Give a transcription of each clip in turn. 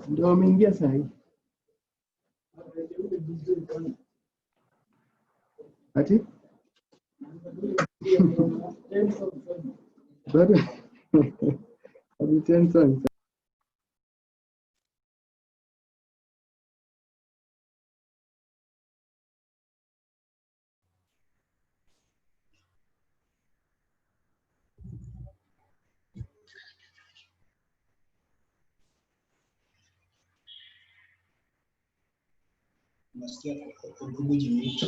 Ndio wameingia saa hii. Ati? Bado? Hadi 10 songs. Nasikia ndugu jimiti.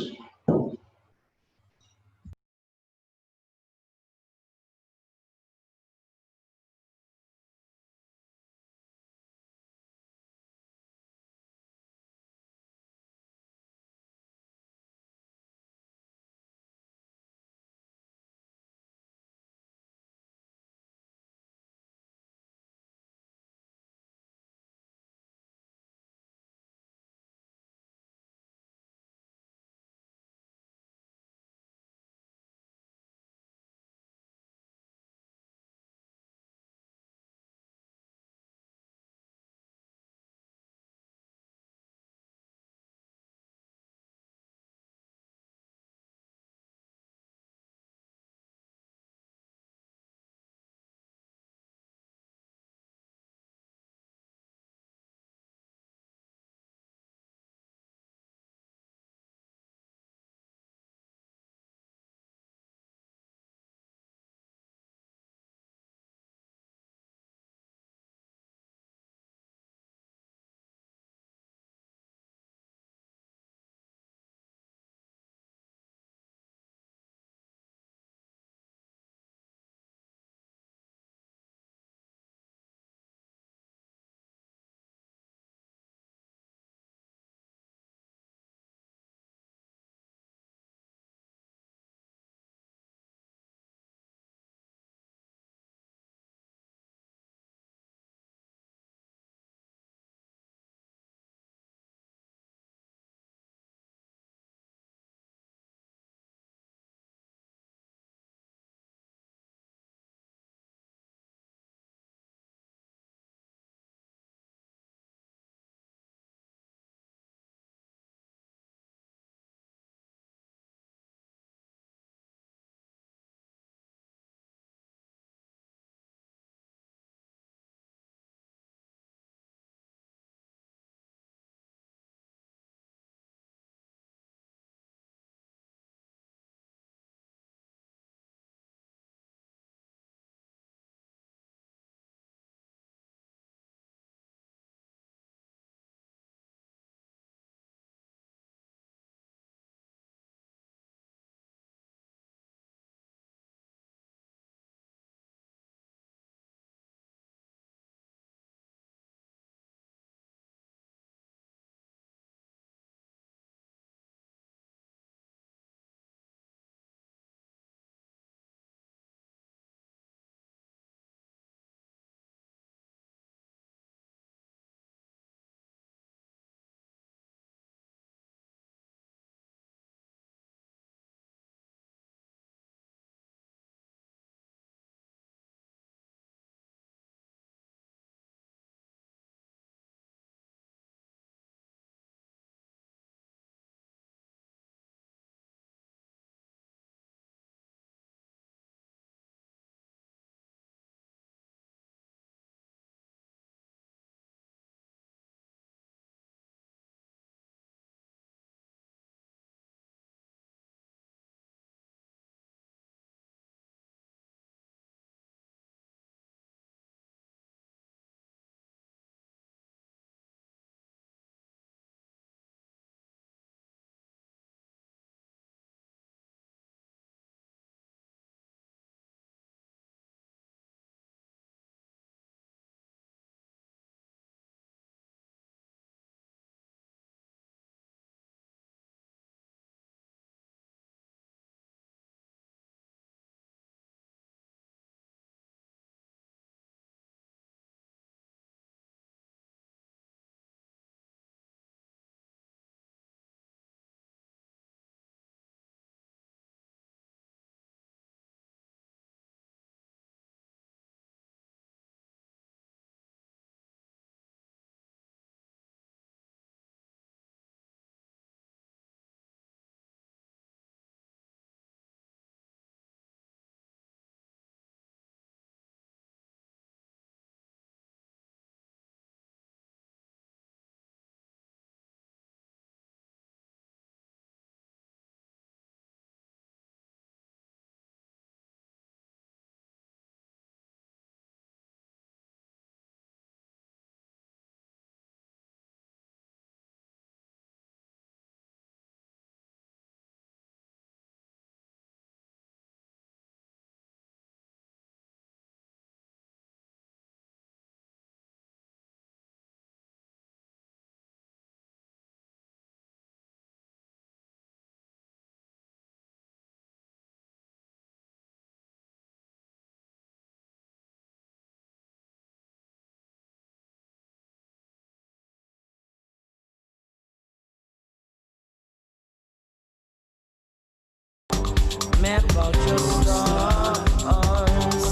map out your stars.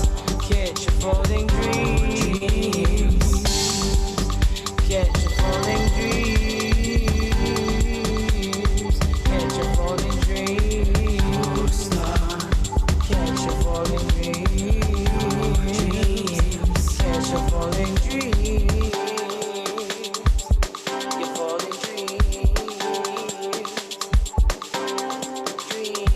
Catch your falling dreams. Catch your falling dreams. Catch your falling dreams. Catch your falling dreams. Catch your falling dreams. Your falling dreams. Dreams.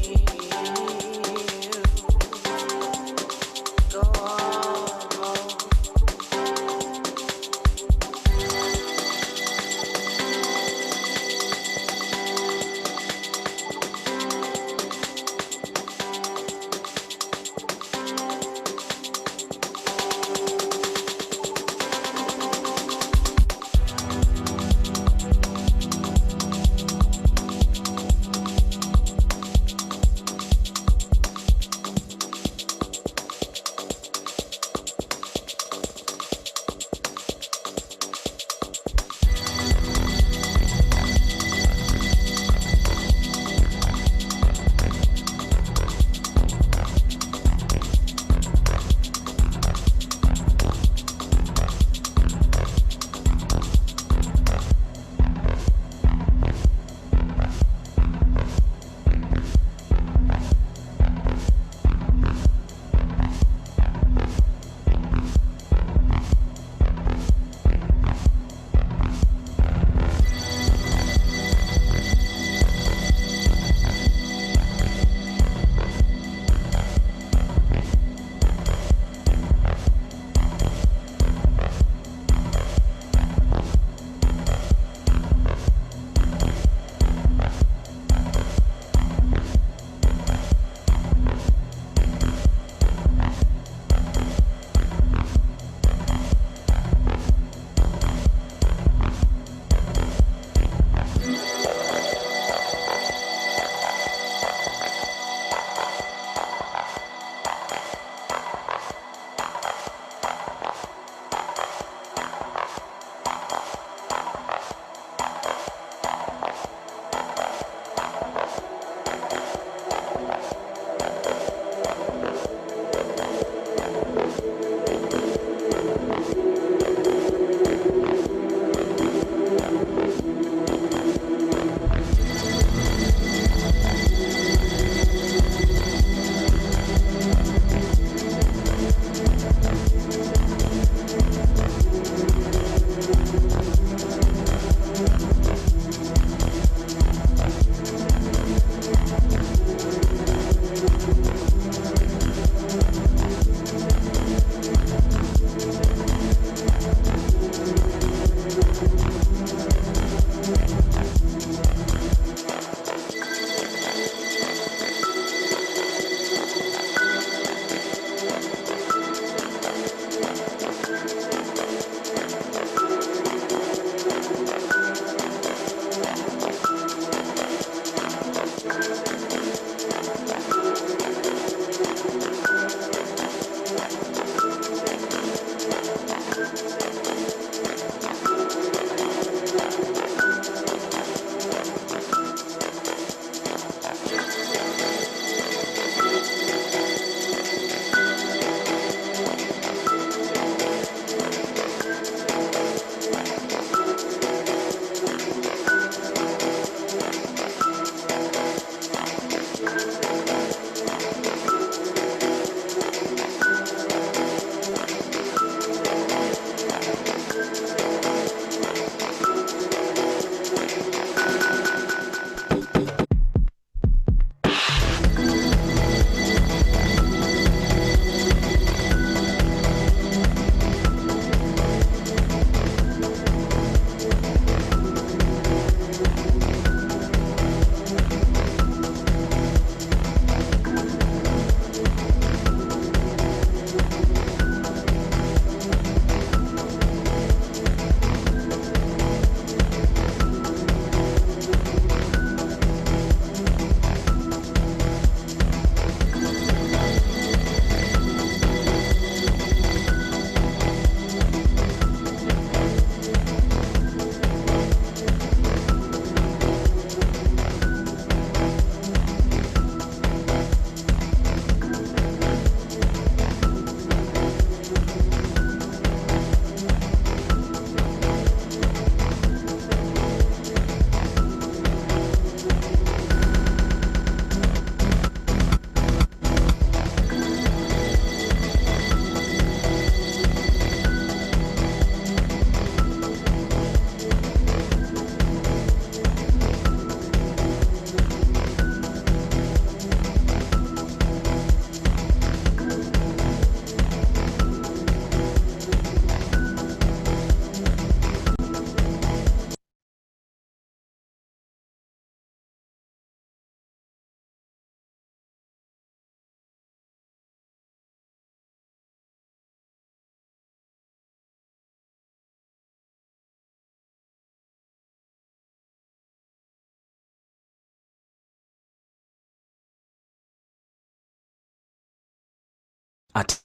at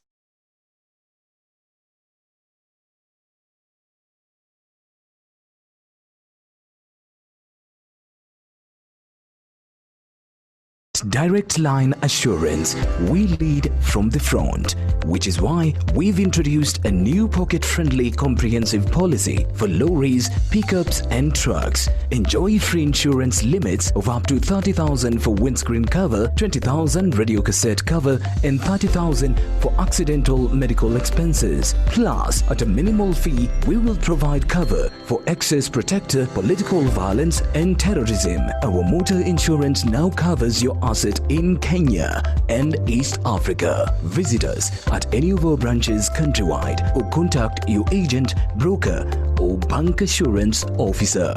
Direct Line Assurance, we lead from the front, which is why we've introduced a new pocket-friendly comprehensive policy for lorries, pickups and trucks. Enjoy free insurance limits of up to 30,000 for windscreen cover, 20,000 radio cassette cover and 30,000 for accidental medical expenses. Plus, at a minimal fee, we will provide cover for excess protector, political violence and terrorism. Our motor insurance now covers your asset in Kenya and East Africa. Visit us at any of our branches countrywide or contact your agent, broker or bank assurance officer.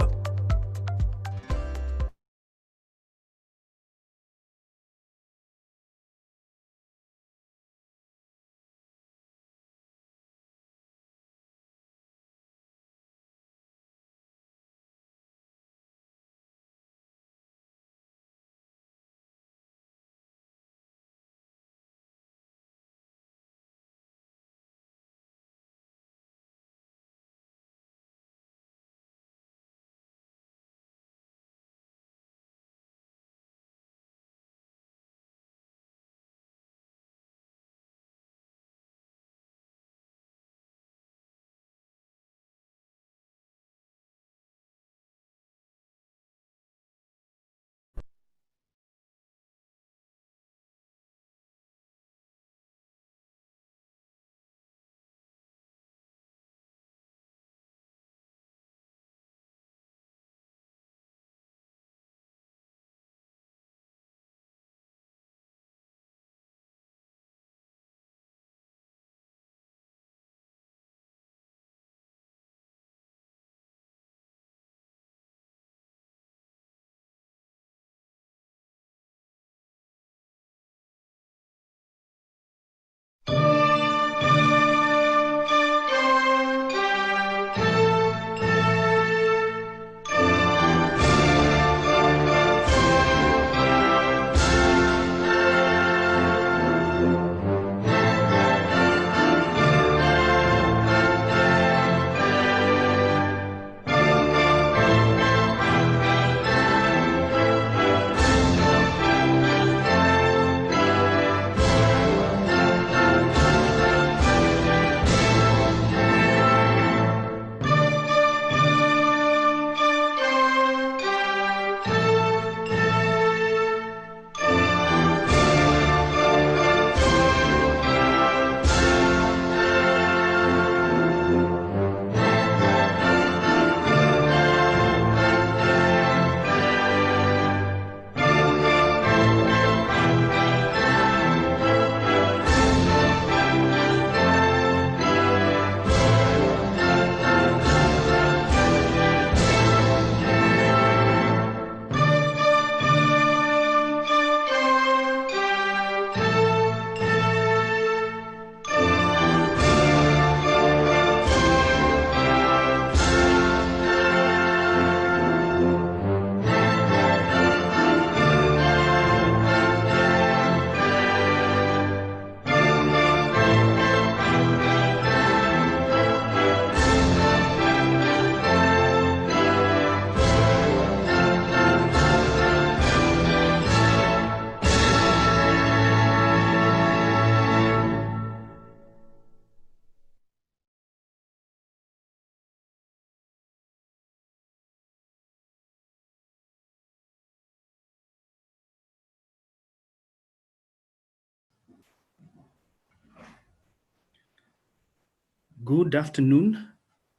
Good afternoon,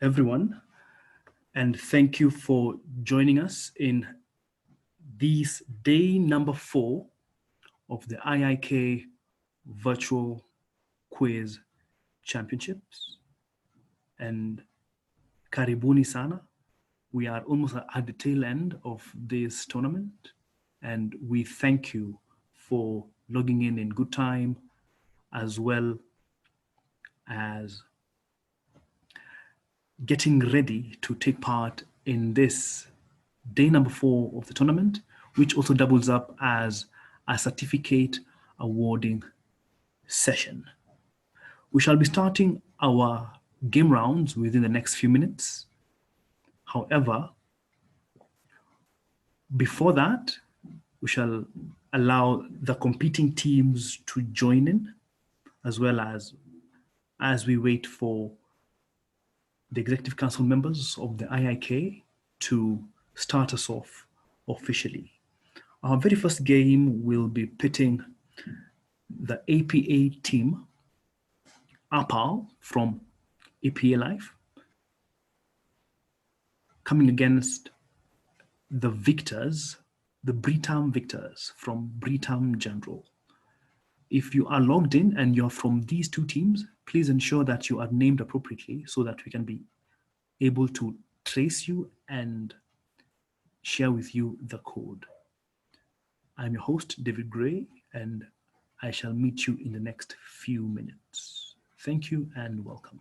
everyone, and thank you for joining us in this day number 4 of the IIK Virtual Quiz Championships. And karibuni sana. We are almost at the tail end of this tournament, and we thank you for logging in good time, as well as getting ready to take part in this day number 4 of the tournament, which also doubles up as a certificate awarding session. We shall be starting our game rounds within the next few minutes. However, before that, we shall allow the competing teams to join in, as well as we wait for the Executive Council members of the IIK to start us off officially. Our very first game will be pitting the APA team, APAL from APA Life, coming against the victors, the Britam victors from Britam General. If you are logged in and you're from these two teams, please ensure that you are named appropriately so that we can be able to trace you and share with you the code. I'm your host, David Gray, and I shall meet you in the next few minutes. Thank you and welcome.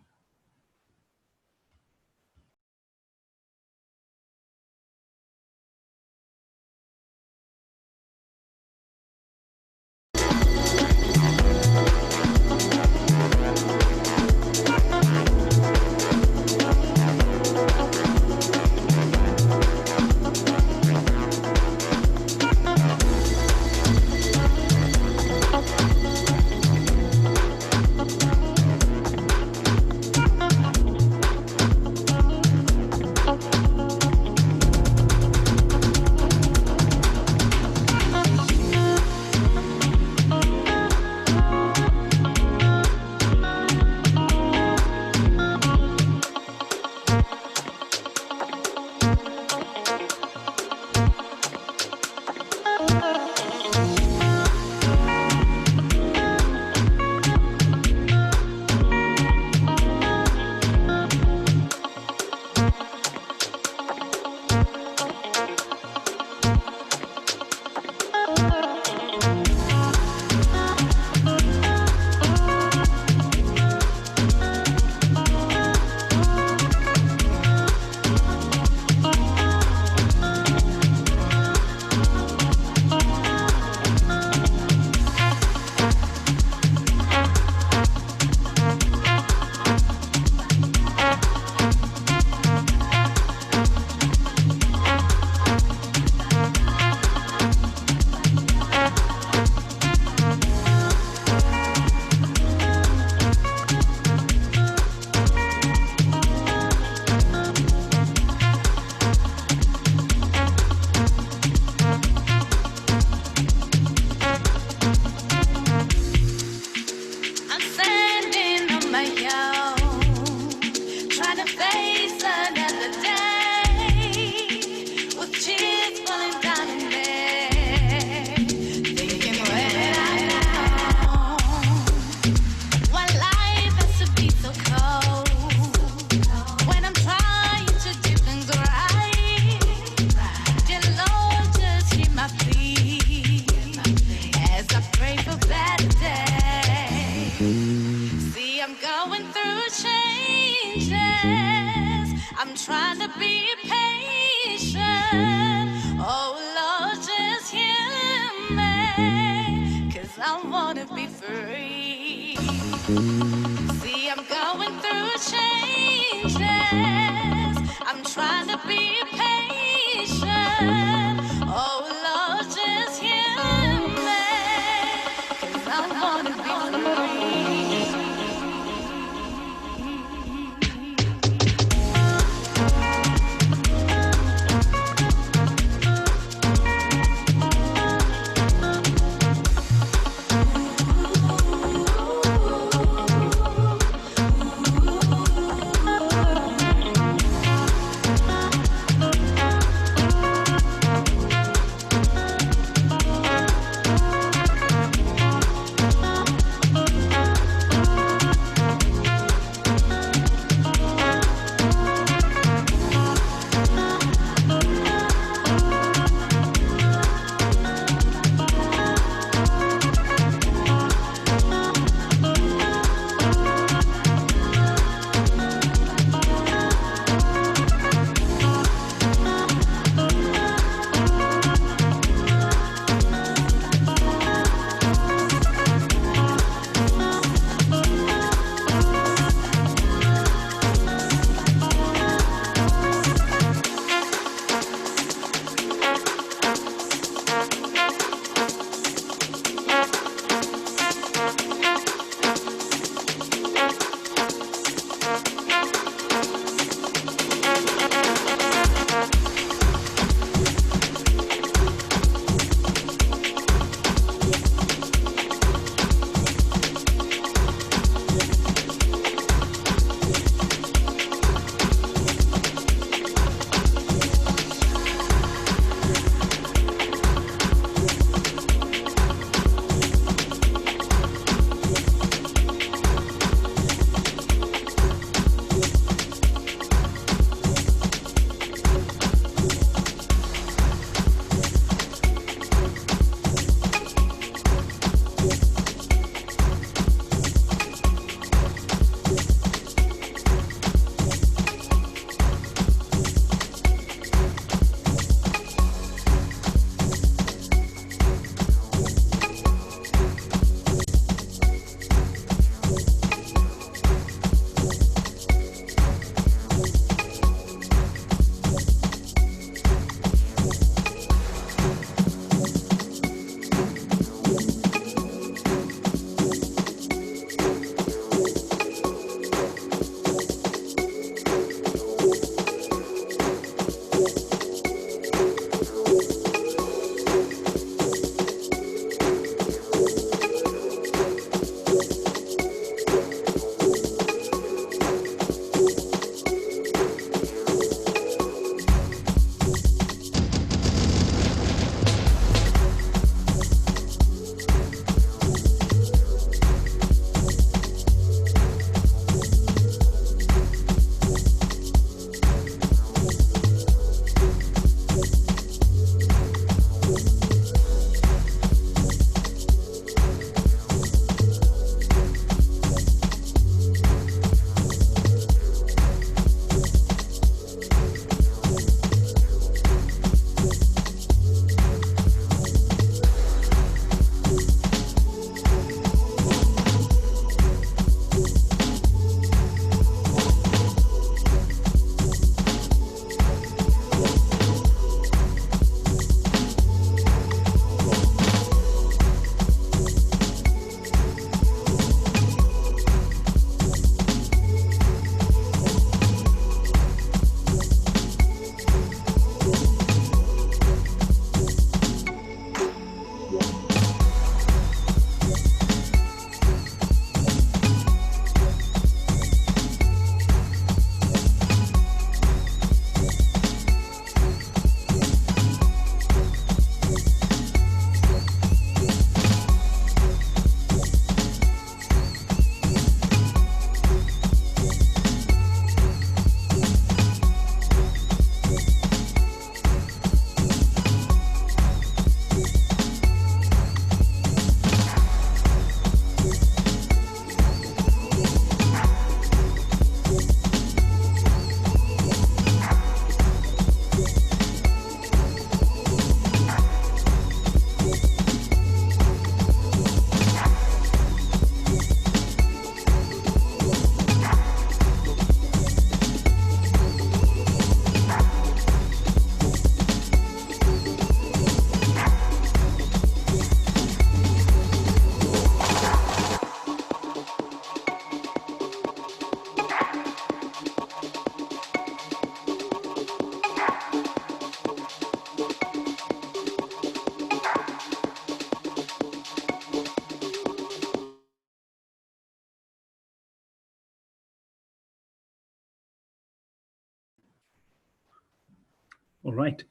All right.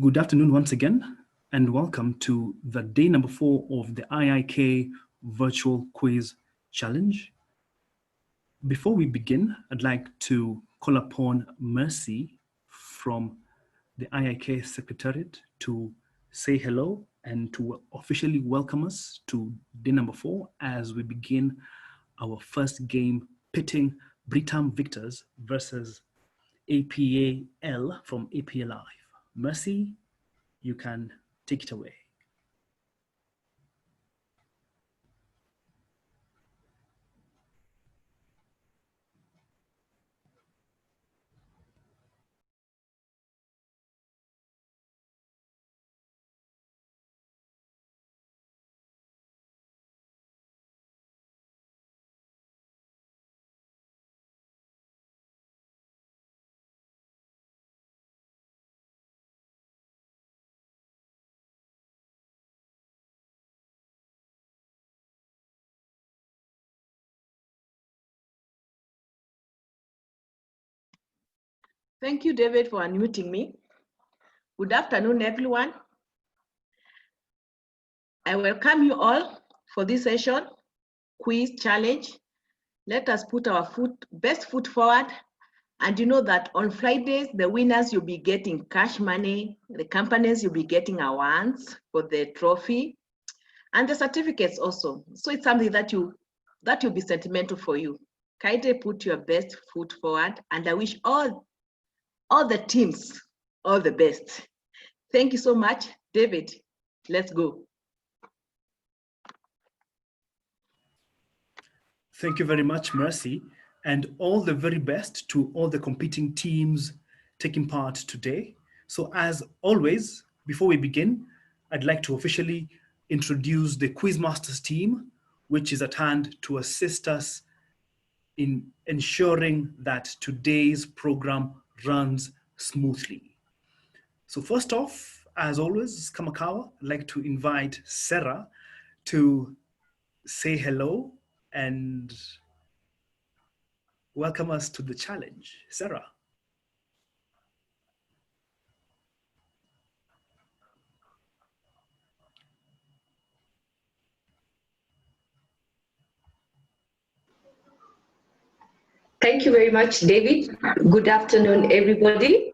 Good afternoon once again, and welcome to the day number 4 of the IIK Virtual Quiz Challenge. Before we begin, I'd like to call upon Mercy from the IIK Secretariat to say hello and to officially welcome us to day number 4 as we begin our first game pitting Britam Victors versus APAL from APA Live. Mercy, you can take it away. Thank you, David, for unmuting me. Good afternoon, everyone. I welcome you all for this session, quiz challenge. Let us put our best foot forward. And you know that on Fridays, the winners, you'll be getting cash money. The companies, you'll be getting awards for the trophy and the certificates also. So it's something that will be sentimental for you. Kindly put your best foot forward, and I wish all the teams all the best. Thank you so much. David, let's go. Thank you very much, Mercy, and all the very best to all the competing teams taking part today. So as always, before we begin, I'd like to officially introduce the Quizmasters team, which is at hand to assist us in ensuring that today's program runs smoothly. So first off, as always, Kamakawa, I'd like to invite Sarah to say hello and welcome us to the challenge. Sarah. Thank you very much, David. Good afternoon, everybody,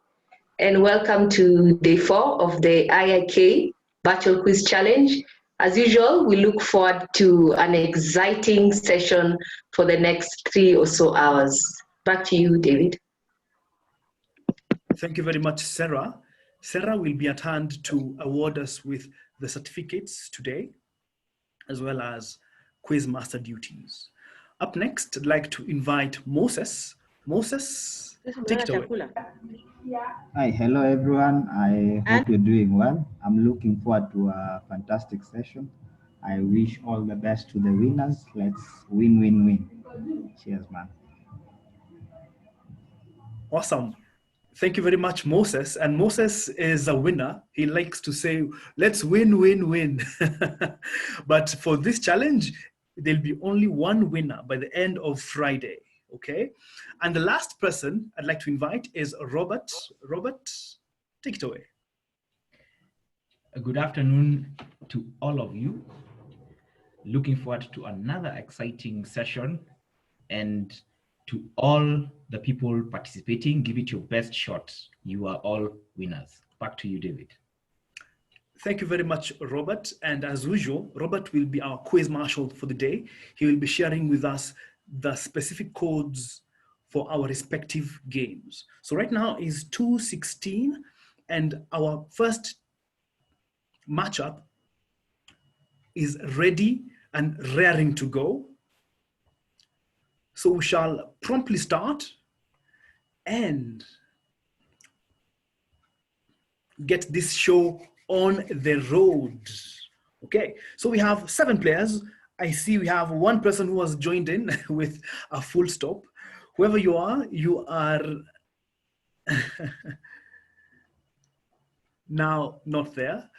and welcome to day 4 of the IIK Virtual Quiz Challenge. As usual, we look forward to an exciting session for the next 3 or so hours. Back to you, David. Thank you very much, Sarah. Sarah will be at hand to award us with the certificates today, as well as Quizmaster duties. Up next, I'd like to invite Moses. Moses, take it away. Hi, hello everyone. I hope you're doing well. I'm looking forward to a fantastic session. I wish all the best to the winners. Let's win, win, win. Cheers, man. Awesome. Thank you very much, Moses. And Moses is a winner. He likes to say, let's win, win, win. But for this challenge, there'll be only one winner by the end of Friday, okay? And the last person I'd like to invite is Robert. Robert, take it away. Good afternoon to all of you. Looking forward to another exciting session, and to all the people participating, give it your best shot. You are all winners. Back to you, David. Thank you very much, Robert. And as usual, Robert will be our quiz marshal for the day. He will be sharing with us the specific codes for our respective games. So right now is 2:16, and our first matchup is ready and raring to go. So we shall promptly start and get this show on the road. Okay, so we have 7 players. I see we have one person who has joined in with a full stop. Whoever you are now not there.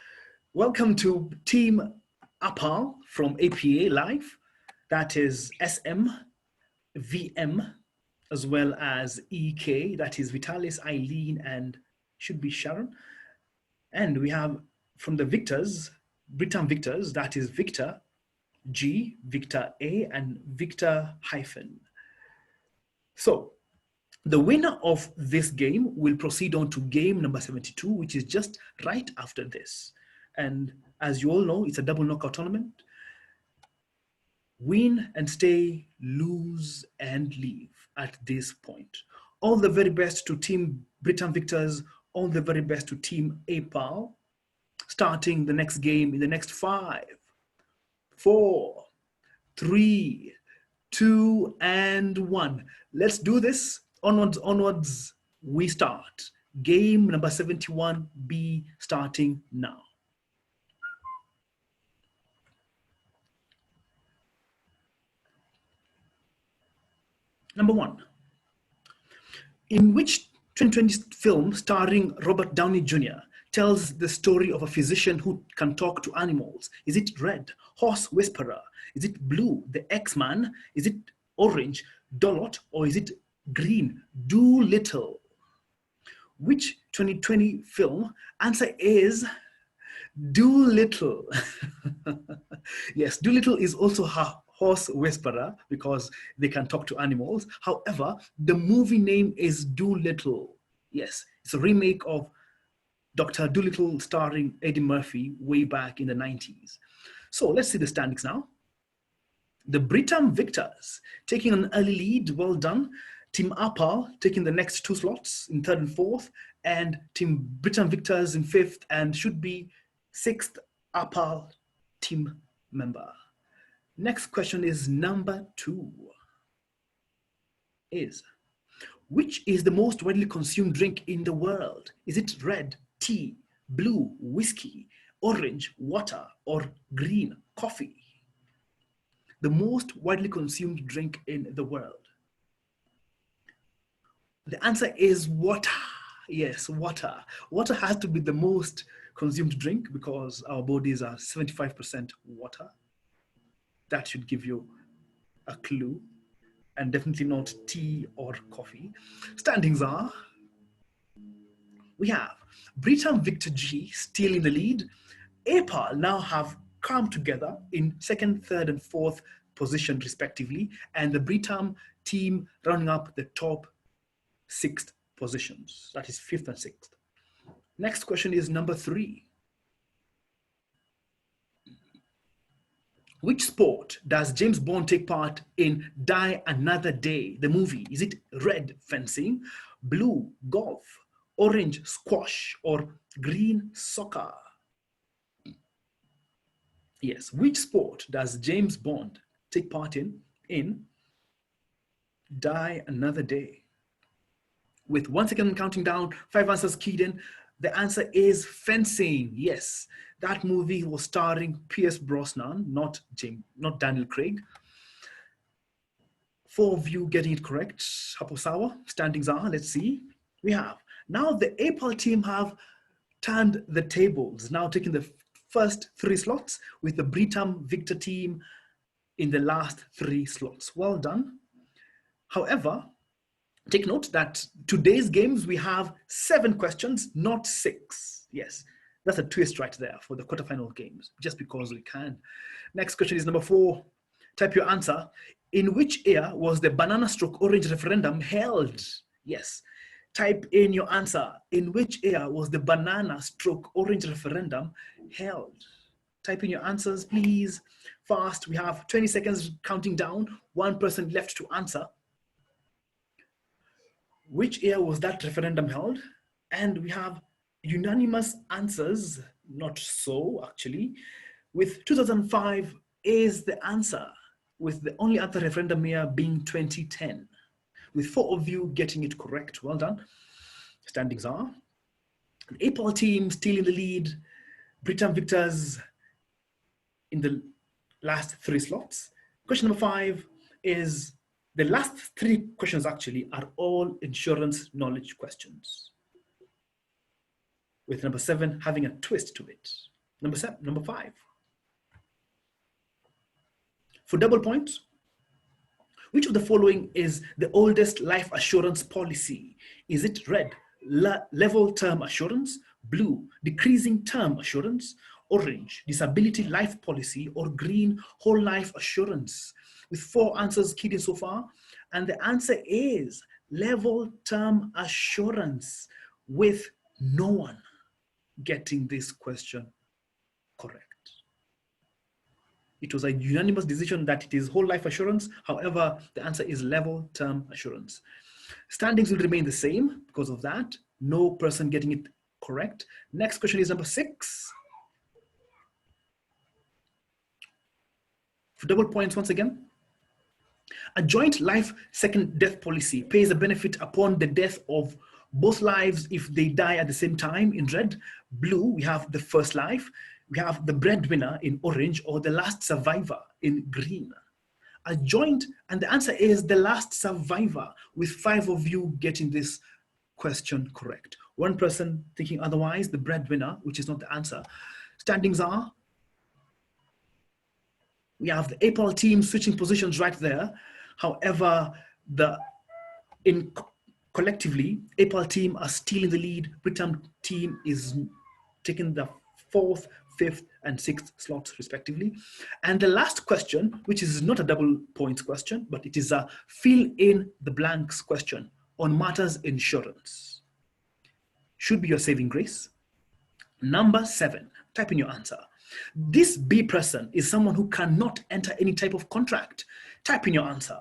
Welcome to Team Apal from APA Live. That is SM, VM, as well as EK. That is Vitalis, Eileen, and should be Sharon. And we have from the victors, Britam victors, that is Victor G, Victor A, and Victor hyphen. So the winner of this game will proceed on to game number 72, which is just right after this. And as you all know, it's a double knockout tournament. Win and stay, lose and leave at this point. All the very best to Team Britam Victors, all the very best to Team APAL, starting the next game in the next 5, 4, 3, 2, and 1. Let's do this. Onwards, onwards, we start. Game number 71B starting now. Number 1. In which 2020 film starring Robert Downey Jr. tells the story of a physician who can talk to animals? Is it red, Horse Whisperer? Is it blue, The X-Man? Is it orange, Dolot? Or is it green, Doolittle? Which 2020 film? Answer is Doolittle. Yes, Doolittle is also a horse whisperer because they can talk to animals. However, the movie name is Doolittle. Yes, it's a remake of Dr. Doolittle starring Eddie Murphy way back in the 90s. So let's see the standings now. The Britam Victors taking an early lead, well done. Team APAL taking the next 2 slots in 3rd and 4th, and Team Britam Victors in 5th and should be 6th APAL team member. Next question is number 2. Which is the most widely consumed drink in the world? Is it red, tea, blue, whiskey, orange, water, or green, coffee? The most widely consumed drink in the world. The answer is water. Yes, water. Water has to be the most consumed drink because our bodies are 75% water. That should give you a clue, and definitely not tea or coffee. Standings are, we have Britam Victor G still in the lead. APAL now have come together in 2nd, 3rd, and 4th position respectively, and the Britam team rounding up the top 6th positions, that is 5th and 6th. Next question is number 3. Which sport does James Bond take part in Die Another Day, the movie? Is it red, fencing, blue, golf, orange, squash, or green, soccer? Yes, which sport does James Bond take part in Die Another Day? With 1 second counting down, 5 answers keyed in, the answer is fencing. Yes, that movie was starring Pierce Brosnan, not Daniel Craig. 4 of you getting it correct. Haposawa, standings are, let's see. We have, now the APAL team have turned the tables, now taking the first 3 slots with the Britam Victor team in the last 3 slots. Well done. However, take note that today's games, we have 7 questions, not 6. Yes, that's a twist right there for the quarterfinal games, just because we can. Next question is number 4. Type your answer. In which year was the banana stroke orange referendum held? Yes, type in your answer. In which year was the banana stroke orange referendum held? Type in your answers, please. Fast, we have 20 seconds counting down. 1 person left to answer. Which year was that referendum held? And we have unanimous answers, not so actually, with 2005 is the answer, with the only other referendum year being 2010, with 4 of you getting it correct. Well done. Standings are, the APAL team still in the lead, Britam Victors in the last 3 slots. Question number 5 is, the last 3 questions actually are all insurance knowledge questions, with number 7 having a twist to it. Number 5. For double points, which of the following is the oldest life assurance policy? Is it red, level term assurance, blue, decreasing term assurance, orange, disability life policy, or green, whole life assurance. With 4 answers keyed in so far, and the answer is level term assurance, with no one getting this question correct. It was a unanimous decision that it is whole life assurance. However, the answer is level term assurance. Standings will remain the same because of that. No person getting it correct. Next question is number 6. For double points once again. A joint life second death policy pays a benefit upon the death of both lives if they die at the same time in red. Blue, we have the first life. We have the breadwinner in orange, or the last survivor in green. A joint, and the answer is the last survivor, with 5 of you getting this question correct. 1 person thinking otherwise, the breadwinner, which is not the answer. Standings are, we have the APAL team switching positions right there. However, collectively, APAL team are still in the lead. Britam team is taking the 4th, 5th, and 6th slots respectively. And the last question, which is not a double points question, but it is a fill in the blanks question on matters insurance. Should be your saving grace. Number 7, type in your answer. This B person is someone who cannot enter any type of contract. Type in your answer.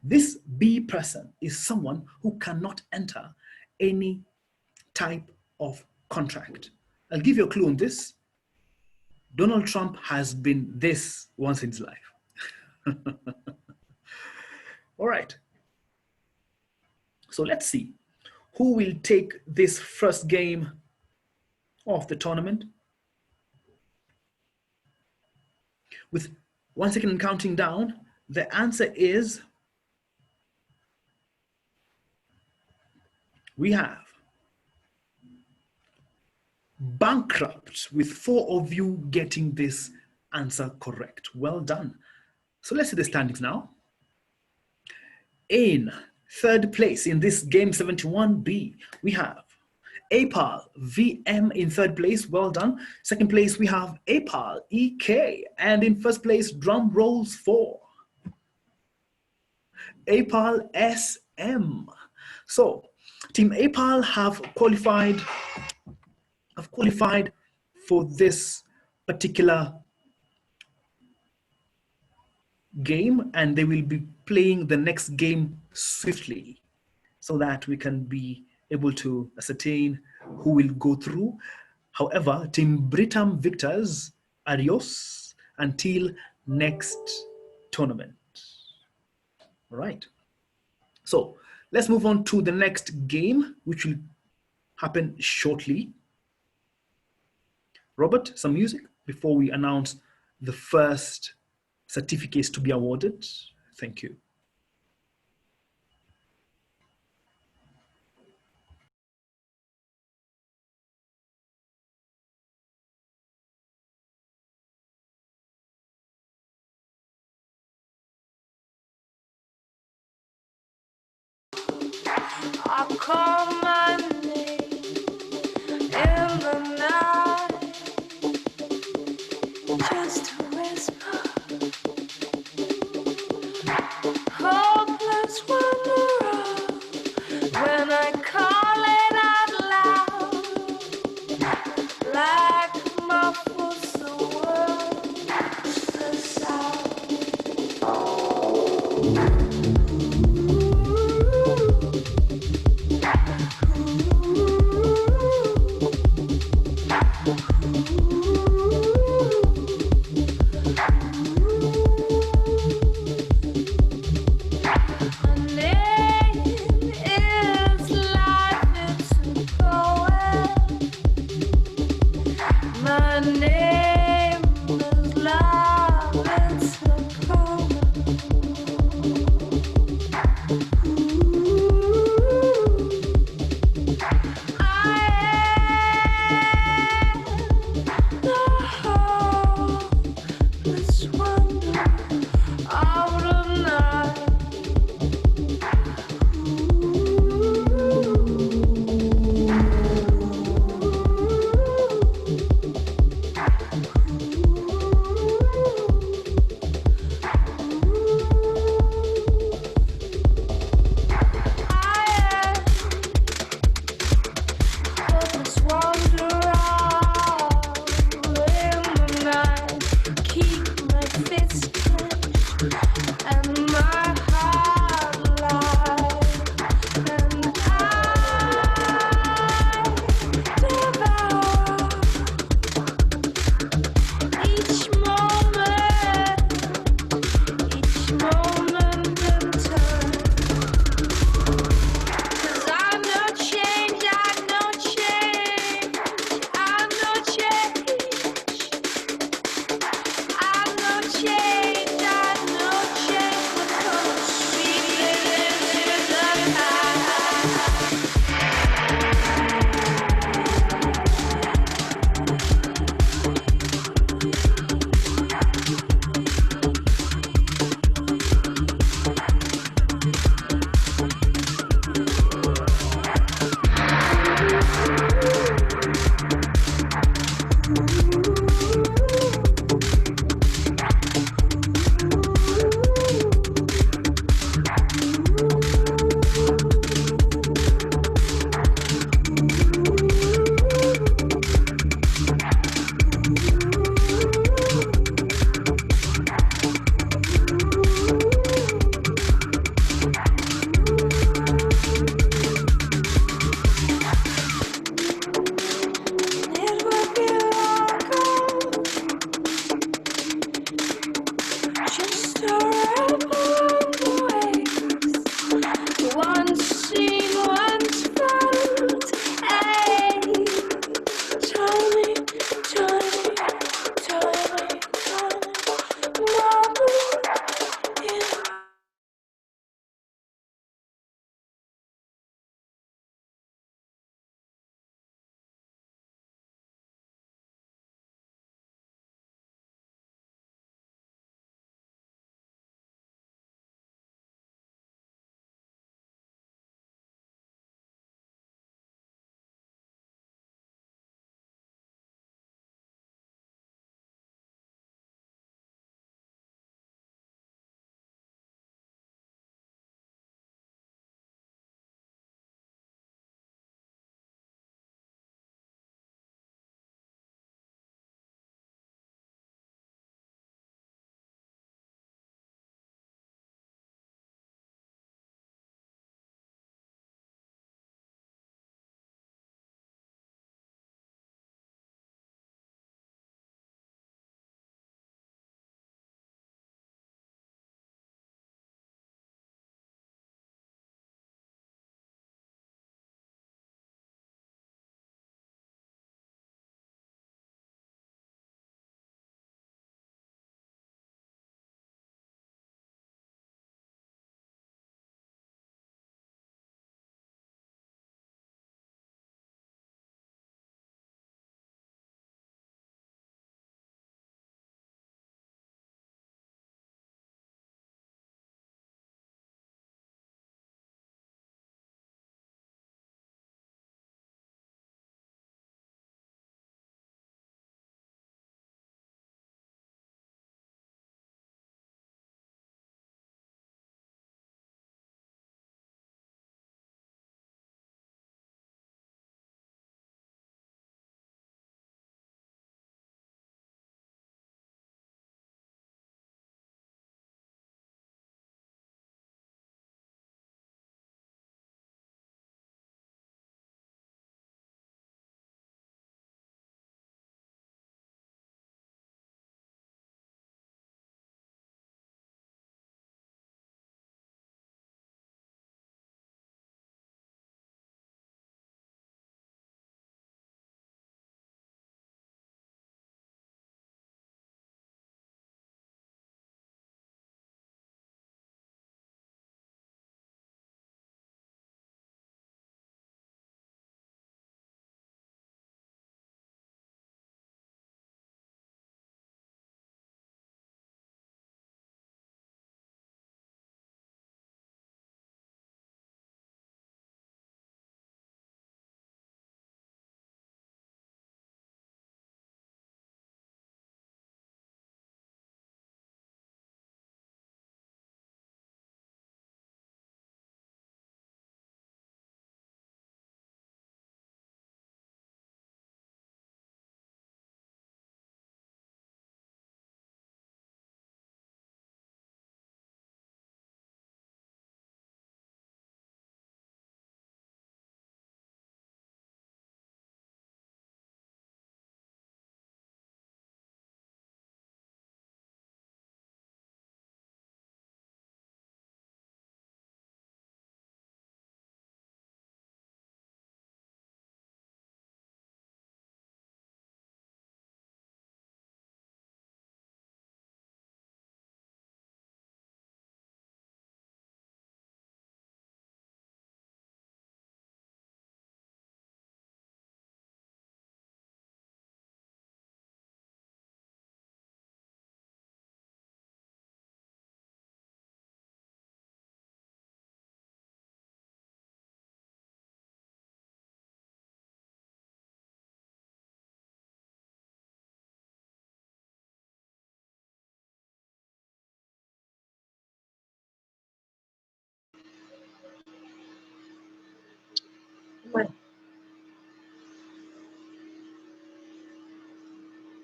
This B person is someone who cannot enter any type of contract. I'll give you a clue on this. Donald Trump has been this once in his life. All right. So let's see who will take this first game of the tournament. With 1 second counting down, the answer is, we have bankrupt, with 4 of you getting this answer correct. Well done. So let's see the standings now. In 3rd place in this game 71B, we have APAL VM in 3rd place. Well done. 2nd place, we have APAL EK. And in 1st place, drum rolls for APAL SM. So Team APAL have qualified for this particular game, and they will be playing the next game swiftly so that we can be able to ascertain who will go through. However, Team Britam victors, adios until next tournament. All right. So let's move on to the next game, which will happen shortly. Robert, some music before we announce the first certificates to be awarded. Thank you. I call my name in the night, just to whisper, hopeless wanderer. When I call it out loud, like muffles the words, the sound. Ooh.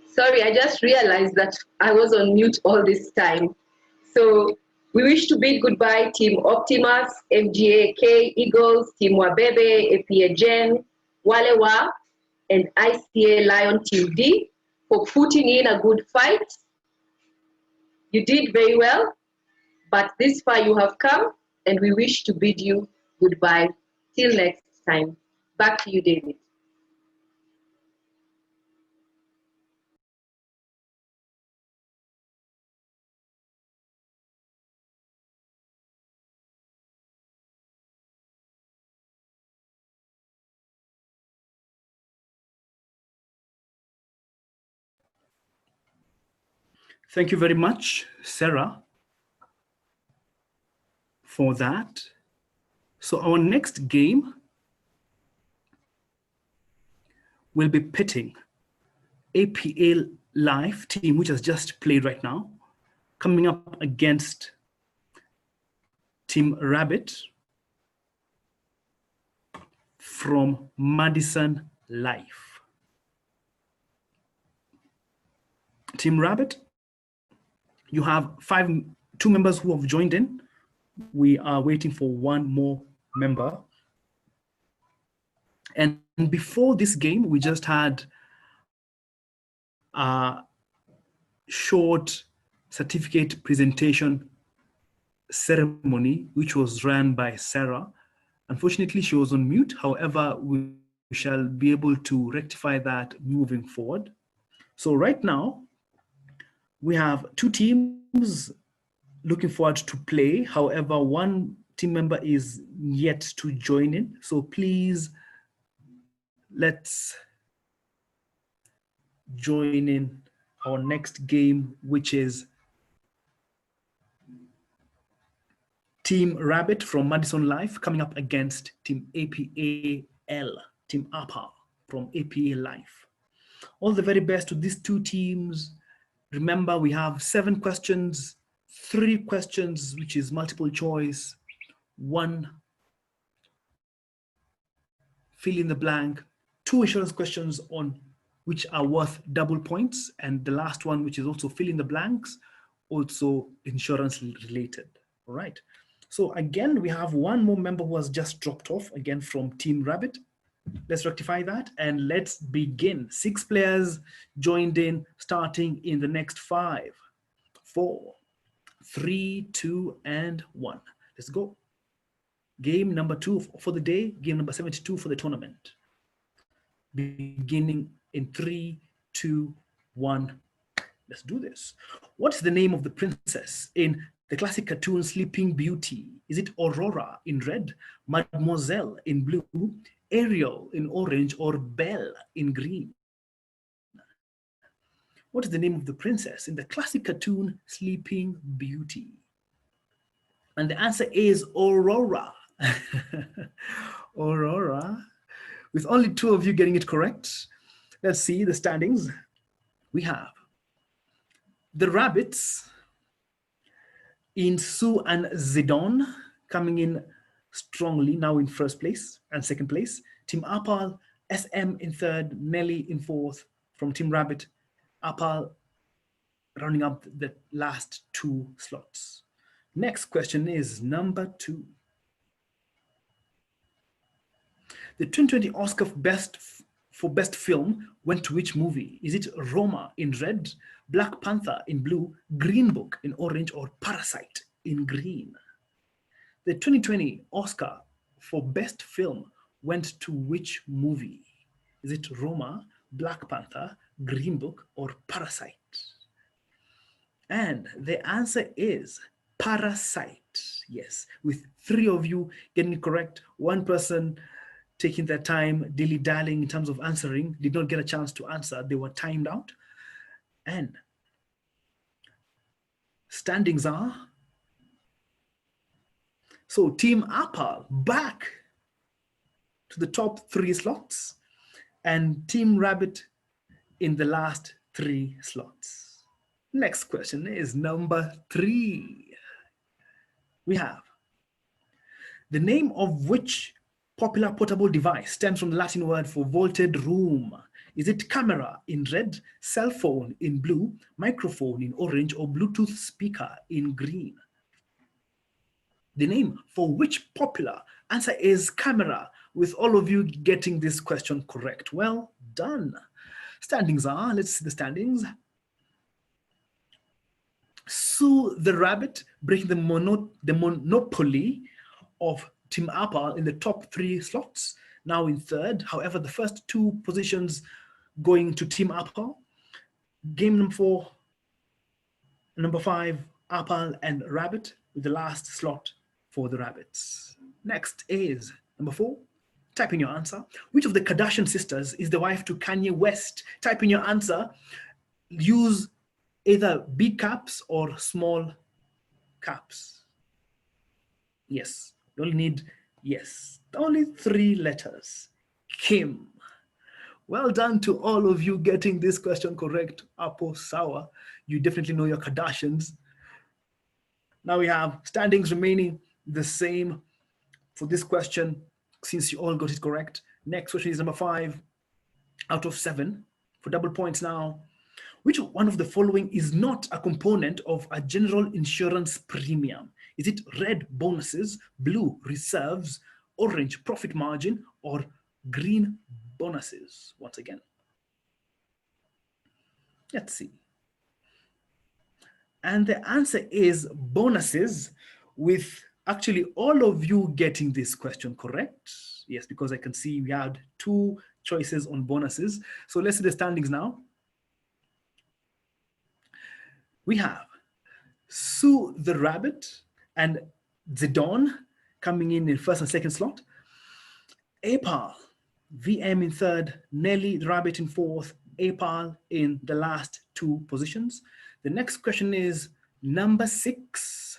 Sorry, I just realized that I was on mute all this time. So we wish to bid goodbye Team Optimus, MGAK Eagles, Team Wabebe, APA Gen, Walewa, and ICA Lion Team D for putting in a good fight. You did very well, but this far you have come, and we wish to bid you goodbye. Till next time. Back to you, David. Thank you very much, Sarah, for that. So our next game will be pitting APA Live team, which has just played right now, coming up against Team Rabbit from Madison Live. Team Rabbit, you have two members who have joined in. We are waiting for one more member. And before this game, we just had a short certificate presentation ceremony, which was run by Sarah. Unfortunately, she was on mute. However, we shall be able to rectify that moving forward. So right now, we have two teams looking forward to play. However, one team member is yet to join in. So please, let's join in our next game, which is Team Rabbit from Madison Live coming up against Team APAL, Team APA from APA Live. All the very best to these two teams. Remember, we have 7 questions, 3 questions, which is multiple choice, 1 fill in the blank, 2 insurance questions on which are worth double points, and the last one, which is also fill in the blanks, also insurance related. All right. So again, we have one more member who has just dropped off, again from Team Rabbit. Let's rectify that and let's begin. 6 players joined in, starting in the next 5, 4, 3, 2, and 1. Let's go. Game number 2 for the day, game number 72 for the tournament. Beginning in 3, 2, 1. Let's do this. What's the name of the princess in the classic cartoon Sleeping Beauty? Is it Aurora in red, Mademoiselle in blue, Ariel in orange, or Belle in green? What is the name of the princess in the classic cartoon Sleeping Beauty? And the answer is Aurora. Aurora. With only 2 of you getting it correct. Let's see the standings. We have the Rabbits in Sue and Zidon coming in strongly, now in first place and second place. Team Apal, SM in third, Nelly in fourth from Team Rabbit. Apal rounding up the last 2 slots. Next question is number 2. The 2020 Oscar for Best Film went to which movie? Is it Roma in red, Black Panther in blue, Green Book in orange, or Parasite in green? The 2020 Oscar for Best Film went to which movie? Is it Roma, Black Panther, Green Book, or Parasite? And the answer is Parasite. Yes, with 3 of you getting it correct, 1 person taking their time, dilly-dallying in terms of answering, did not get a chance to answer. They were timed out. And standings are, so Team Apal back to the top 3 slots, and Team Rabbit in the last 3 slots. Next question is number 3. We have the name of which popular portable device stems from the Latin word for vaulted room? Is it camera in red, cell phone in blue, microphone in orange, or Bluetooth speaker in green? The name for which popular? Answer is camera, with all of you getting this question correct. Well done. Standings are, let's see the standings. Sue the Rabbit breaking the monopoly of Team Apple in the top 3 slots, now in third. However, the first 2 positions going to Team Apple. Game number 4, number 5, Apple and Rabbit, with the last slot for the Rabbits. Next is number 4. Type in your answer. Which of the Kardashian sisters is the wife to Kanye West? Type in your answer. Use either big caps or small caps. Yes, you only need, yes, only 3 letters. Kim. Well done to all of you getting this question correct. Apo Sawa. You definitely know your Kardashians. Now we have standings remaining the same for this question, since you all got it correct. Next question is number 5 out of 7 for double points now. Which one of the following is not a component of a general insurance premium? Is it red, bonuses, blue, reserves, orange, profit margin, or green, bonuses? Once again, let's see. And the answer is bonuses, with actually all of you getting this question correct. Yes, because I can see we had 2 choices on bonuses. So let's see the standings now. We have Sue the Rabbit and Zidon coming in first and second slot. Apal, VM in third, Nelly the Rabbit in fourth, Apal in the last 2 positions. The next question is number 6.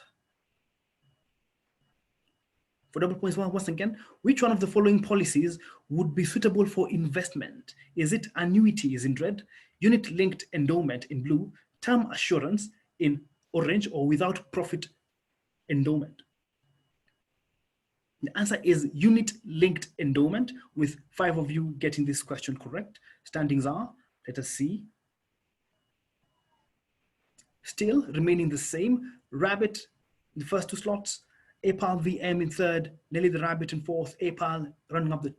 For double points, once again, which one of the following policies would be suitable for investment? Is it annuities in red, unit-linked endowment in blue, term assurance in orange, or without profit endowment? The answer is unit-linked endowment, with 5 of you getting this question correct. Standings are, let us see. Still remaining the same. Rabbit in the first 2 slots, Apal VM in third, Nelly the Rabbit in fourth, Apal running up the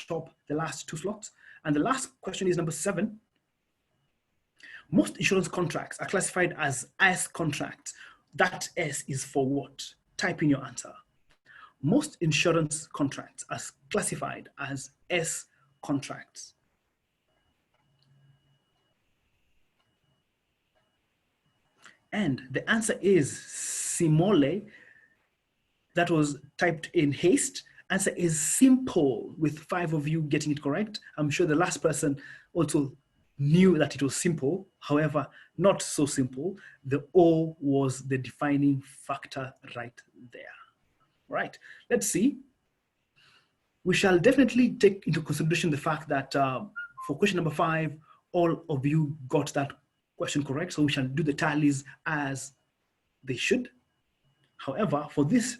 top, the last 2 slots. And the last question is number 7. Most insurance contracts are classified as S contracts. That S is for what? Type in your answer. Most insurance contracts are classified as S contracts. And the answer is Simole. That was typed in haste. Answer is simple, with 5 of you getting it correct. I'm sure the last person also knew that it was simple. However, not so simple. The O was the defining factor right there. Right, let's see. We shall definitely take into consideration the fact that for question number 5, all of you got that question correct. So we shall do the tallies as they should. However, for this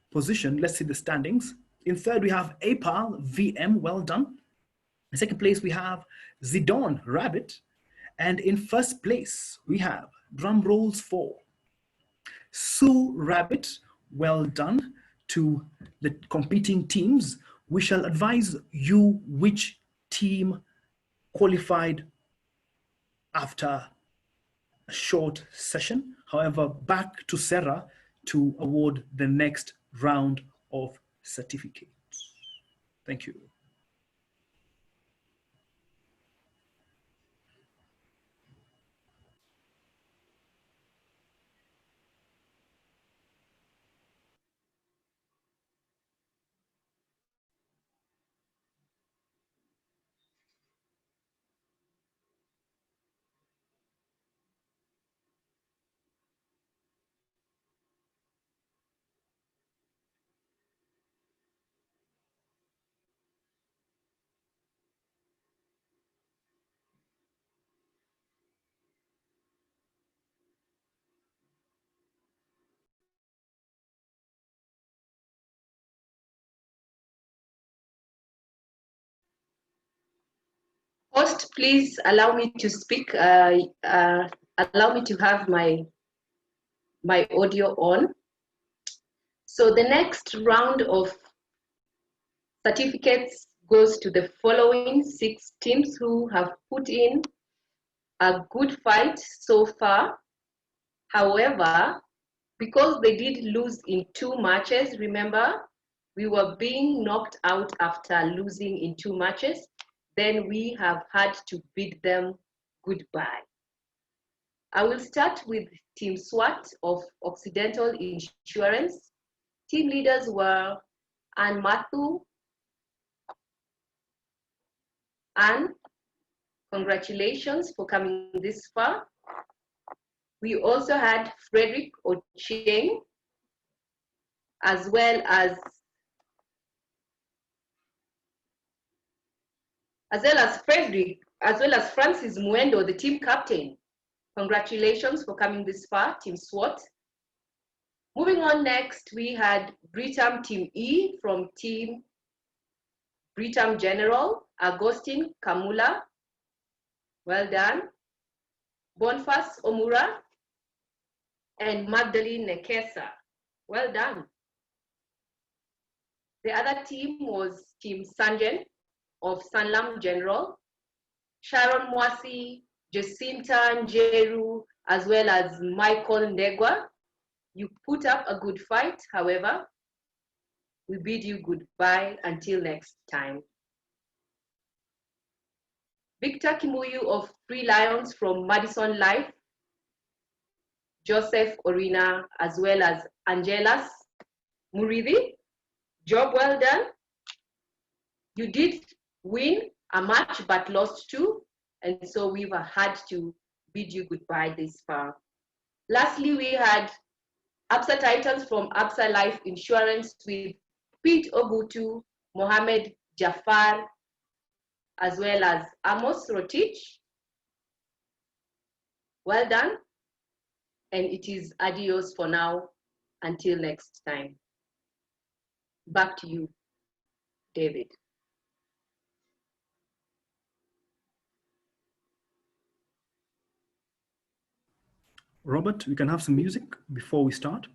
position, let's see the standings. In third, we have Apal VM, well done. In second place, we have Zidon Rabbit. And in first place, we have, drum rolls for, Sue Rabbit, well done to the competing teams. We shall advise you which team qualified after a short session. However, back to Sarah to award the next round of certificates. Thank you. Host, please allow me to speak. Allow me to have my audio on. So the next round of certificates goes to the following 6 teams who have put in a good fight so far. However, because they did lose in 2 matches, remember, we were being knocked out after losing in 2 matches, then we have had to bid them goodbye. I will start with Team SWAT of Occidental Insurance. Team leaders were Anne Matthew. Anne, congratulations for coming this far. We also had Frederick Ochieng, as well as Francis Muendo, the team captain. Congratulations for coming this far, Team SWAT. Moving on next, we had Britam Team E from Team Britam General, Agustin Kamula. Well done. Boniface Omura and Magdalene Nekesa. Well done. The other team was Team Sanjan of Sanlam General, Sharon Mwasi, Jacinta Njeru, as well as Michael Ndegwa. You put up a good fight, however, we bid you goodbye until next time. Victor Kimuyu of Three Lions from Madison Life, Joseph Orina, as well as Angelas Muridi. Job well done. You did win a match but lost 2, and so we've had to bid you goodbye this far. Lastly, we had ABSA titles from ABSA Life Insurance with Pete Obutu, Mohamed Jafar, as well as Amos Rotich. Well done. And it is adios for now until next time. Back to you, David. Robert, we can have some music before we start.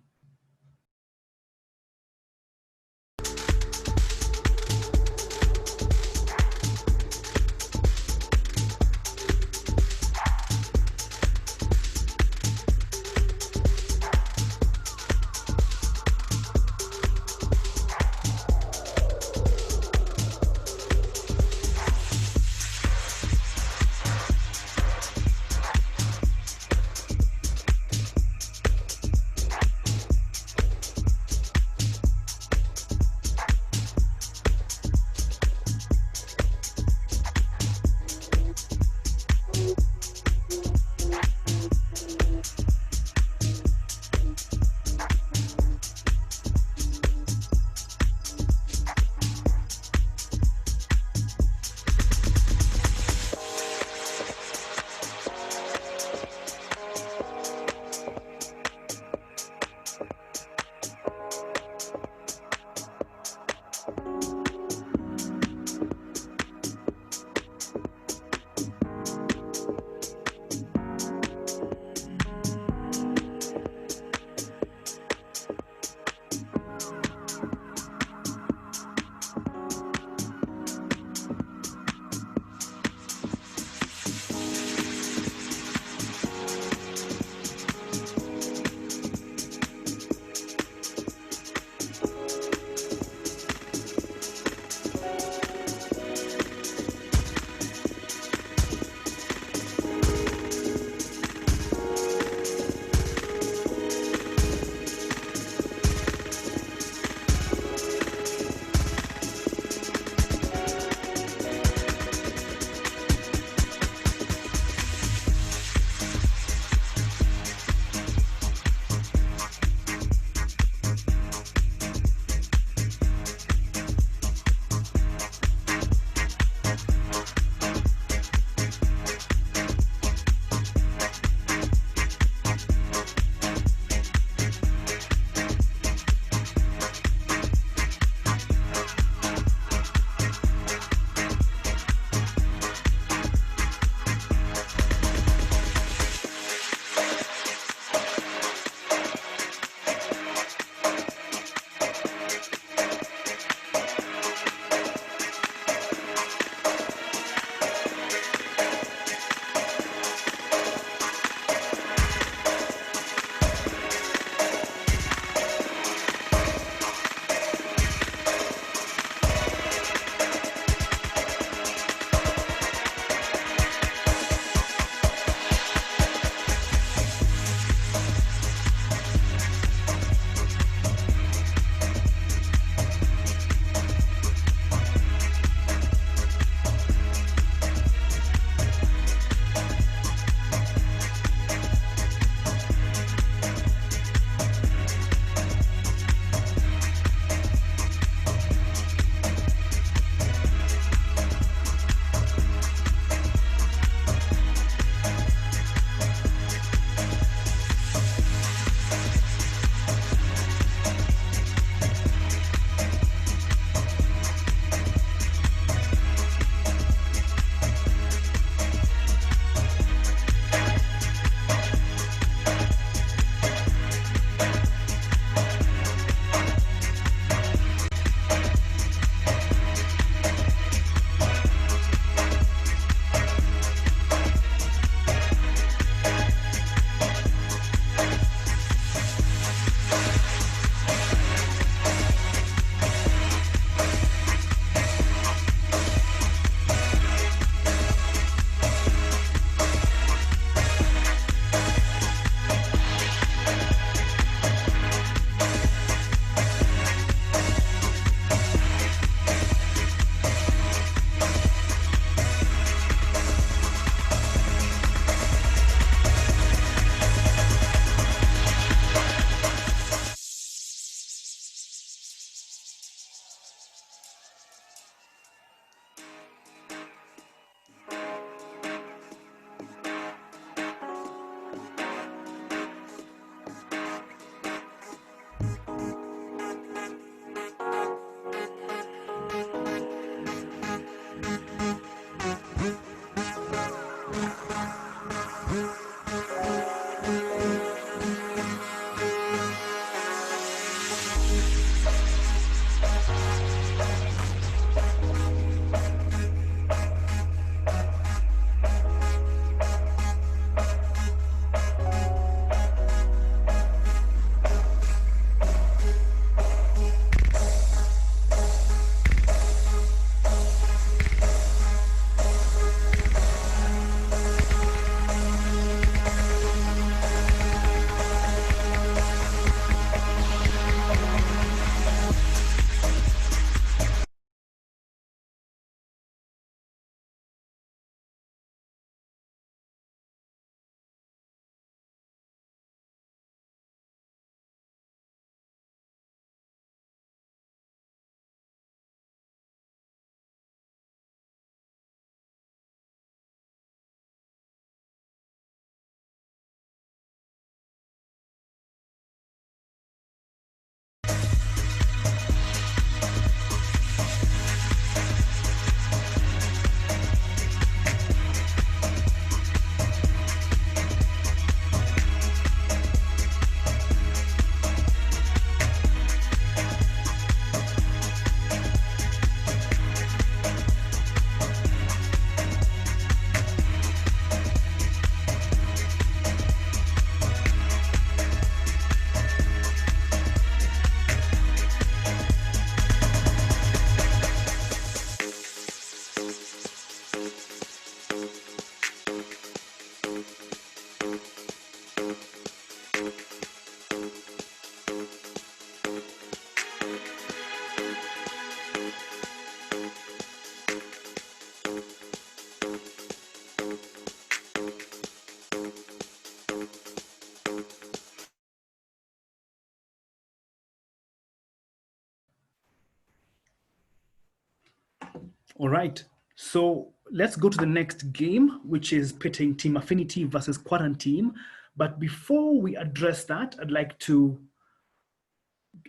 All right. So let's go to the next game, which is pitting Team Affinity versus Quarantine. But before we address that, I'd like to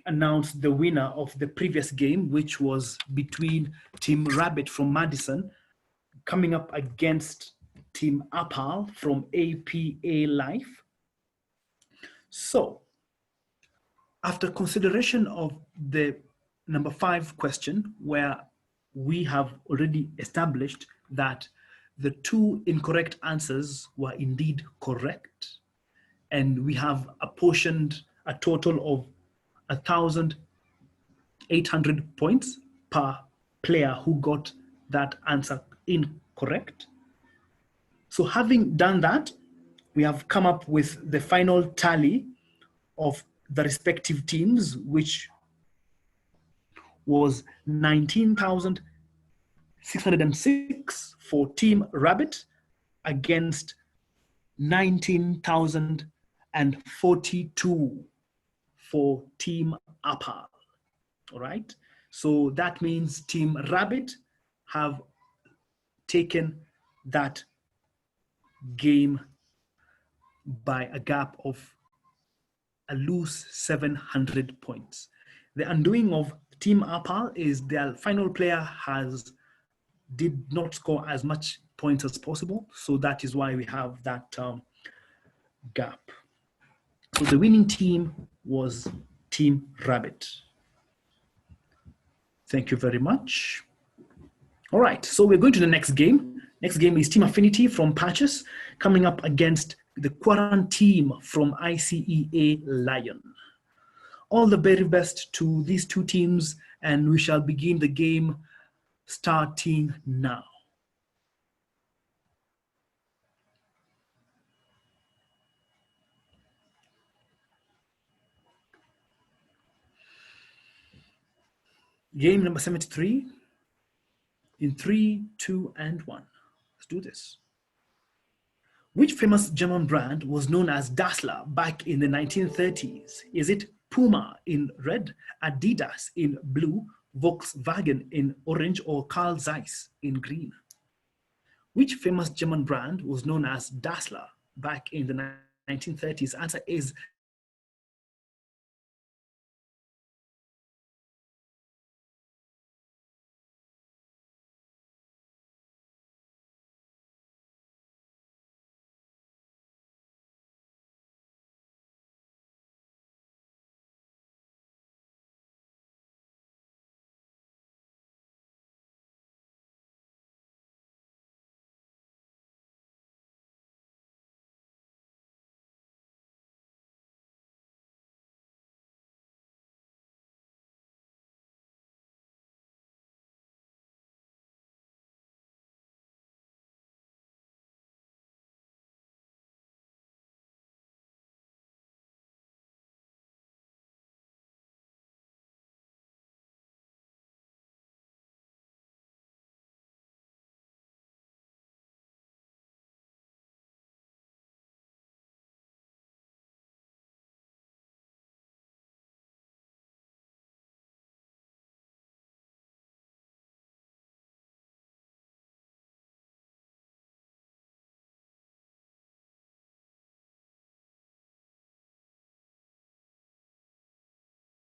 announce the winner of the previous game, which was between Team Rabbit from Madison coming up against Team Apal from APA Life. So after consideration of the number 5 question, where we have already established that the 2 incorrect answers were indeed correct, and we have apportioned a total of 1,800 points per player who got that answer incorrect. So having done that, we have come up with the final tally of the respective teams, which was 19,606 for Team Rabbit against 19,042 for Team Apple. All right. So that means Team Rabbit have taken that game by a gap of a loose 700 points. The undoing of Team Apple is their final player did not score as much points as possible. So that is why we have that gap. So the winning team was Team Rabbit. Thank you very much. All right, so we're going to the next game. Next game is Team Affinity from Patches coming up against the Quarantine from ICEA Lion. All the very best to these 2 teams, and we shall begin the game starting now. Game number 73 in 3, 2, and 1. Let's do this. Which famous German brand was known as Dassler back in the 1930s? Is it Puma in red, Adidas in blue, Volkswagen in orange, or Carl Zeiss in green? Which famous German brand was known as Dassler back in the 1930s? Answer is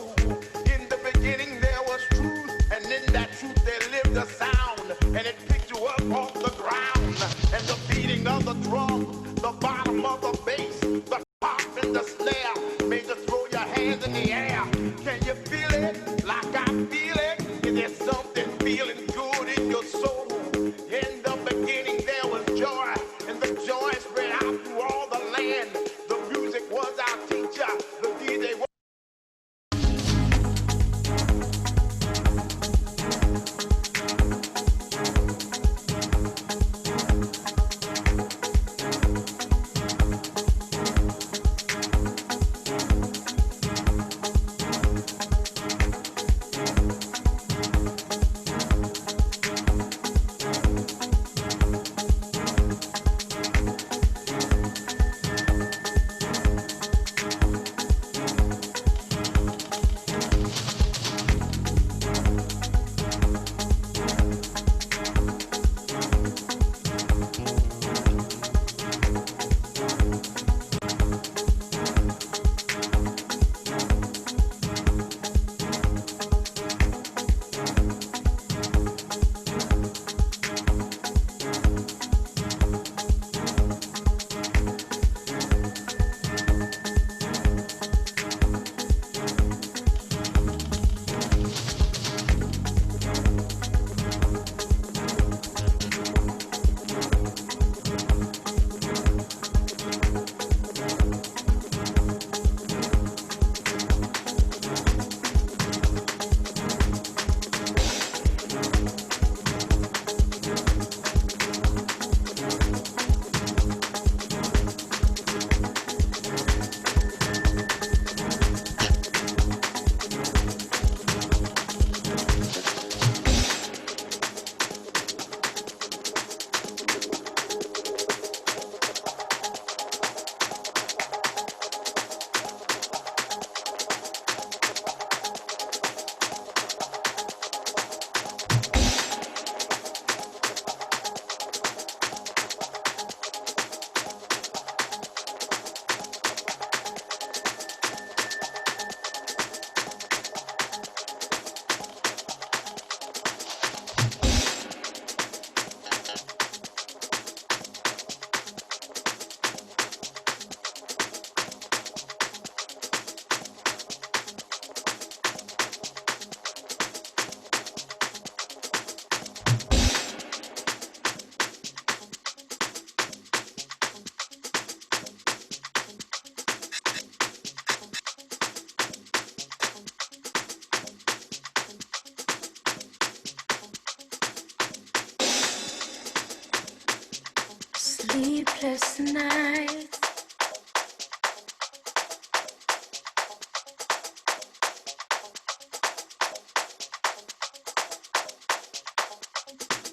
In the beginning there was truth, and in that truth there lived a sound, and it picked you up off the ground. And the beating of the drum, the bottom of the bass, the pop and the snare made you throw your hands in the air. Can you feel it like I feel it? Is there something feeling good in your soul? In the beginning there was joy, and the joy spread out through all the land. The music was our teacher, the DJ was sleepless nights.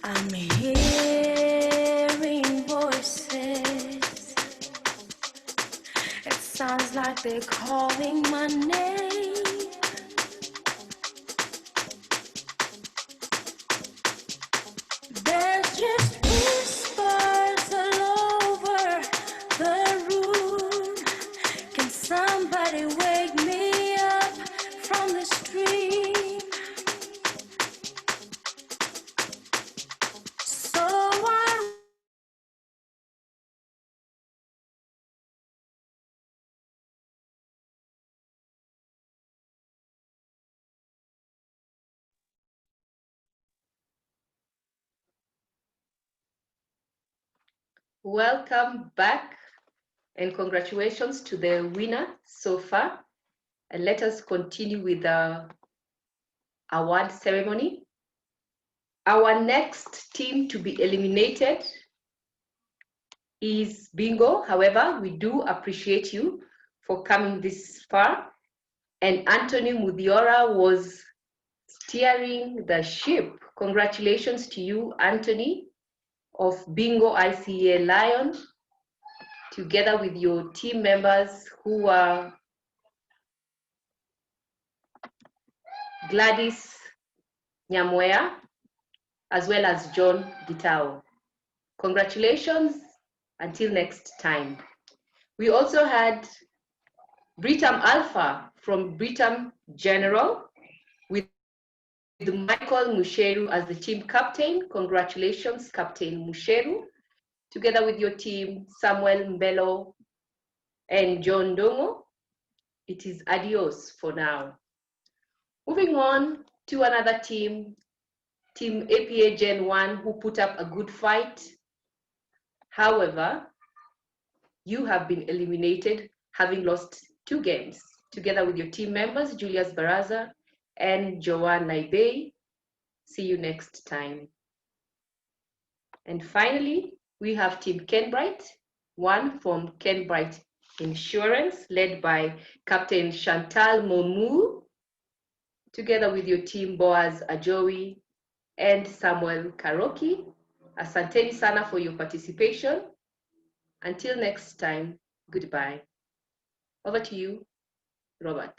I'm hearing voices. It sounds like they're calling my name. There's just whispers all over the room. Can somebody wake me up from this dream? So I Welcome back and congratulations to the winner so far. And let us continue with the award ceremony. Our next team to be eliminated is Bingo. However, we do appreciate you for coming this far. And Anthony Mudiora was steering the ship. Congratulations to you, Anthony, of Bingo ICA Lion, together with your team members who are Gladys Nyamwea, as well as John Gitao. Congratulations, until next time. We also had Britam Alpha from Britam General with Michael Musheru as the team captain. Congratulations, Captain Musheru, together with your team, Samuel Mbelo and John Dongo. It is adios for now. Moving on to another team, Team APA Gen 1, who put up a good fight. However, you have been eliminated, having lost 2 games, together with your team members, Julius Baraza and Joanne Naibei. See you next time. And finally, we have Team Kenbright, 1 from Kenbright Insurance, led by Captain Chantal Momu, together with your team Boaz Ajowi and Samuel Karoki. Asanteni sana for your participation. Until next time, goodbye. Over to you, Robert.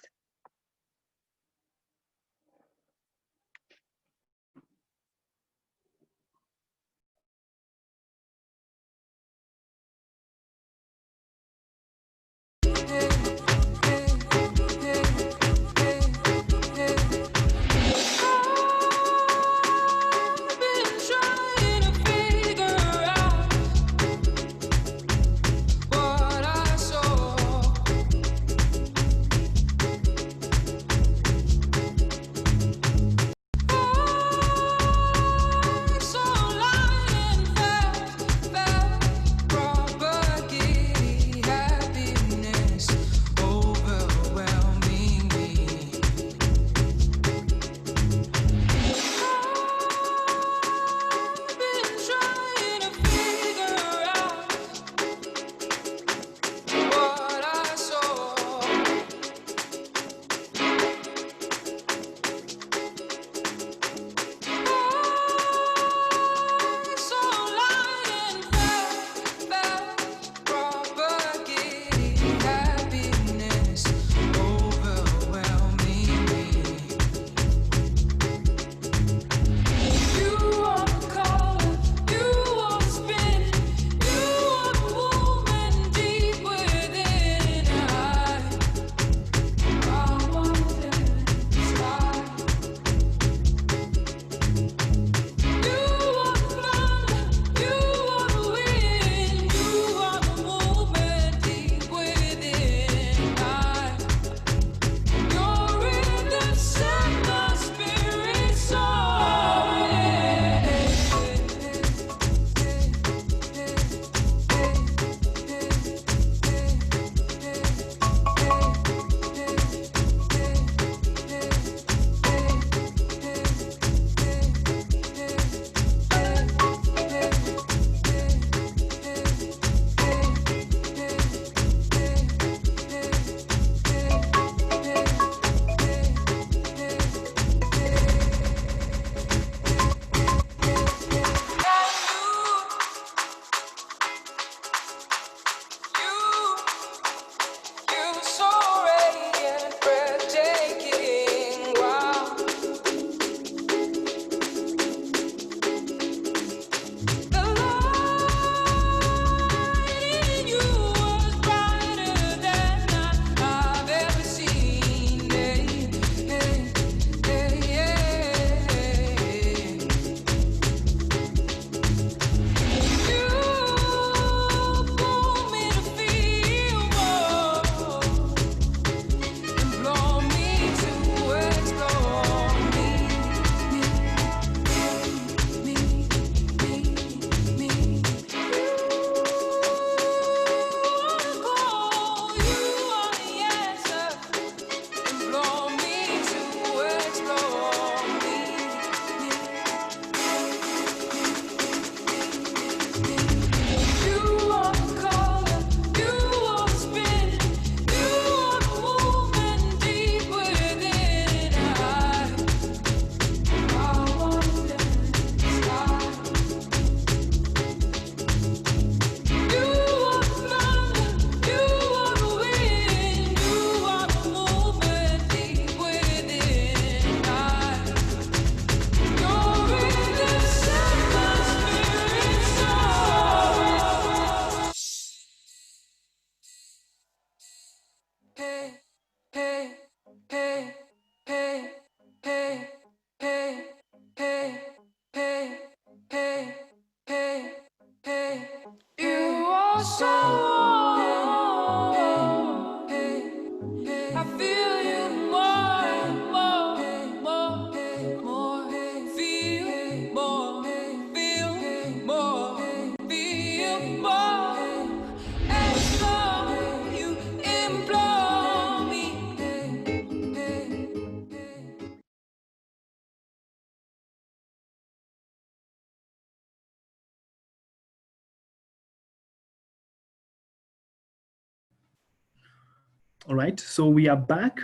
All right, so we are back.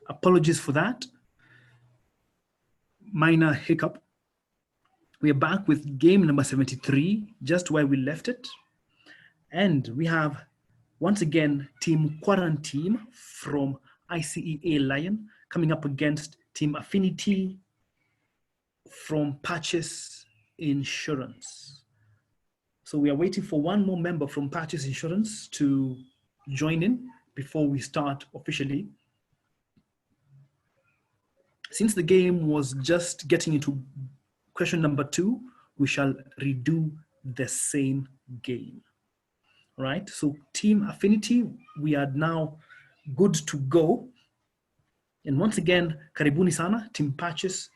Apologies for that. Minor hiccup. We are back with game number 73, just where we left it. And we have, once again, Team Quarantine from ICEA Lion coming up against Team Affinity from Patches Insurance. So we are waiting for one more member from Patches Insurance to join in before we start officially. Since the game was just getting into question number 2, we shall redo the same game. All right, so Team Affinity, we are now good to go. And once again, karibuni sana, Team Patches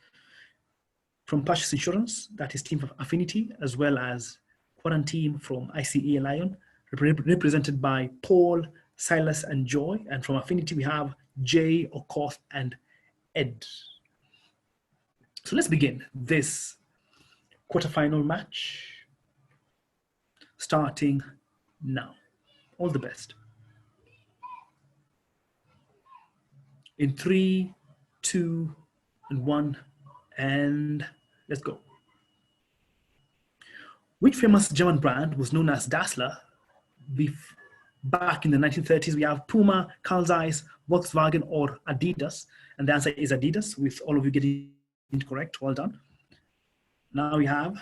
from Patches Insurance, that is Team Affinity, as well as Quarantine from ICEA Lion, represented by Paul, Silas, and Joy. And from Affinity, we have Jay, Okoth, and Ed. So let's begin this quarterfinal match, starting now. All the best. In 3, 2, and 1, and let's go. Which famous German brand was known as Dassler back in the 1930s? We have Puma, Carl Zeiss, Volkswagen, or Adidas. And the answer is Adidas, with all of you getting it correct. Well done. Now we have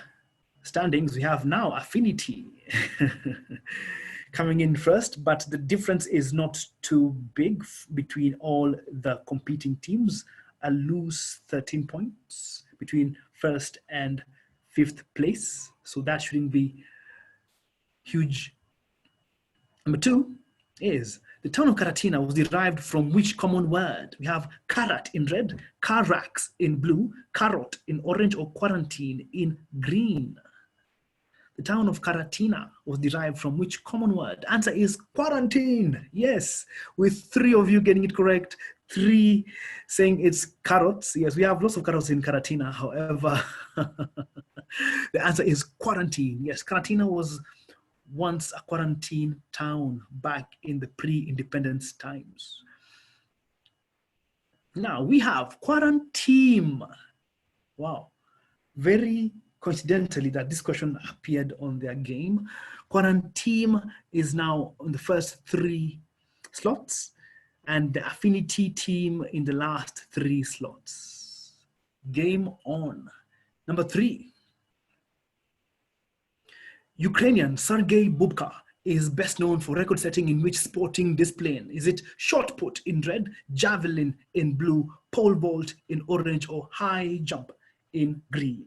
standings. We have now Affinity coming in first, but the difference is not too big between all the competing teams. A loose 13 points between first and 5th place. So that shouldn't be huge. Number 2 is the town of Karatina was derived from which common word? We have karat in red, karax in blue, carrot in orange, or quarantine in green. The town of Karatina was derived from which common word? Answer is quarantine. Yes, with 3 of you getting it correct, 3 saying it's carrots. Yes, we have lots of carrots in Karatina. However, the answer is quarantine. Yes, Karatina was once a quarantine town back in the pre-independence times. Now we have quarantine. Wow, very coincidentally that this question appeared on their game. Quarantine is now on the first 3 slots and the Affinity team in the last 3 slots. Game on. Number 3. Ukrainian Sergei Bubka is best known for record setting in which sporting discipline? Is it shot put in red, javelin in blue, pole vault in orange, or high jump in green?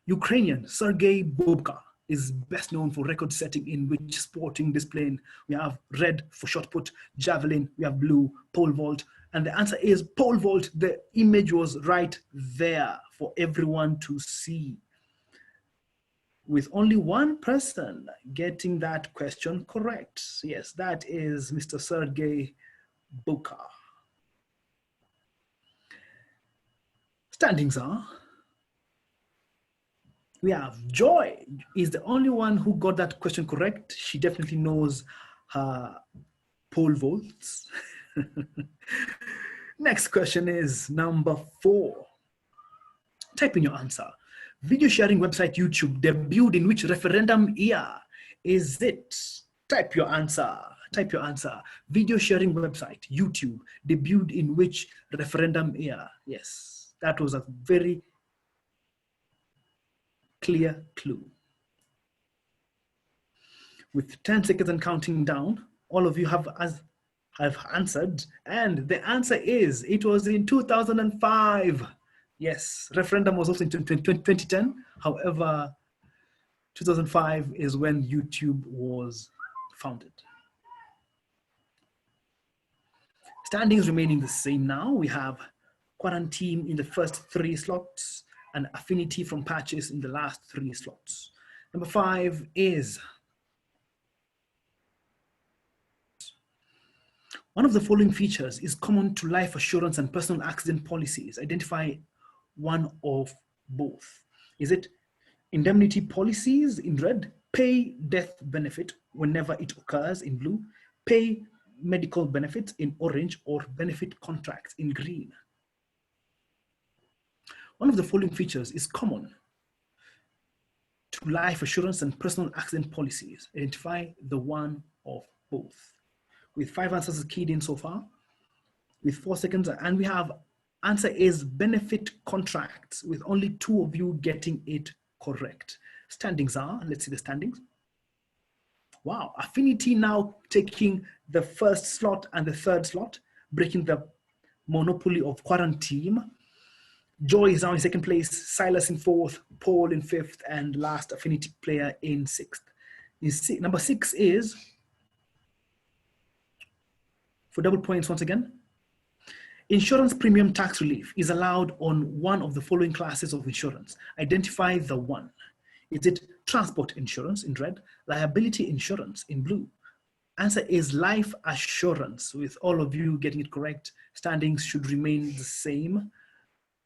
Ukrainian Sergei Bubka is best known for record setting in which sporting discipline? We have red for shot put, javelin, we have blue, pole vault, and the answer is pole vault. The image was right there for everyone to see, with only one person getting that question correct. Yes, that is Mr. Sergei Bubka. Standings are, we have Joy is the only one who got that question correct. She definitely knows her pole vaults. Next question is number 4. Type in your answer. Video sharing website YouTube debuted in which referendum year? Is it? Type your answer. Type your answer. Video sharing website YouTube debuted in which referendum year? Yes, that was a very clear clue. With 10 seconds and counting down, all of you have answered, and the answer is it was in 2005. Yes, referendum was also in 2010. However, 2005 is when YouTube was founded. Standings remaining the same now. We have Quarantine in the first 3 slots and Affinity from Patches in the last 3 slots. Number 5 is, one of the following features is common to life assurance and personal accident policies. Identify one of both. Is it indemnity policies in red, pay death benefit whenever it occurs in blue, pay medical benefits in orange or benefit contracts in green. One of the following features is common to life assurance and personal accident policies. Identify the one of both. With 5 answers keyed in so far, with 4 seconds, and we have answer is benefit contracts, with only 2 of you getting it correct. Standings are, let's see the standings. Wow, Affinity now taking the first slot and the third slot, breaking the monopoly of quarantine. Joy is now in second place, Silas in fourth, Paul in fifth, and last Affinity player in sixth. Number 6 is, for double points once again, insurance premium tax relief is allowed on one of the following classes of insurance. Identify the one. Is it transport insurance in red, liability insurance in blue? Answer is life assurance. With all of you getting it correct, standings should remain the same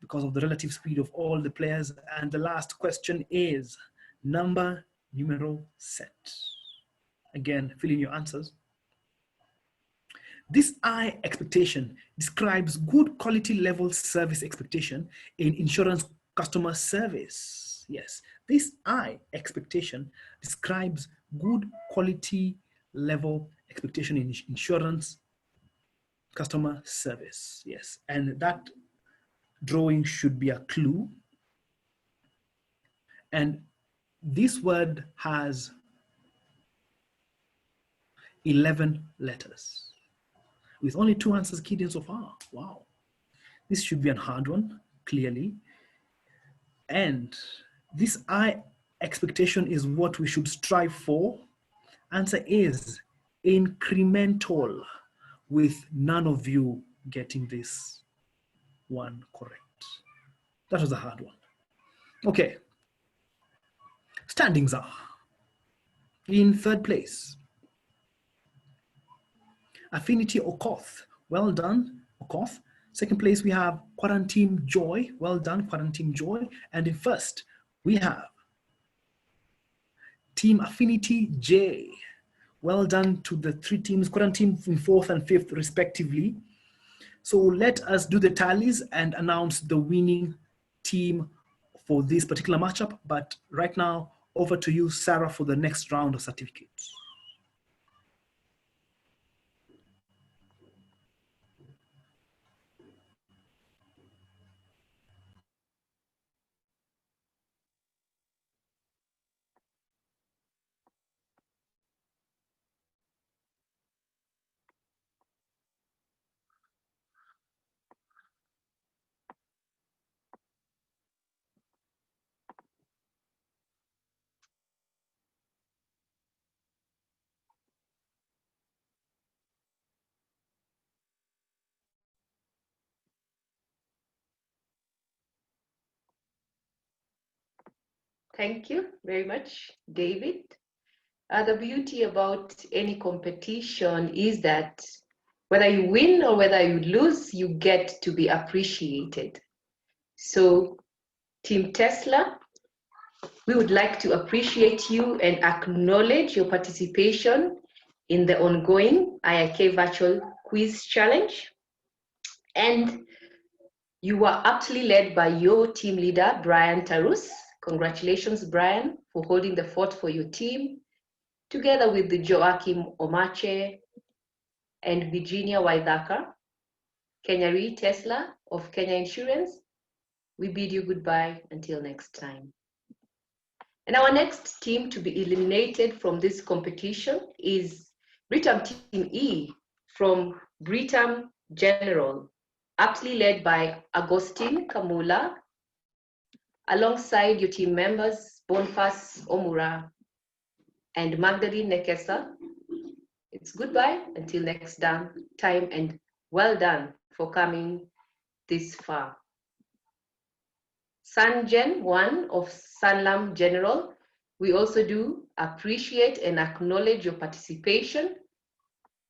because of the relative speed of all the players. And the last question is number numero set. Again, fill in your answers. This I expectation describes good quality level service expectation in insurance customer service. Yes, this I expectation describes good quality level expectation in insurance customer service. Yes, and that drawing should be a clue. And this word has 11 letters. With only 2 answers keyed in so far. Wow. This should be a hard one, clearly. And this I expectation is what we should strive for. Answer is incremental, with none of you getting this one correct. That was a hard one. Okay. Standings are in third place, Affinity Okoth. Well done, Okoth. Second place, we have Quarantine Joy. Well done, Quarantine Joy. And in first, we have Team Affinity J. Well done to the 3 teams, Quarantine in 4th and 5th, respectively. So let us do the tallies and announce the winning team for this particular matchup. But right now, over to you, Sarah, for the next round of certificates. Thank you very much, David. The beauty about any competition is that whether you win or whether you lose, you get to be appreciated. So, Team Tesla, we would like to appreciate you and acknowledge your participation in the ongoing IIK Virtual Quiz Challenge. And you were aptly led by your team leader, Brian Tarus. Congratulations, Brian, for holding the fort for your team, together with the Joachim Omache and Virginia Waithaka. Kenyari Tesla of Kenya Insurance, we bid you goodbye until next time. And our next team to be eliminated from this competition is Britam Team E from Britam General, aptly led by Agustin Kamula, alongside your team members, Boniface Omura and Magdalene Nekesa. It's goodbye until next time, and well done for coming this far. Sanjen 1 of Sanlam General, we also do appreciate and acknowledge your participation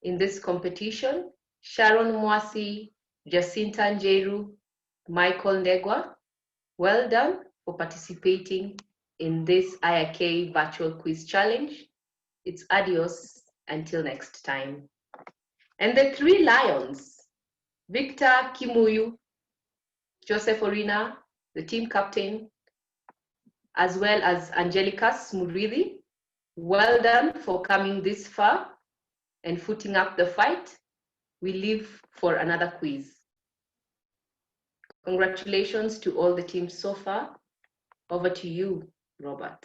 in this competition. Sharon Mwasi, Jacinta Njeru, Michael Negwa, well done for participating in this IIK Virtual Quiz Challenge. It's adios until next time. And the 3 lions, Victor Kimuyu, Joseph Orina, the team captain, as well as Angelicus Muridi. Well done for coming this far and footing up the fight. We leave for another quiz. Congratulations to all the teams so far. Over to you, Robert.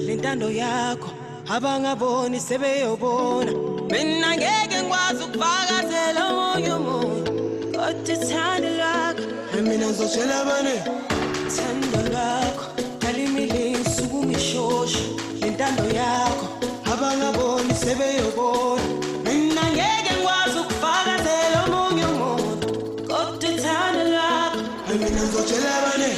lentando yakho abangaboni sebeyobona mina ngeke ngikwazi ukuvakazela omunye umuntu kodwa ithando lakho mina ngizotshela abane ithando lakho talimilingi sukumishosha lentando yakho abangaboni sebeyobona mina ngeke ngikwazi ukuvakazela omunye umuntu kodwa ithando lakho mina ngizotshela abane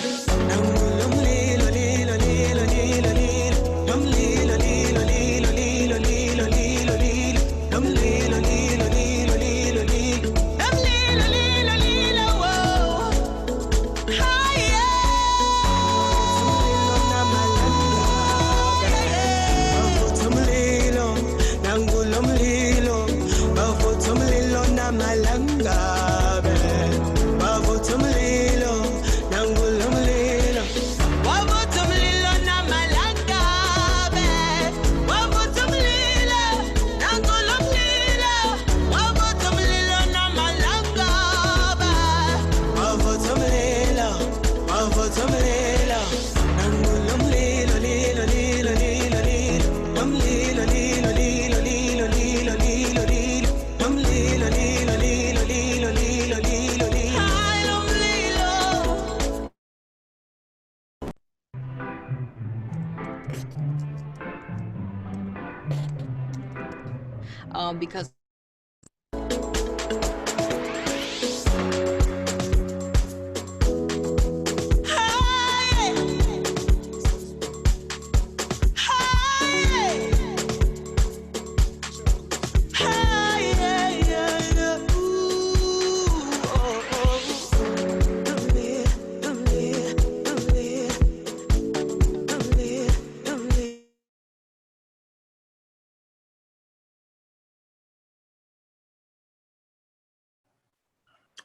Because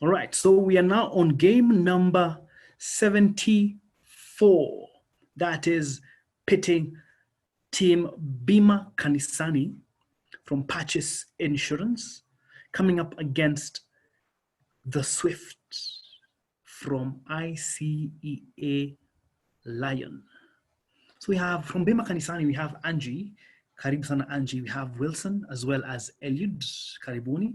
All right, so we are now on game number 74. That is pitting Team Bima Kanisani from Patches Insurance coming up against the Swift from ICEA Lion. So we have from Bima Kanisani, we have Angie, Karibu sana Angie. We have Wilson as well as Eliud Karibuni.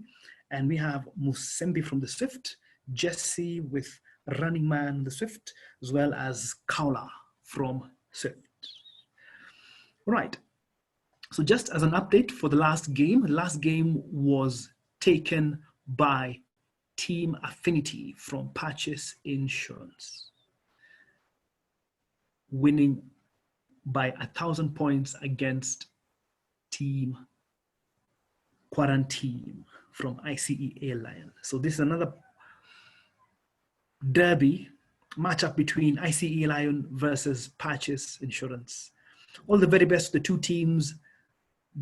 And we have Musembi from the Swift, Jesse with Running Man the Swift, as well as Kaula from Swift. Right. So just as an update for the last game was taken by Team Affinity from Patches Insurance, winning by 1,000 points against Team Quarantine from ICEA Lion. So this is another derby matchup between ICEA Lion versus Patches Insurance. All the very best to the two teams.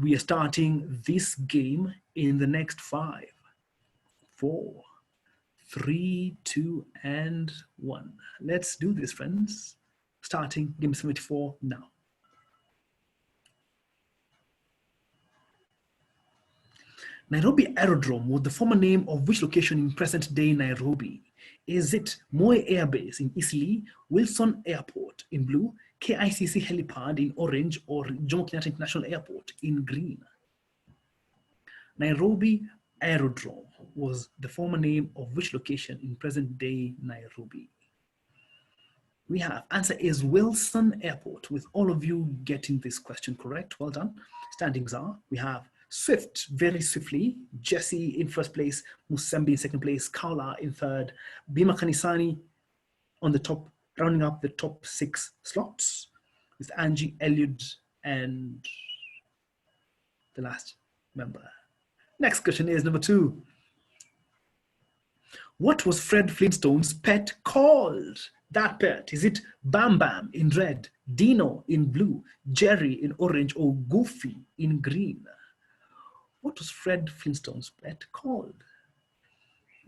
We are starting this game in the next 5, 4, 3, 2, and 1. Let's do this, friends. Starting game 74 now. Nairobi Aerodrome was the former name of which location in present-day Nairobi? Is it Moi Air Base in Eastleigh, Wilson Airport in blue, KICC Helipad in orange, or Jomo Kenyatta International Airport in green? Nairobi Aerodrome was the former name of which location in present-day Nairobi? We have answer is Wilson Airport, with all of you getting this question correct. Well done. Standings are, we have Swift very swiftly, Jesse in first place, Musembi in second place, Kaula in third, Bima Kanisani on the top, rounding up the top 6 slots, with Angie, Eliud, and the last member. Next question is number 2. What was Fred Flintstone's pet called? That pet, is it Bam Bam in red, Dino in blue, Jerry in orange, or Goofy in green? What was Fred Flintstone's pet called?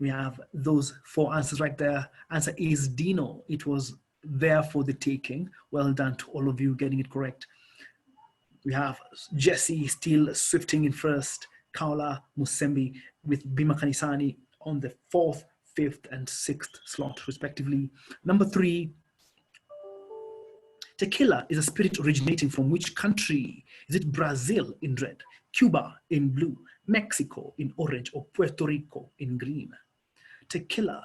We have those 4 answers right there. Answer is Dino. It was there for the taking. Well done to all of you getting it correct. We have Jesse still swifting in first, Kaula, Musembi with Bima Kanisani on the 4th, 5th, and 6th slot respectively. Number 3, tequila is a spirit originating from which country? Is it Brazil in red, Cuba in blue, Mexico in orange, or Puerto Rico in green? Tequila,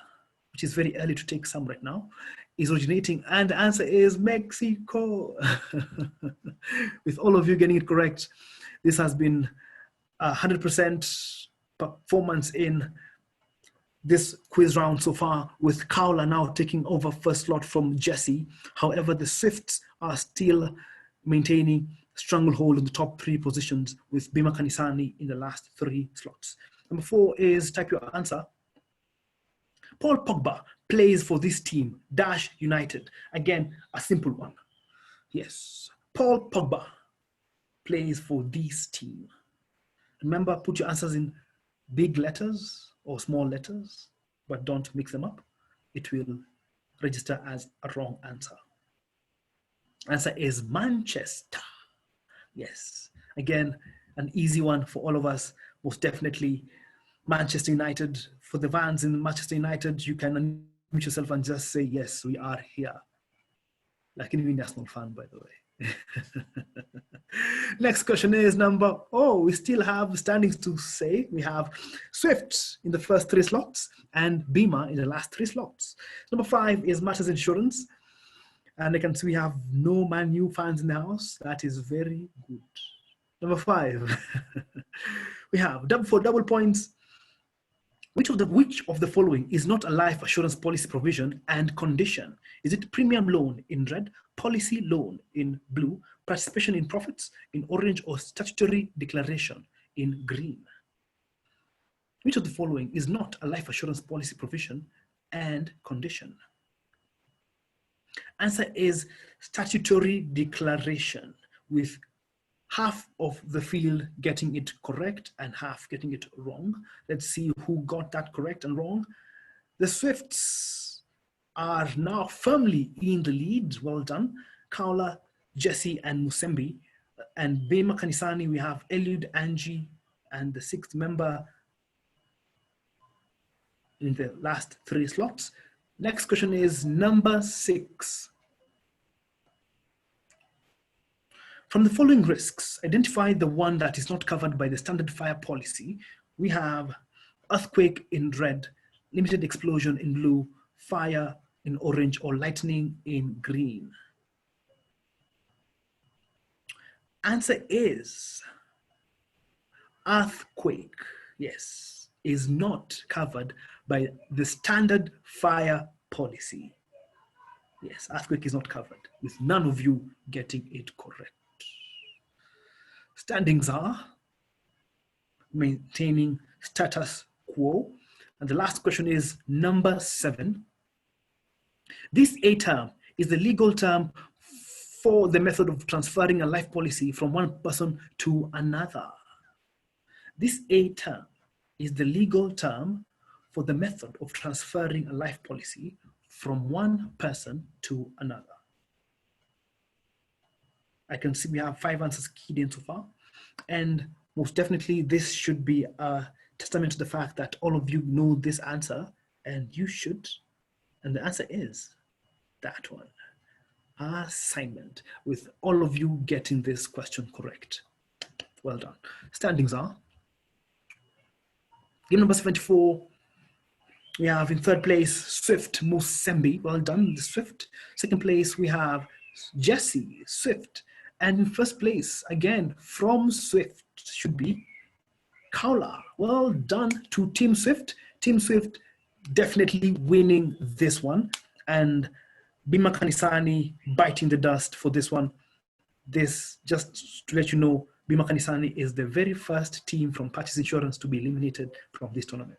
which is very early to take some right now, is originating, and the answer is Mexico. With all of you getting it correct, this has been 100% performance in this quiz round so far, with Kaula now taking over first slot from Jesse. However, the Swifts are still maintaining stranglehold in the top 3 positions, with Bima Kanisani in the last 3 slots. Number 4 is, type your answer. Paul Pogba plays for this team, Dash United. Again, a simple one. Yes, Paul Pogba plays for this team. Remember, put your answers in big letters or small letters, but don't mix them up. It will register as a wrong answer. Answer is Manchester. Yes, again, an easy one for all of us, most definitely Manchester United. For the fans in Manchester United, you can unmute yourself and just say, yes, we are here. Like any national fan, by the way. Next question is we still have standings to say. We have Swift in the first 3 slots and Bima in the last 3 slots. Number 5 is Matters Insurance. And I can see we have no Man U fans in the house. That is very good. Number 5, we have for double points. Which of the following is not a life assurance policy provision and condition? Is it premium loan in red, policy loan in blue, participation in profits in orange, or statutory declaration in green? Which of the following is not a life assurance policy provision and condition? Answer is statutory declaration, with half of the field getting it correct and half getting it wrong. Let's see who got that correct and wrong. The Swifts are now firmly in the lead. Well done. Kaula, Jesse, and Musembi. And Bema Kanisani, we have Eliud, Angie, and the sixth member in the last 3 slots. Next question is number 6. From the following risks, identify the one that is not covered by the standard fire policy. We have earthquake in red, limited explosion in blue, fire in orange, or lightning in green. Answer is earthquake, yes, is not covered by the standard fire policy. Yes, earthquake is not covered, with none of you getting it correct. Standings are maintaining status quo. And the last question is number 7. This A term is the legal term for the method of transferring a life policy from one person to another. This A term is the legal term for the method of transferring a life policy from one person to another. I can see we have 5 answers keyed in so far. And most definitely this should be a testament to the fact that all of you know this answer, and you should. And the answer is that one. Assignment, with all of you getting this question correct. Well done. Standings are game number 74. We have in 3rd place Swift Musembi. Well done, the Swift. 2nd place we have Jesse Swift. And in 1st place, again from Swift, should be Kaula. Well done to Team Swift. Team Swift definitely winning this one. And Bima Kanisani biting the dust for this one. This, just to let you know, Bima Kanisani is the very first team from Purchase Insurance to be eliminated from this tournament.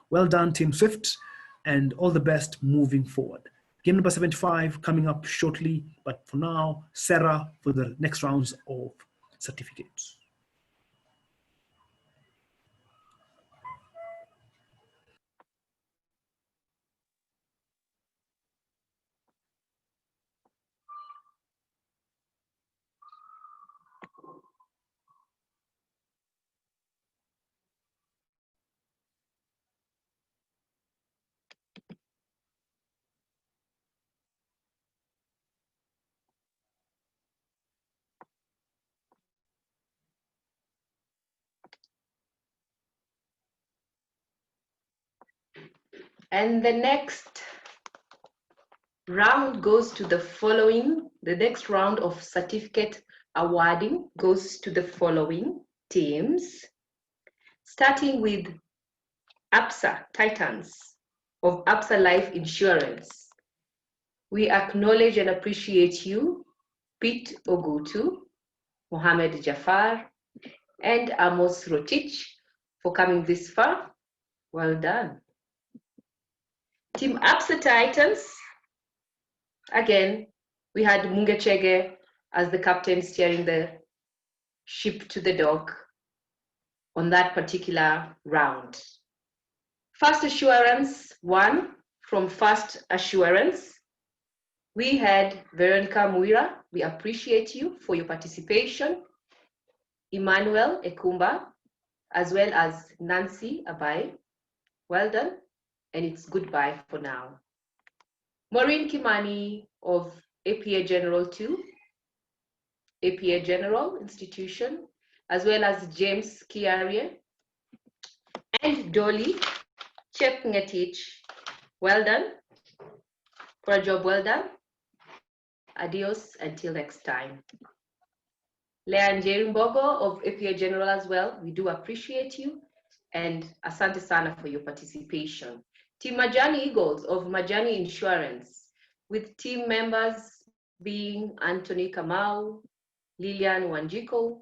Well done, Team Swift, and all the best moving forward. Game number 75 coming up shortly, but for now, Sarah for the next rounds of certificates. And the next round goes to the following, the next round of certificate awarding goes to the following teams, starting with APSA Titans of APSA Life Insurance. We acknowledge and appreciate you, Pete Ogutu, Mohamed Jafar, and Amos Rotich for coming this far. Well done. Team APSA Titans, again, we had Mungechege as the captain steering the ship to the dock on that particular round. First Assurance won from First Assurance. We had Veronica Muira. We appreciate you for your participation. Emmanuel Ekumba, as well as Nancy Abai. Well done, and it's goodbye for now. Maureen Kimani of APA General 2, APA General Institution, as well as James Kiarie and Dolly Chepngetich. Well done, for a job well done. Adios until next time. Leanne Jerimbogo of APA General as well, we do appreciate you, and asante sana for your participation. Team Majani Eagles of Majani Insurance, with team members being Anthony Kamau, Lilian Wanjiko,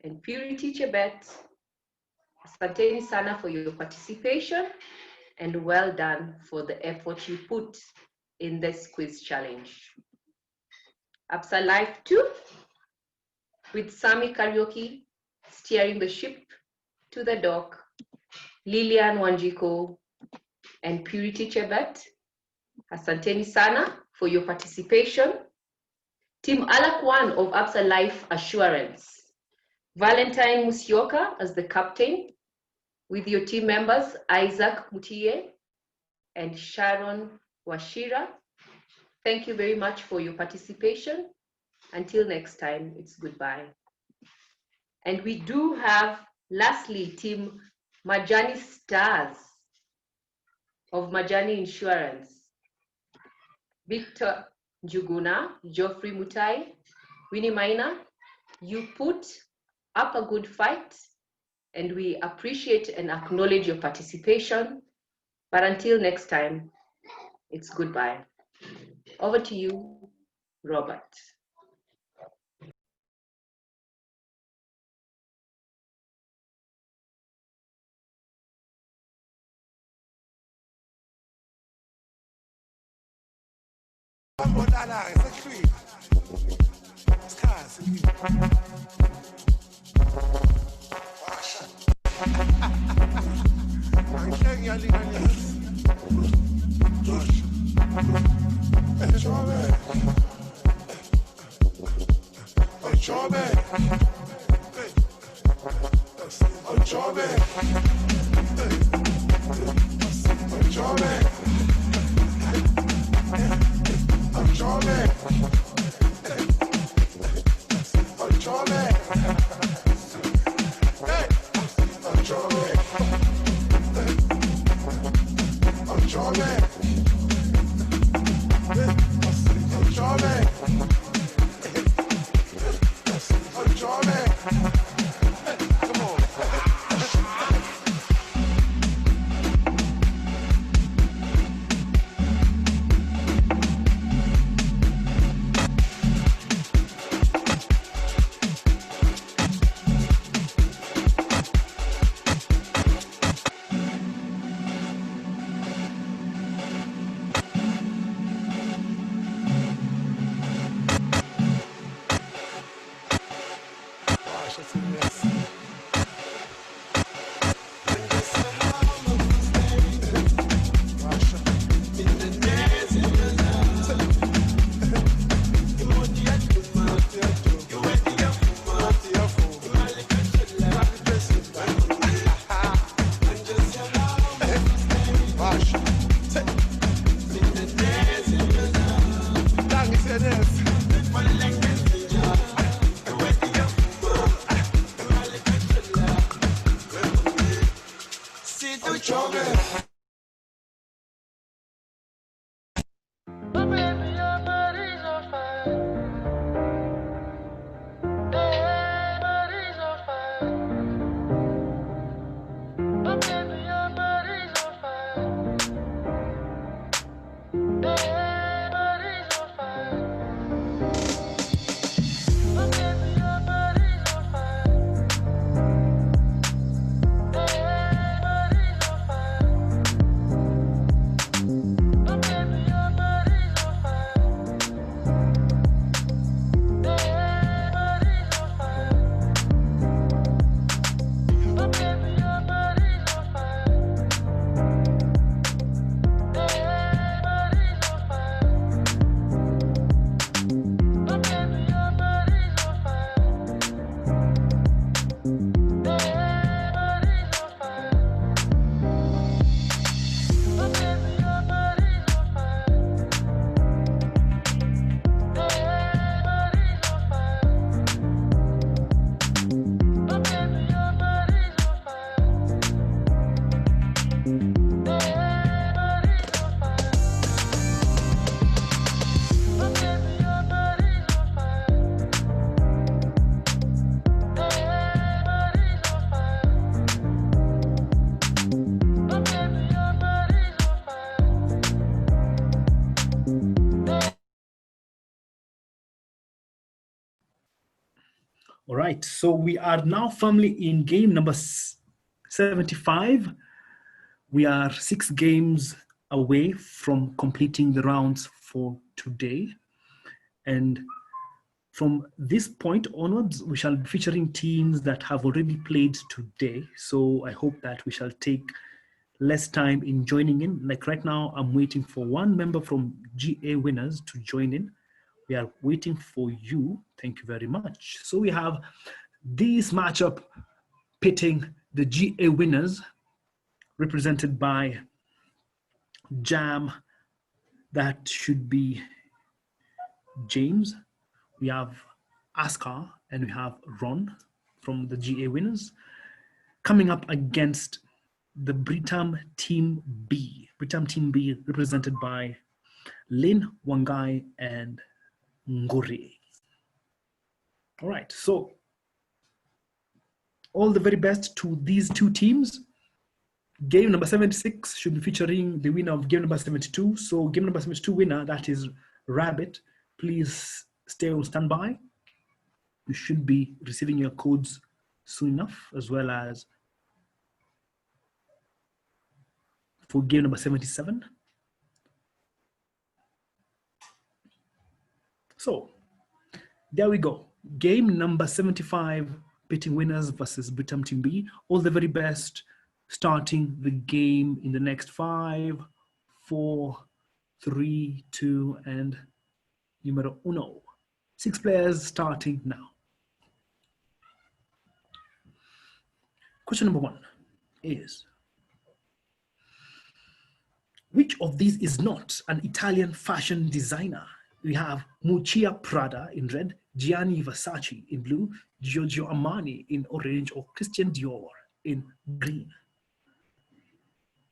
and Purity Chebet. Asanteni sana for your participation, and well done for the effort you put in this quiz challenge. APSA Life 2, with Sami Karaoke steering the ship to the dock, Lilian Wanjiko, and Purity Chebet. Asanteni sana for your participation. Team Alakwan of Absa Life Assurance. Valentine Musyoka as the captain, with your team members, Isaac Mutie and Sharon Washira. Thank you very much for your participation. Until next time, it's goodbye. And we do have, lastly, Team Majani Stars of Majani Insurance. Victor Njuguna, Geoffrey Mutai, Winnie Maina, you put up a good fight, and we appreciate and acknowledge your participation. But until next time, it's goodbye. Over to you, Robert. All right, so we are now firmly in game number 75. We are 6 games away from completing the rounds for today. And from this point onwards, we shall be featuring teams that have already played today. So I hope that we shall take less time in joining in. Like right now, I'm waiting for one member from GA Winners to join in. We are waiting for you. Thank you very much. So we have this matchup pitting the GA Winners, represented by Jam. That should be James. We have Askar and we have Ron from the GA Winners, coming up against the Britam Team B. Britam Team B represented by Lin, Wangai, and Ngore. All right, so all the very best to these two teams. Game number 76 should be featuring the winner of game number 72. So game number 72 winner, that is Rabbit. Please stay on standby. You should be receiving your codes soon enough, as well as for game number 77. So there we go. Game number 75, pitting winners versus Britam Team B. All the very best, starting the game in the next 5, 4, 3, 2, and numero uno. 6 players starting now. Question number 1 is, which of these is not an Italian fashion designer? We have Miuccia Prada in red, Gianni Versace in blue, Giorgio Armani in orange, or Christian Dior in green.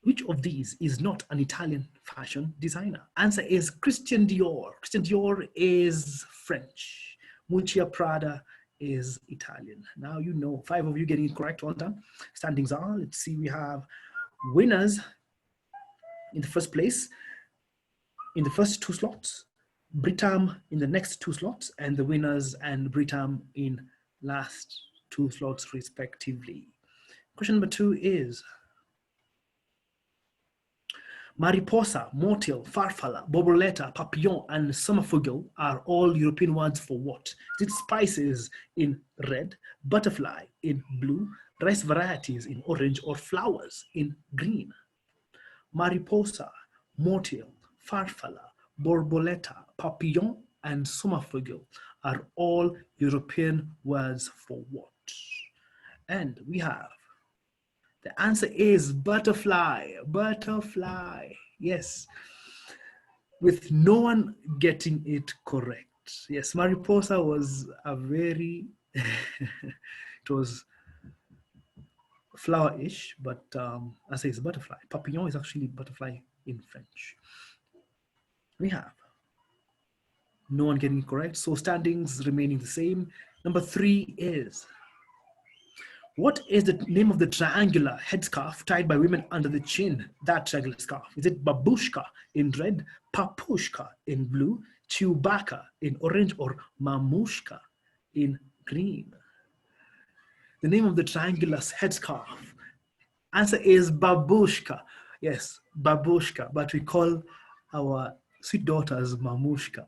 Which of these is not an Italian fashion designer? Answer is Christian Dior. Christian Dior is French. Miuccia Prada is Italian. Now you know, 5 of you getting it correct, well done. Standings are, let's see, we have winners in the first place, in the first 2 slots, Britam in the next 2 slots, and the winners and Britam in last 2 slots respectively. Question number 2 is, Mariposa, Motil, Farfalla, Borboleta, Papillon, and Sommervogel are all European words for what? Is it spices in red, butterfly in blue, rice varieties in orange, or flowers in green? Mariposa, Motil, Farfalla, Borboleta, Papillon, and Sommervogel are all European words for what? And we have, the answer is butterfly, butterfly, yes. With no one getting it correct. Yes, Mariposa was a very, it was flower-ish, but I say it's butterfly. Papillon is actually butterfly in French. We have no one getting it correct, so standings remaining the same. Number 3 is, what is the name of the triangular headscarf tied by women under the chin? That triangular scarf. Is it babushka in red, papushka in blue, Chewbacca in orange, or mamushka in green? The name of the triangular headscarf. Answer is babushka. Yes, babushka, but we call our sweet daughters mamushka.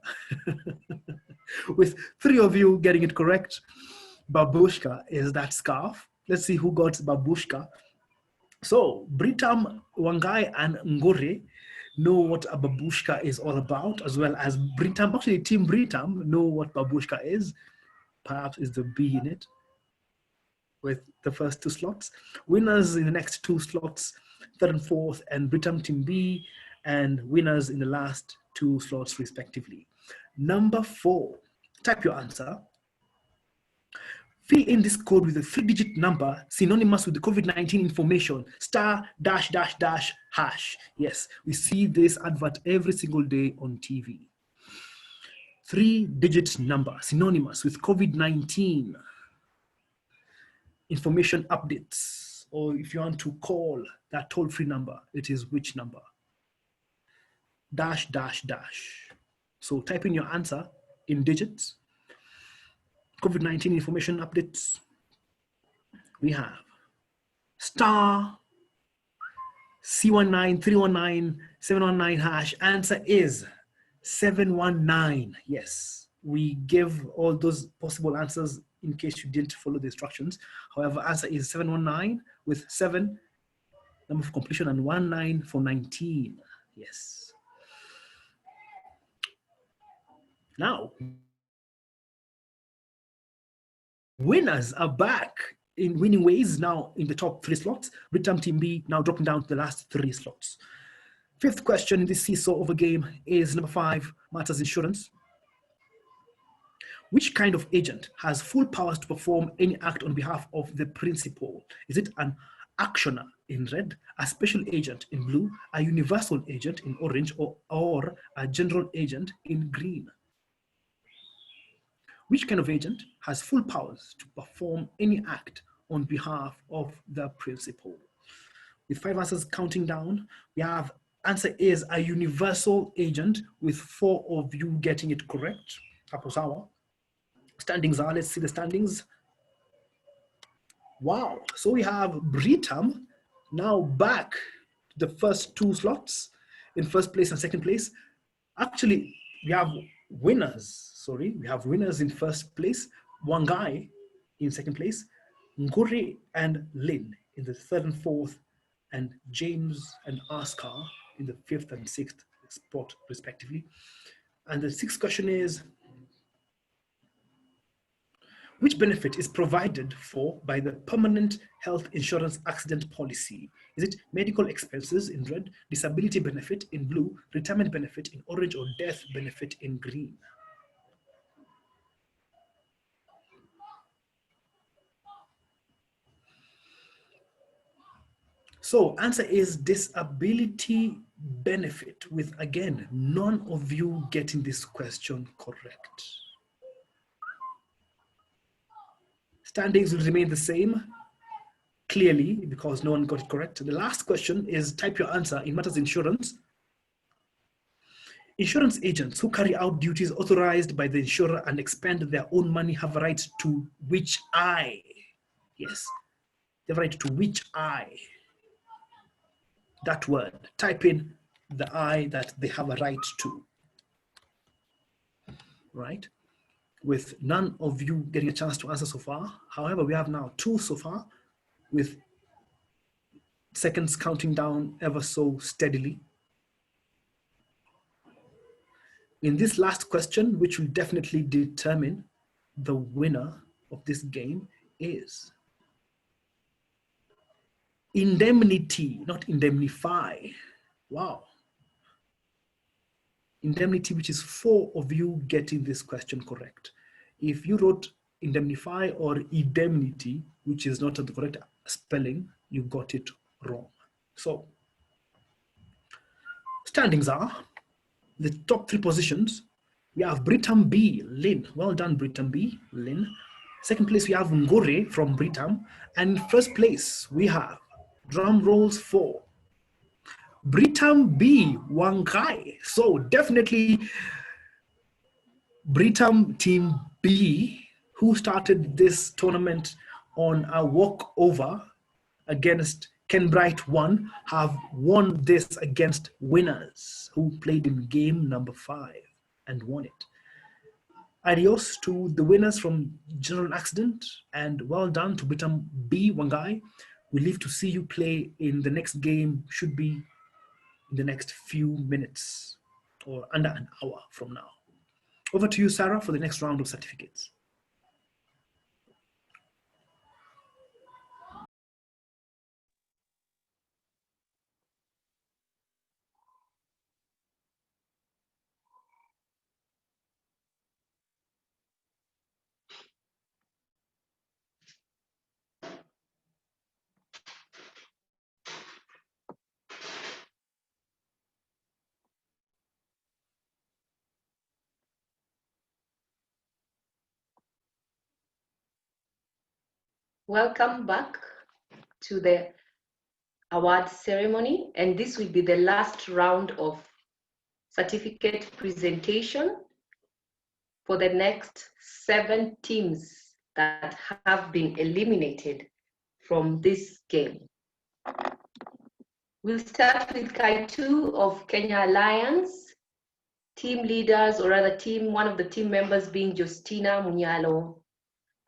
With 3 of you getting it correct, babushka is that scarf. Let's see who got babushka. So Britam, Wangai, and Ngore know what a babushka is all about, as well as Britam, actually Team Britam know what babushka is. Perhaps is the B in it with the first 2 slots. Winners in the next 2 slots, 3rd and 4th, and Britam Team B, and winners in the last 2 slots respectively. Number 4, type your answer. Fill in this code with a 3-digit number synonymous with the COVID-19 information, *###. Yes, we see this advert every single day on TV. 3-digit number synonymous with COVID-19 information updates, or if you want to call that toll-free number, it is which number? *##. So type in your answer in digits. COVID-19 information updates. We have *C193197119#. Answer is 719. Yes, we give all those possible answers in case you didn't follow the instructions. However, answer is 719 with 7 number of completion, and 19 for 19. Yes. Now, winners are back in winning ways now in the top 3 slots. Britam Team B now dropping down to the last 3 slots. Fifth question in this seesaw of a game is number 5, Matters Insurance. Which kind of agent has full powers to perform any act on behalf of the principal? Is it an actioner in red, a special agent in blue, a universal agent in orange, or a general agent in green? Which kind of agent has full powers to perform any act on behalf of the principal? With 5 answers counting down, we have answer A is a universal agent, with 4 of you getting it correct. Hapo standings are, let's see the standings. Wow, so we have Britam now back to the first 2 slots in first place and second place. Actually, we have winners, we have winners in first place, Wangai in second place, Nguri and Lin in the 3rd and 4th, and James and Askar in the 5th and 6th spot respectively. And the 6th question is, which benefit is provided for by the permanent health insurance accident policy? Is it medical expenses in red, disability benefit in blue, retirement benefit in orange, or death benefit in green? So answer is disability benefit, with again, none of you getting this question correct. Standings will remain the same, clearly, because no one got it correct. The last question is type your answer in Matters Insurance. Insurance agents who carry out duties authorized by the insurer and expend their own money have a right to which eye? Yes, they have a right to which eye? That word, type in the eye that they have a right to, right? With none of you getting a chance to answer so far. However, we have now 2 so far, with seconds counting down ever so steadily. In this last question, which will definitely determine the winner of this game, is indemnity, not indemnify. Wow. Indemnity, which is 4 of you getting this question correct. If you wrote indemnify or indemnity, which is not the correct spelling, you got it wrong. So standings are, the top 3 positions, we have Britam B, Lin. Well done, Britam B, Lin. Second place, we have Ngore from Britam. And in first place, we have, drum rolls for, Britam B, Wangai. So definitely Britam Team B, who started this tournament on a walkover against Ken Bright 1, have won this against winners who played in game number 5 and won it. Adios to the winners from General Accident, and well done to Britam B, Wangai. We live to see you play in the next game, should be in the next few minutes or under an hour from now. Over to you, Sarah, for the next round of certificates. Welcome back to the award ceremony, and this will be the last round of certificate presentation for the next 7 teams that have been eliminated from this game. We'll start with Kai 2 of Kenya Alliance. Team leaders, or rather one of the team members being Justina Munyalo,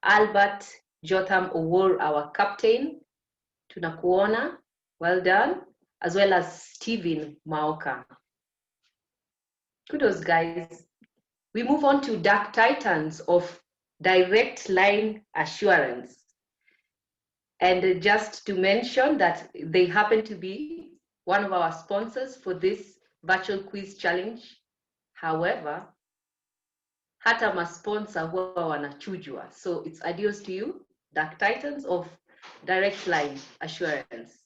Albert Jotham Owor, our captain, tunakuona, Well done. As well as Stephen Maoka. Kudos, guys. We move on to Dark Titans of Direct Line Assurance. And just to mention that they happen to be one of our sponsors for this virtual quiz challenge. However, hata masponsor huwa wanachujwa. So it's adios to you, Dark Titans of Direct Line Assurance.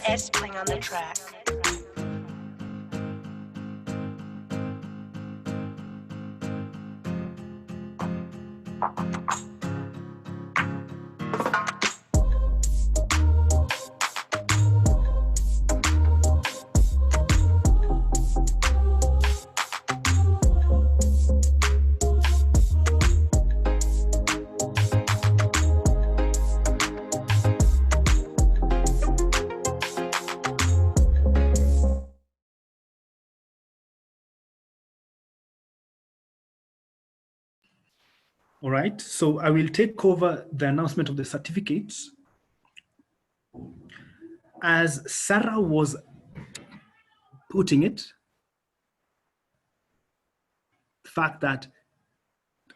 S playing on the track. All right, so I will take over the announcement of the certificates. As Sarah was putting it, the fact that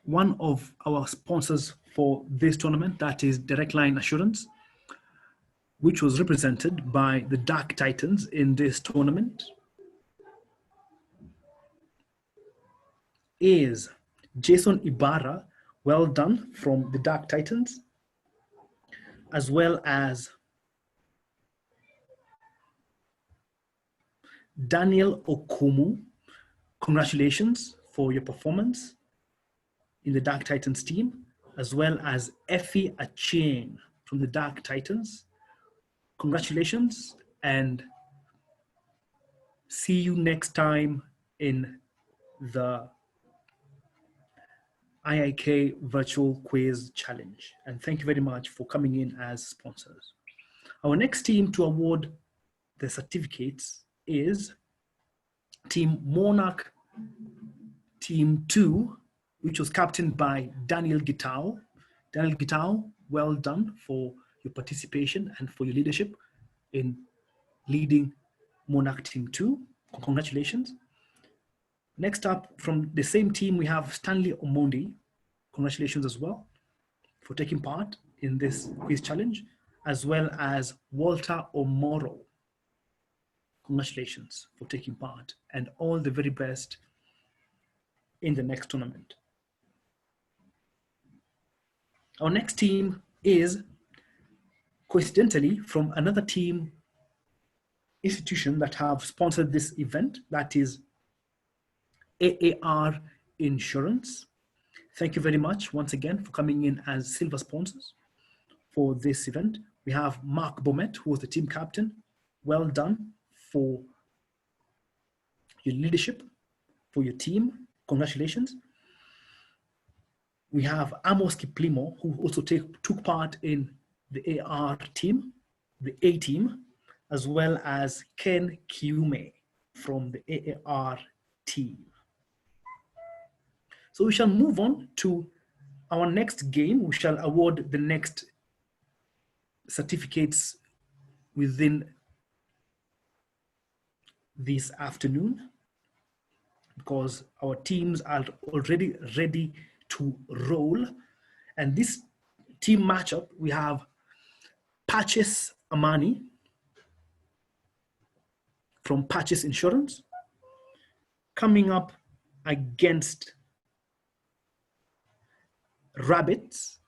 one of our sponsors for this tournament, that is Direct Line Assurance, which was represented by the Dark Titans in this tournament, is Jason Ibarra, well done, from the Dark Titans, as well as Daniel Okumu. Congratulations for your performance in the Dark Titans team, as well as Effie Acheng from the Dark Titans. Congratulations, and see you next time in the IIK Virtual Quiz Challenge. And thank you very much for coming in as sponsors. Our next team to award the certificates is Team Monarch Team 2, which was captained by Daniel Gitao. Daniel Gitao, well done for your participation and for your leadership in leading Monarch Team 2. Congratulations. Next up, from the same team, we have Stanley Omondi. Congratulations as well for taking part in this quiz challenge, as well as Walter Omoro. Congratulations for taking part, and all the very best in the next tournament. Our next team is, coincidentally, from another team institution that have sponsored this event, that is AAR Insurance. Thank you very much once again for coming in as silver sponsors for this event. We have Mark Bomet, who was the team captain. Well done for your leadership, for your team. Congratulations. We have Amos Kiplimo, who also took part in the AR team, the A team, as well as Ken Kiume from the AAR team. So we shall move on to our next game. We shall award the next certificates within this afternoon, because our teams are already ready to roll. And this team matchup, we have Patches Amani from Patches Insurance coming up against Rabbits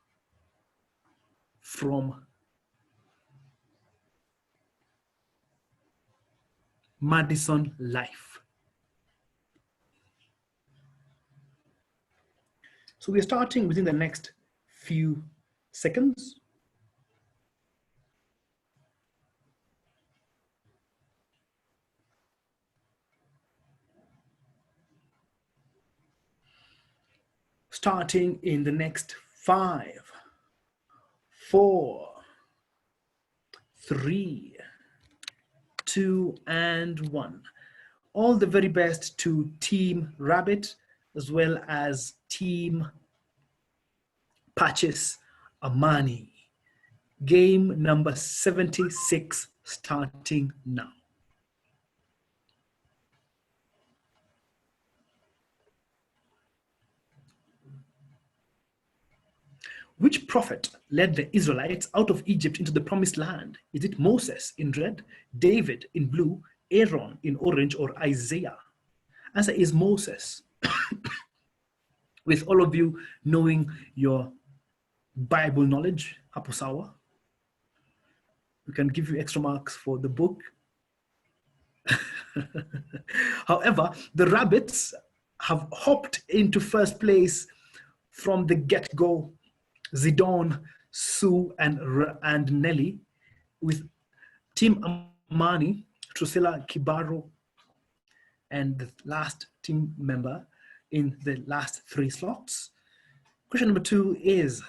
from Madison Life. So we're starting within the next few seconds. Starting in the next 5, 4, 3, 2, and 1. All the very best to Team Rabbit as well as Team Patches Amani. Game number 76 starting now. Which prophet led the Israelites out of Egypt into the promised land? Is it Moses in red, David in blue, Aaron in orange, or Isaiah? Answer is Moses. With all of you knowing your Bible knowledge, hapo sawa. We can give you extra marks for the book. However, the Rabbits have hopped into first place from the get-go. Zidon, Sue, and Nelly, with Team Amani, Trusilla Kibaro, and the last team member in the last 3 slots. Question number 2 is,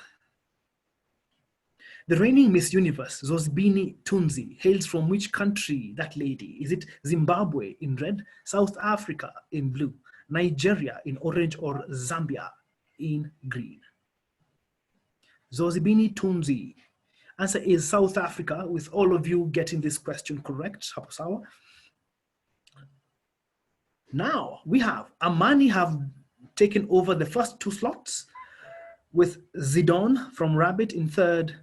the reigning Miss Universe, Zosbini Tunzi, hails from which country, that lady? Is it Zimbabwe in red, South Africa in blue, Nigeria in orange, or Zambia in green? Zosibini Tunzi. Answer is South Africa, with all of you getting this question correct. Hapo sawa. Now we have Amani have taken over the first 2 slots, with Zidon from Rabbit in 3rd,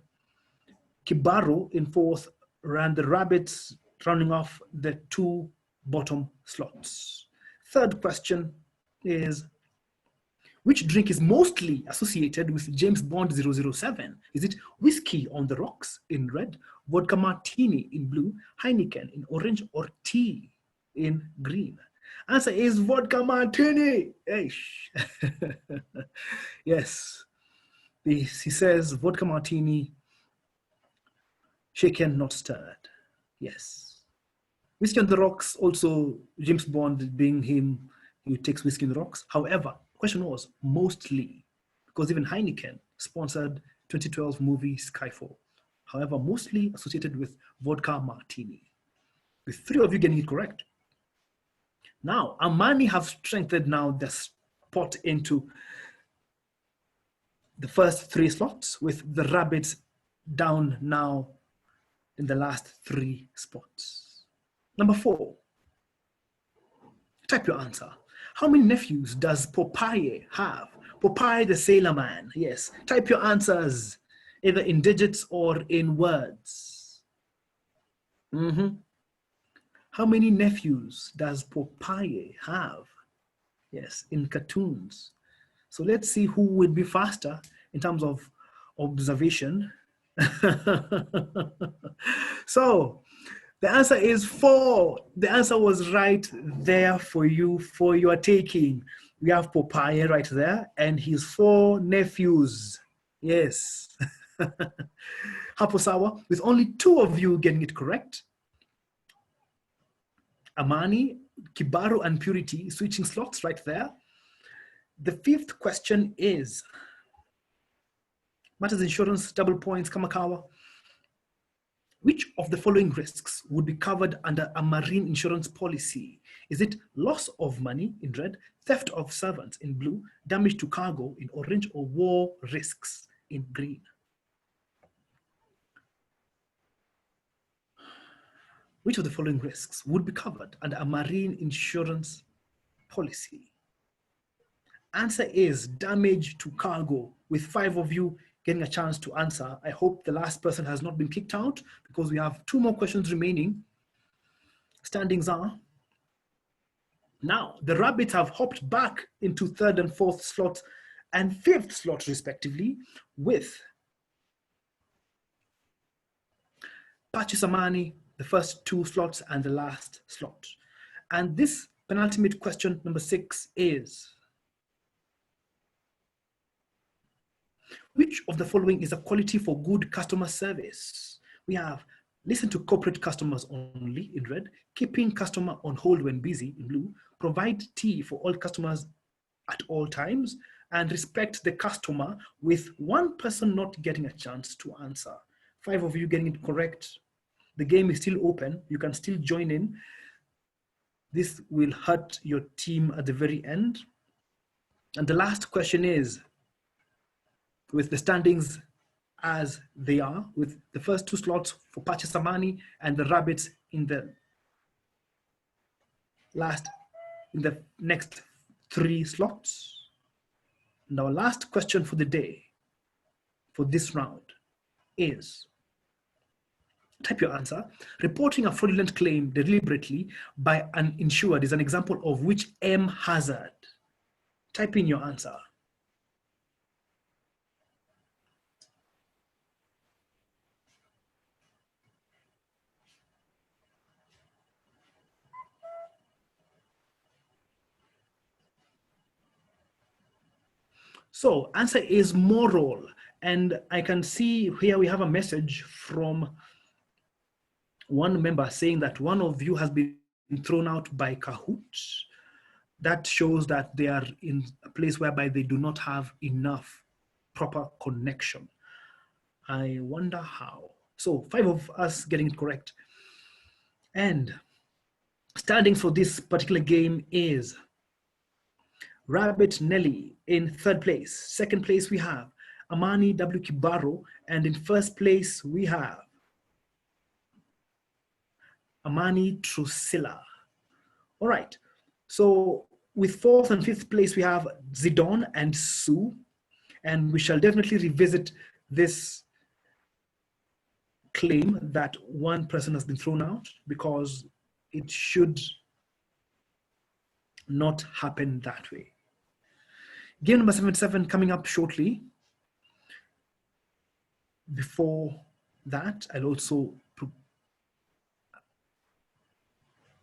Kibaro in 4th, and the Rabbits rounding off the 2 bottom slots. Third question is, Which drink is mostly associated with James Bond 007? Is it whiskey on the rocks in red, vodka martini in blue, Heineken in orange, or tea in green? Answer is vodka martini. Eish. Yes. He says vodka martini, shaken, not stirred. Yes. Whiskey on the rocks, also James Bond being him, he takes whiskey on the rocks. However, the question was mostly, because even Heineken sponsored 2012 movie Skyfall. However, mostly associated with vodka martini. With 3 of you getting it correct. Now, Amani have strengthened now the spot into the first 3 slots, with the rabbits down now in the last 3 spots. Number 4. Type your answer. How many nephews does Popeye have? Popeye the Sailor Man. Yes. Type your answers, either in digits or in words. How many nephews does Popeye have? Yes, in cartoons. So let's see who would be faster in terms of observation. So the answer is 4. The answer was right there for you, for your taking. We have Popeye right there and his 4 nephews. Yes. Haposawa, with only 2 of you getting it correct. Amani, Kibaru, and Purity switching slots right there. The 5th question is, Matters Insurance, double points, Kamakawa. Which of the following risks would be covered under a marine insurance policy? Is it loss of money in red, theft of servants in blue, damage to cargo in orange, or war risks in green? Which of the following risks would be covered under a marine insurance policy? Answer is damage to cargo, with 5 of you getting a chance to answer. I hope the last person has not been kicked out, because we have 2 more questions remaining. Standings are, now the rabbits have hopped back into 3rd and 4th slots and 5th slot respectively, with Pachisamani, the first 2 slots and the last slot. And this penultimate question, number 6, is, which of the following is a quality for good customer service? We have listen to corporate customers only in red, keeping customer on hold when busy in blue, provide tea for all customers at all times, and respect the customer, with 1 person not getting a chance to answer. 5 of you getting it correct. The game is still open. You can still join in. This will hurt your team at the very end. And the last question is, with the standings as they are, with the first 2 slots for Pachisamani and the rabbits in the next 3 slots. And our last question for the day, for this round, is, type your answer. Reporting a fraudulent claim deliberately by an insured is an example of which M hazard? Type in your answer. So answer is moral. And I can see here we have a message from one member saying that one of you has been thrown out by cahoots. That shows that they are in a place whereby they do not have enough proper connection. I wonder how. So 5 of us getting it correct. And standings for this particular game is Rabbit Nelly in 3rd place. 2nd place we have Amani W. Kibaro, and in 1st place we have Amani Trusilla. All right, so with 4th and 5th place we have Zidon and Sue, and we shall definitely revisit this claim that 1 person has been thrown out, because it should not happen that way. Game number 77 coming up shortly. Before that, I'll also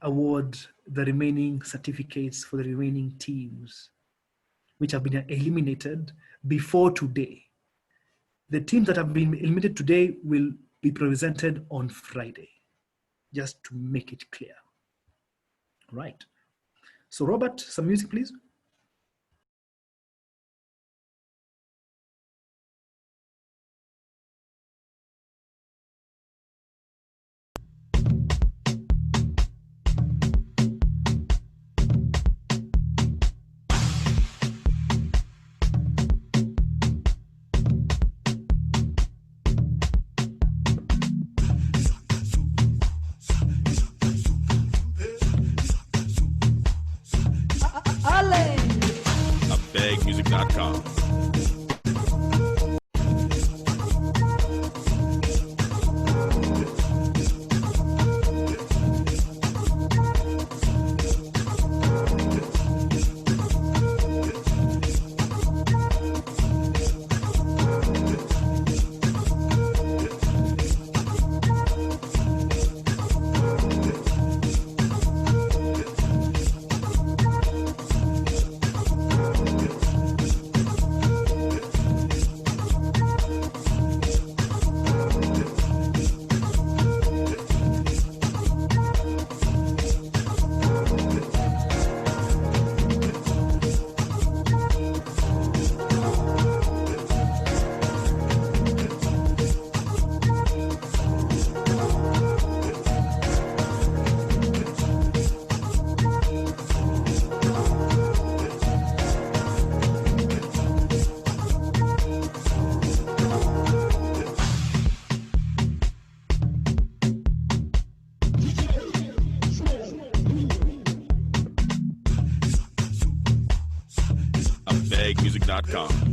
award the remaining certificates for the remaining teams which have been eliminated before today. The teams that have been eliminated today will be presented on Friday, just to make it clear. Right. So Robert, some music, please. Bagmusic.com. Bagmusic.com.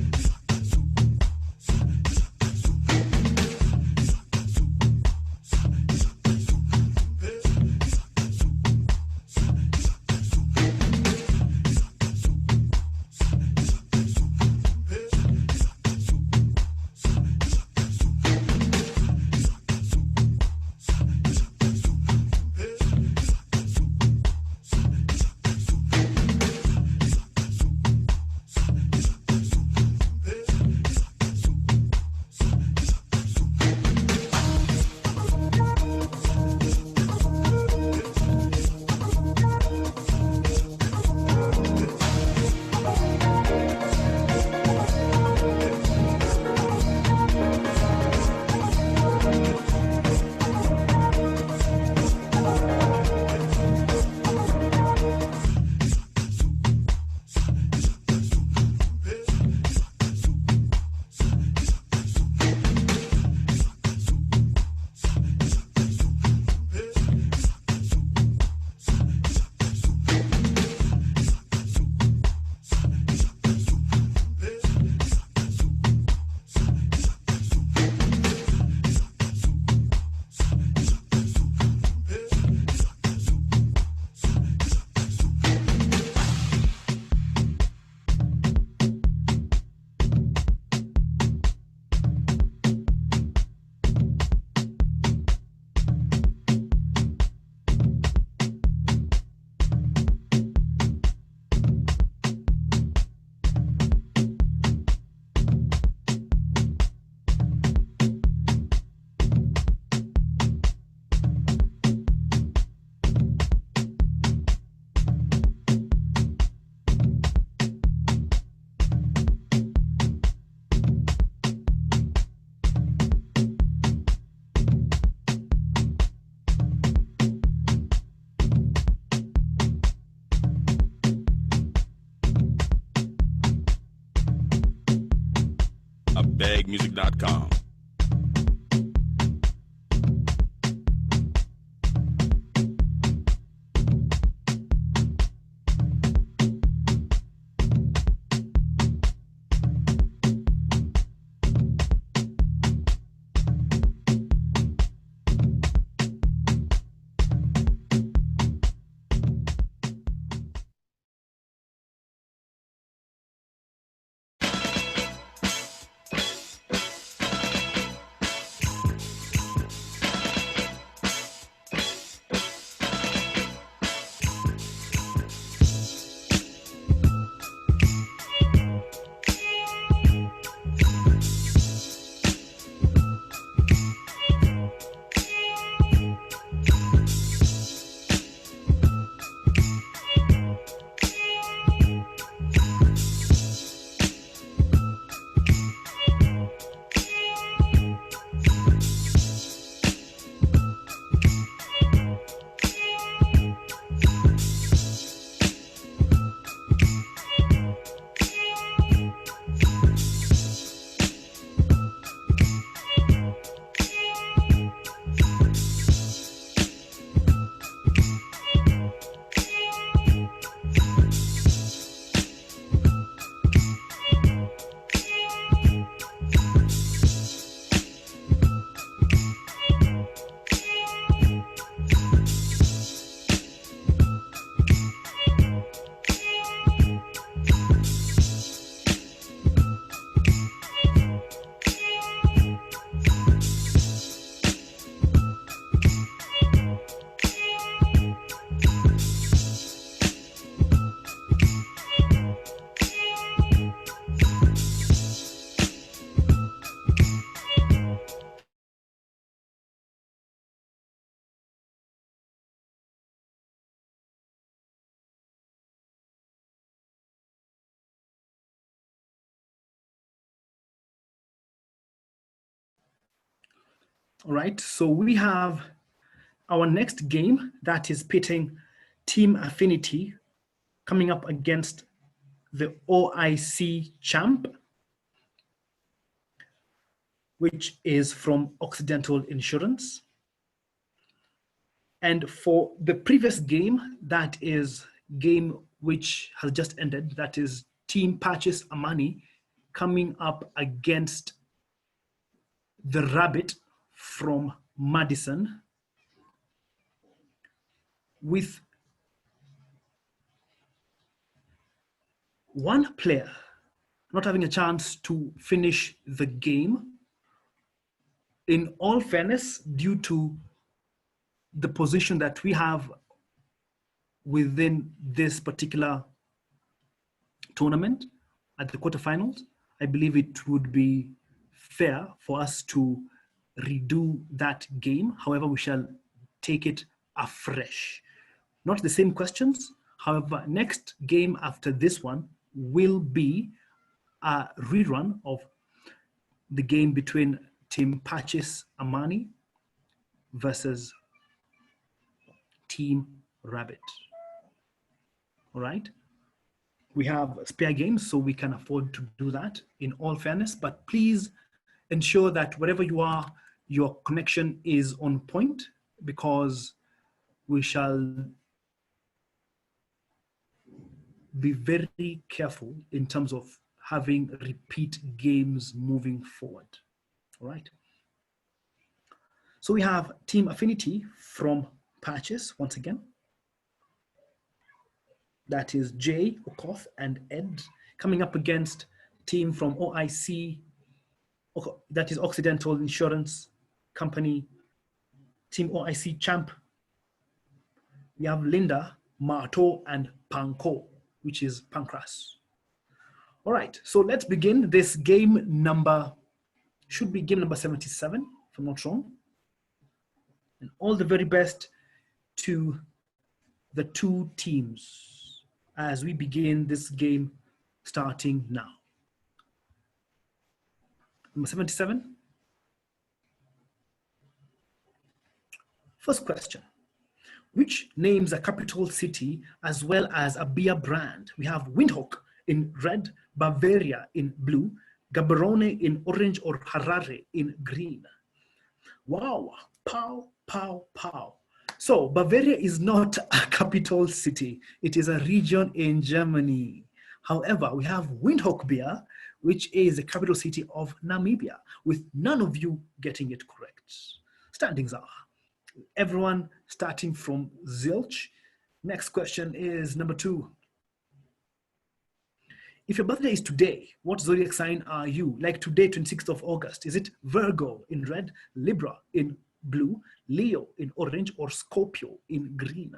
Bagmusic.com. All right, so we have our next game that is pitting Team Affinity coming up against the OIC champ, which is from Occidental Insurance. And for the previous game, that is game which has just ended, that is Team Patches Amani coming up against the Rabbit from Madison, with one player not having a chance to finish the game. In all fairness, due to the position that we have within this particular tournament at the quarterfinals, I believe it would be fair for us to redo that game. However, we shall take it afresh. Not the same questions. However, next game after this one will be a rerun of the game between Team Patches Amani versus Team Rabbit. All right. We have spare games, so we can afford to do that in all fairness, but please ensure that wherever you are, your connection is on point, because we shall be very careful in terms of having repeat games moving forward. All right. So we have Team Affinity from Patches once again. That is Jay, Okoth, and Ed coming up against team from OIC, that is Occidental Insurance Company, Team OIC champ. We have Linda, Marto, and Panko, which is Pancras. All right, so let's begin this game number, should be game number 77, if I'm not wrong. And all the very best to the two teams as we begin this game starting now. Number 77. First question. Which names a capital city as well as a beer brand? We have Windhoek in red, Bavaria in blue, Gaborone in orange, or Harare in green. Wow, pow, pow, pow. So Bavaria is not a capital city. It is a region in Germany. However, we have Windhoek beer, which is the capital city of Namibia, with none of you getting it correct. Standings are everyone starting from zilch. Next question is number 2. If your birthday is today, what zodiac sign are you? Like today, 26th of August. Is it Virgo in red, Libra in blue, Leo in orange, or Scorpio in green?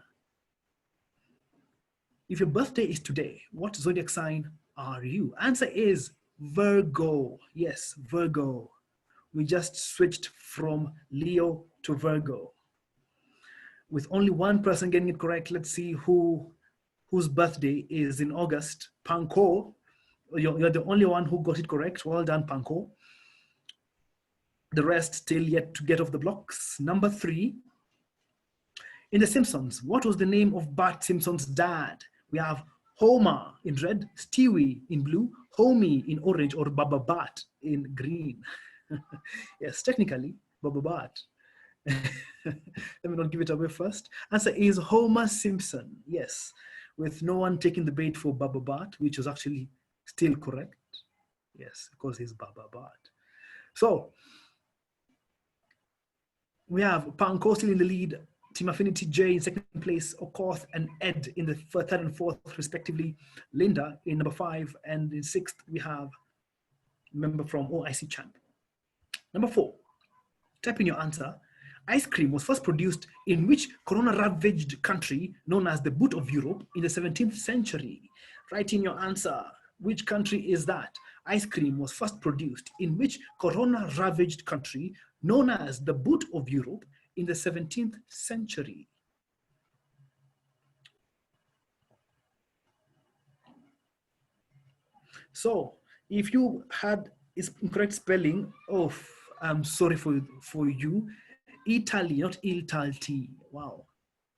If your birthday is today, what zodiac sign are you? Answer is Virgo. Yes, Virgo. We just switched from Leo to Virgo. With only one person getting it correct, let's see whose birthday is in August. Panko, you're the only one who got it correct. Well done, Panko. The rest still yet to get off the blocks. Number 3, in The Simpsons, what was the name of Bart Simpson's dad? We have Homer in red, Stewie in blue, Homie in orange, or Baba Bart in green. Yes, technically, Baba Bart. Let me not give it away first. Answer is Homer Simpson. Yes, with no one taking the bait for Baba Bart, which was actually still correct. Yes, because he's Baba Bart. So we have Panko still in the lead, Team Affinity J in second place, Okoth and Ed in the third and fourth respectively, Linda in number 5, and in 6th we have a member from OIC Champ. Number 4, type in your answer. Ice cream was first produced in which corona-ravaged country known as the Boot of Europe in the 17th century? Write in your answer. Which country is that? Ice cream was first produced in which corona-ravaged country known as the Boot of Europe in the 17th century? So if you had incorrect spelling of I'm sorry for you. Italy, not Italti. Wow.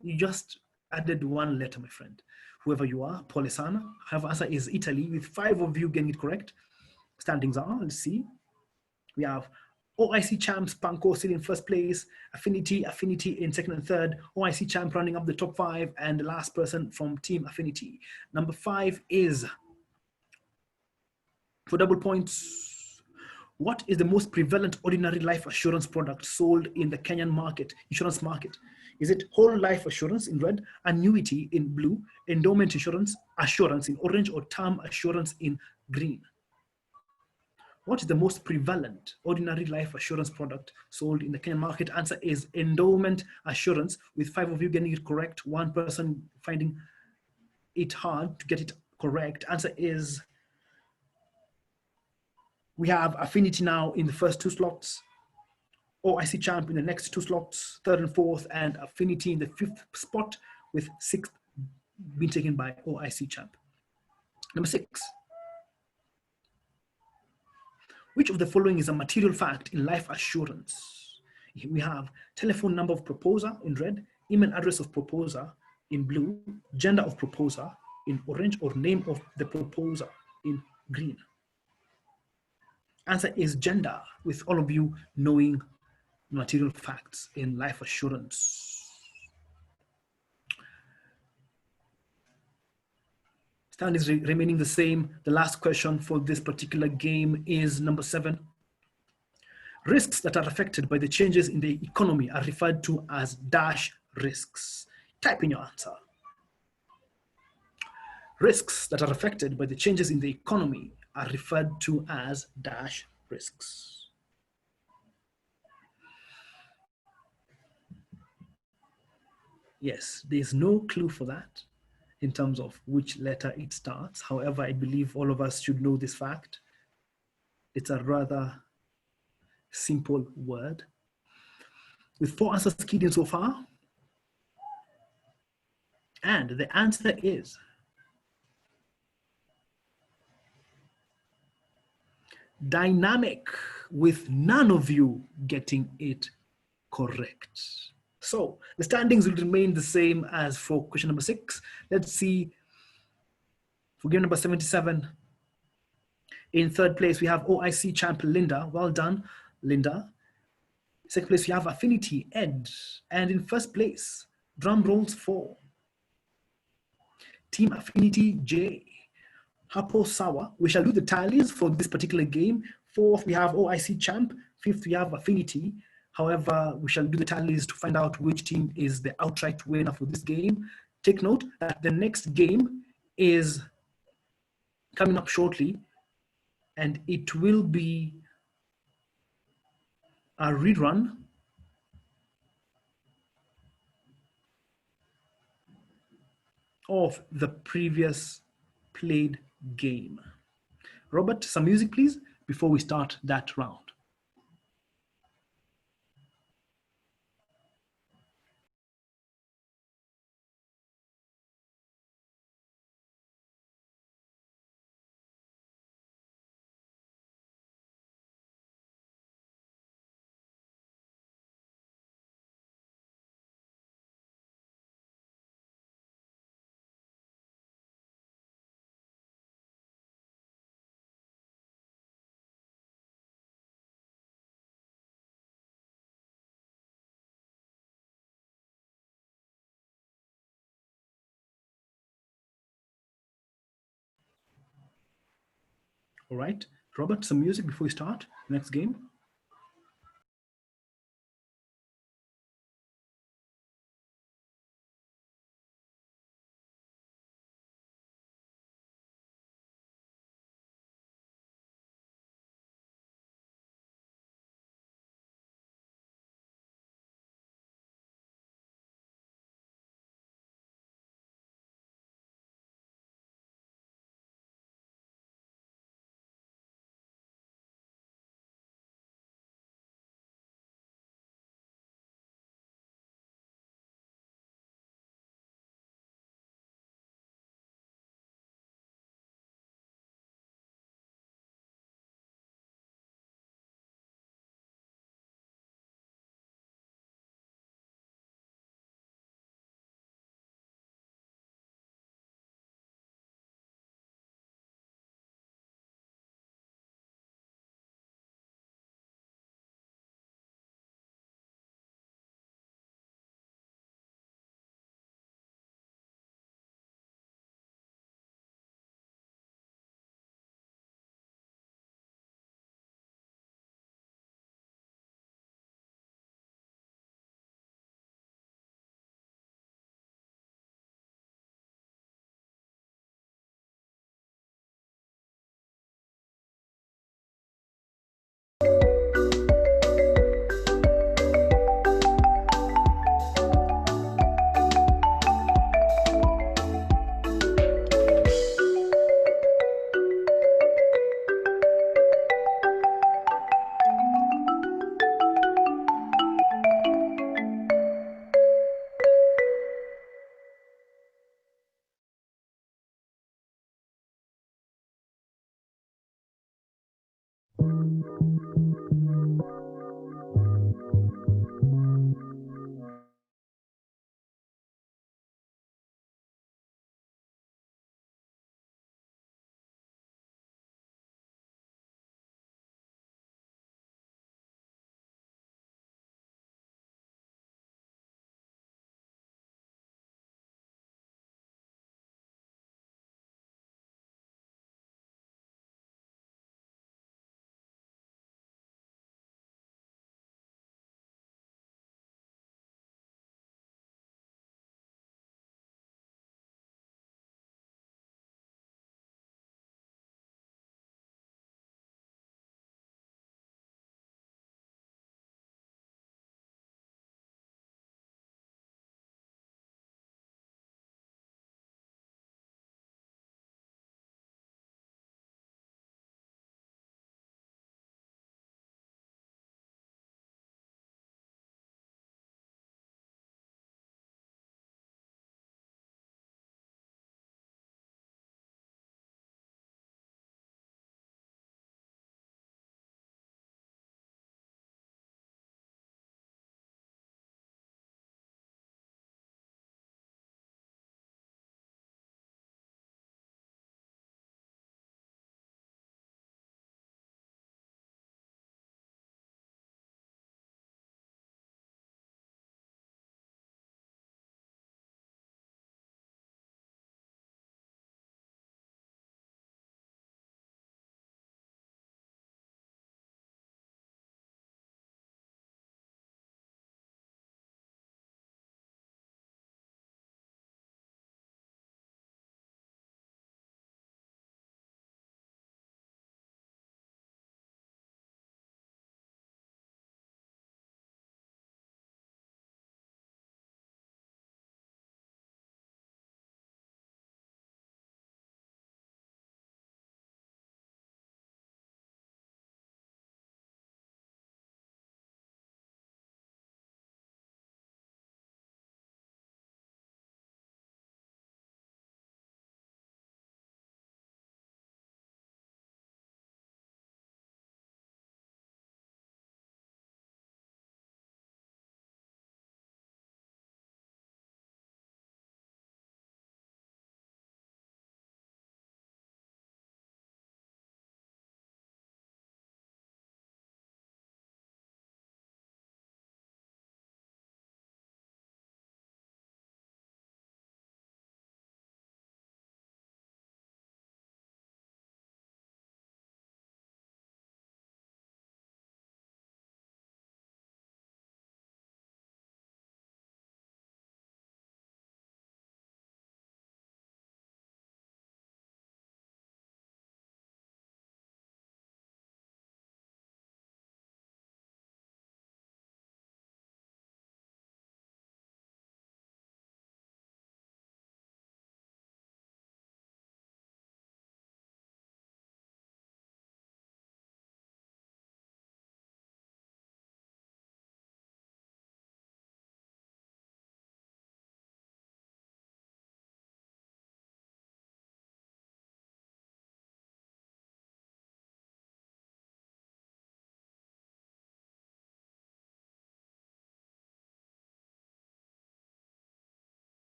You just added one letter, my friend. Whoever you are, Polisana. However, answer is Italy, with 5 of you getting it correct. Standings are, let's see. We have OIC champs, Panko still in first place, Affinity in second and third, OIC champ running up the top 5, and the last person from Team Affinity. Number 5 is, for double points, what is the most prevalent ordinary life assurance product sold in the Kenyan market, insurance market? Is it whole life assurance in red, annuity in blue, endowment insurance, assurance in orange, or term assurance in green? What is the most prevalent ordinary life assurance product sold in the Kenyan market? Answer is endowment assurance, with 5 of you getting it correct, 1 person finding it hard to get it correct. Answer is, we have Affinity now in the first 2 slots, OIC champ in the next 2 slots, 3rd and 4th, and Affinity in the 5th spot, with 6th being taken by OIC champ. Number 6. Which of the following is a material fact in life assurance? We have telephone number of proposer in red, email address of proposer in blue, gender of proposer in orange, or name of the proposer in green. Answer is gender, with all of you knowing material facts in life assurance. Standings remaining the same. The last question for this particular game is number 7. Risks that are affected by the changes in the economy are referred to as dash risks. Type in your answer. Risks that are affected by the changes in the economy are referred to as dash risks. Yes, there's no clue for that in terms of which letter it starts. However, I believe all of us should know this fact. It's a rather simple word. With 4 answers keyed in so far. And the answer is dynamic, with none of you getting it correct. So the standings will remain the same as for question number 6. Let's see. For game number 77, in 3rd place, we have OIC champ Linda. Well done, Linda. 2nd place, we have Affinity Ed. And in 1st place, drum rolls for Team Affinity J. Hapo Sawa. We shall do the tallies for this particular game. 4th, we have OIC champ. 5th, we have Affinity. However, we shall do the tallies to find out which team is the outright winner for this game. Take note that the next game is coming up shortly, and it will be a rerun of the previous played game. Robert, some music, please, before we start that round. All right, Robert, some music before we start next game.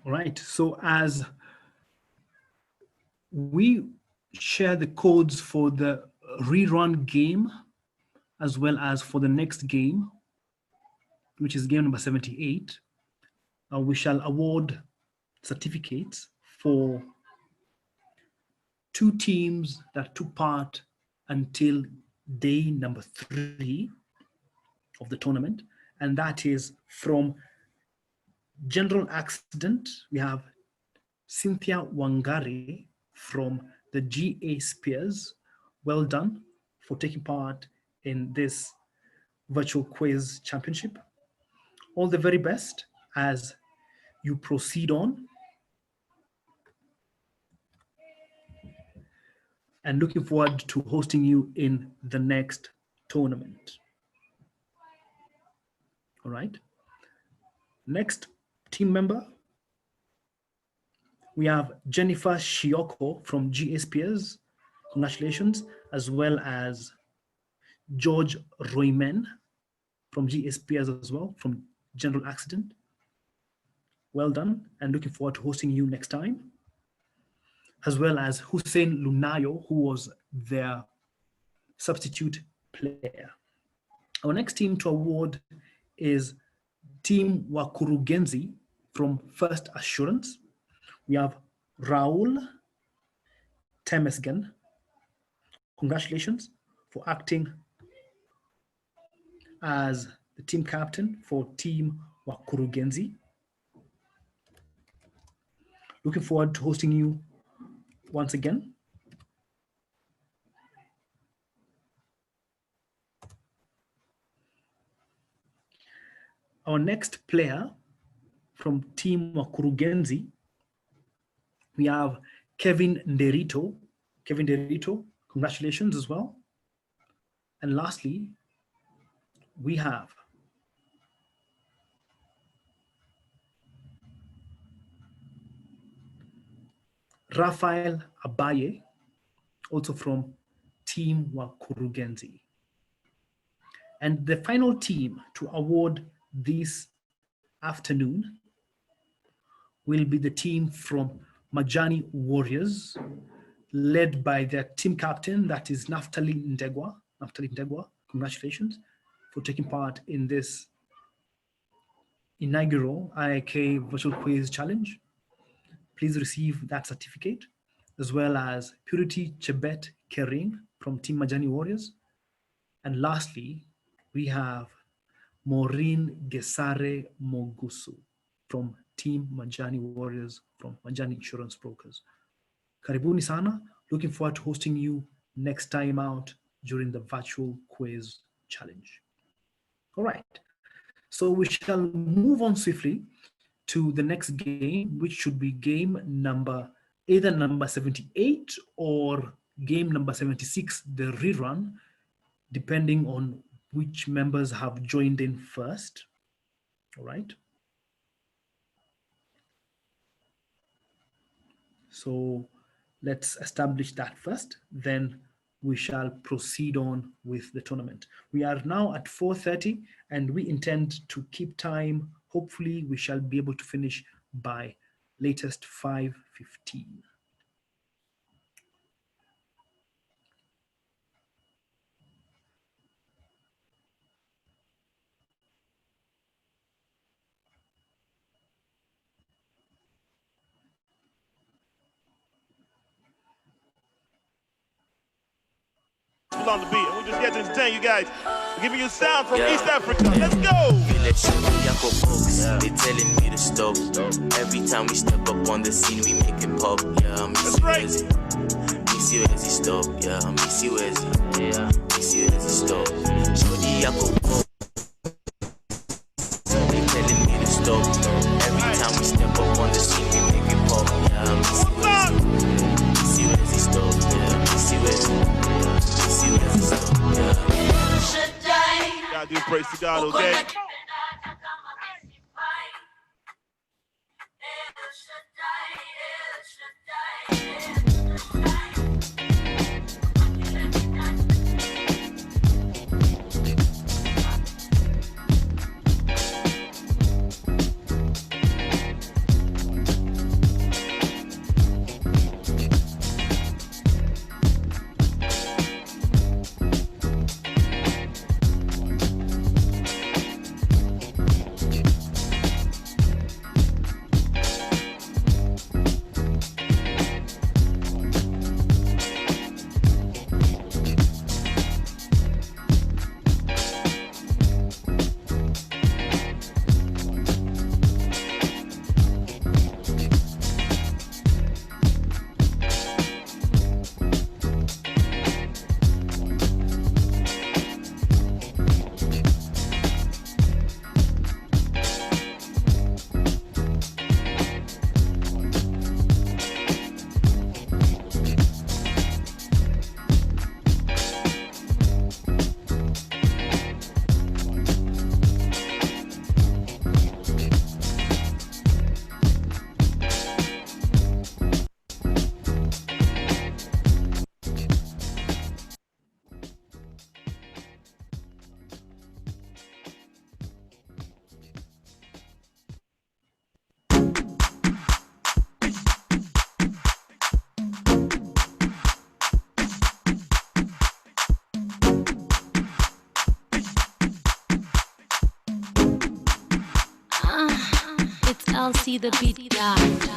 All right. So as we share the codes for the rerun game as well as for the next game, which is game number 78, we shall award certificates for 2 teams that took part until day number 3 of the tournament. And that is from General Accident, we have Cynthia Wangari from the GA Spears. Well done for taking part in this virtual quiz championship. All the very best as you proceed on. And looking forward to hosting you in the next tournament. All right. Next team member, we have Jennifer Shioko from GA Spears. Congratulations, as well as George Royman from GA Spears as well, from General Accident. Well done, and looking forward to hosting you next time. As well as Hussein Lunayo, who was their substitute player. Our next team to award is Team Wakurugenzi from First Assurance. We have Raul Temesgen. Congratulations for acting as the team captain for Team Wakurugenzi. Looking forward to hosting you once again. Our next player from Team Wakurugenzi, we have Kevin Nderito. Kevin Nderito, congratulations as well. And lastly, we have Rafael Abaye, also from Team Wakurugenzi. And the final team to award this afternoon will be the team from Majani Warriors, led by their team captain, that is Naftali Ndegwa. Naftali Ndegwa, congratulations for taking part in this inaugural IIK Virtual Quiz Challenge. Please receive that certificate, as well as Purity Chebet Kering from Team Majani Warriors. And lastly, we have Maureen Gesare Mogusu from Team Majani Warriors from Majani Insurance Brokers. Karibuni sana. Looking forward to hosting you next time out during the virtual quiz challenge. All right. So we shall move on swiftly to the next game, which should be game number, either number 78 or game number 76, the rerun, depending on which members have joined in first. All right. So let's establish that first, then we shall proceed on with the tournament. We are now at 4:30 and we intend to keep time. Hopefully we shall be able to finish by latest 5:15. On the beat, and we just get to entertain you guys. We're giving you a sound from East Africa. Let's go. They telling me to stop. Every time we step up on the scene, we make it pop. Yeah, miss you as he stop. Yeah, miss you as he. Yeah, miss you as he stop. Shorty, I go pop. They telling me to stop. Every time we step up on the scene, we make it pop. Yeah, miss you as he. Miss you as he stop. Yeah, miss you as he. Gotta give praise to God, okay? It's LC the beat god.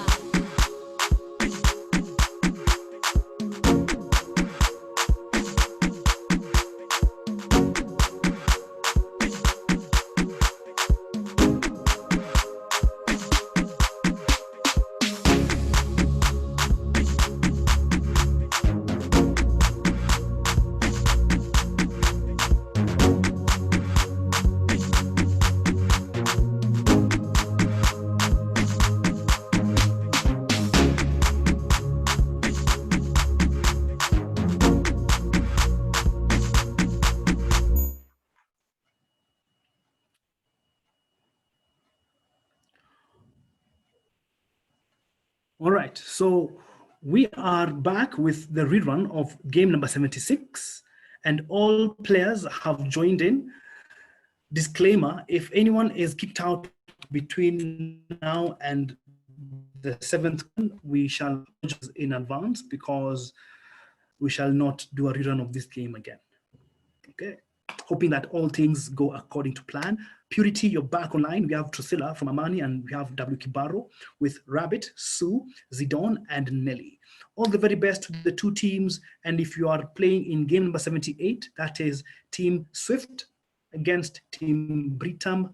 All right, so we are back with the rerun of game number 76, and all players have joined in. Disclaimer, if anyone is kicked out between now and the 7th, we shall apologize in advance because we shall not do a rerun of this game again. Okay, hoping that all things go according to plan. Purity, you're back online. We have Drusilla from Amani, and we have W. Kibaro with Rabbit, Sue, Zidon, and Nelly. All the very best to the two teams. And if you are playing in game number 78, that is Team Swift against Team Britam,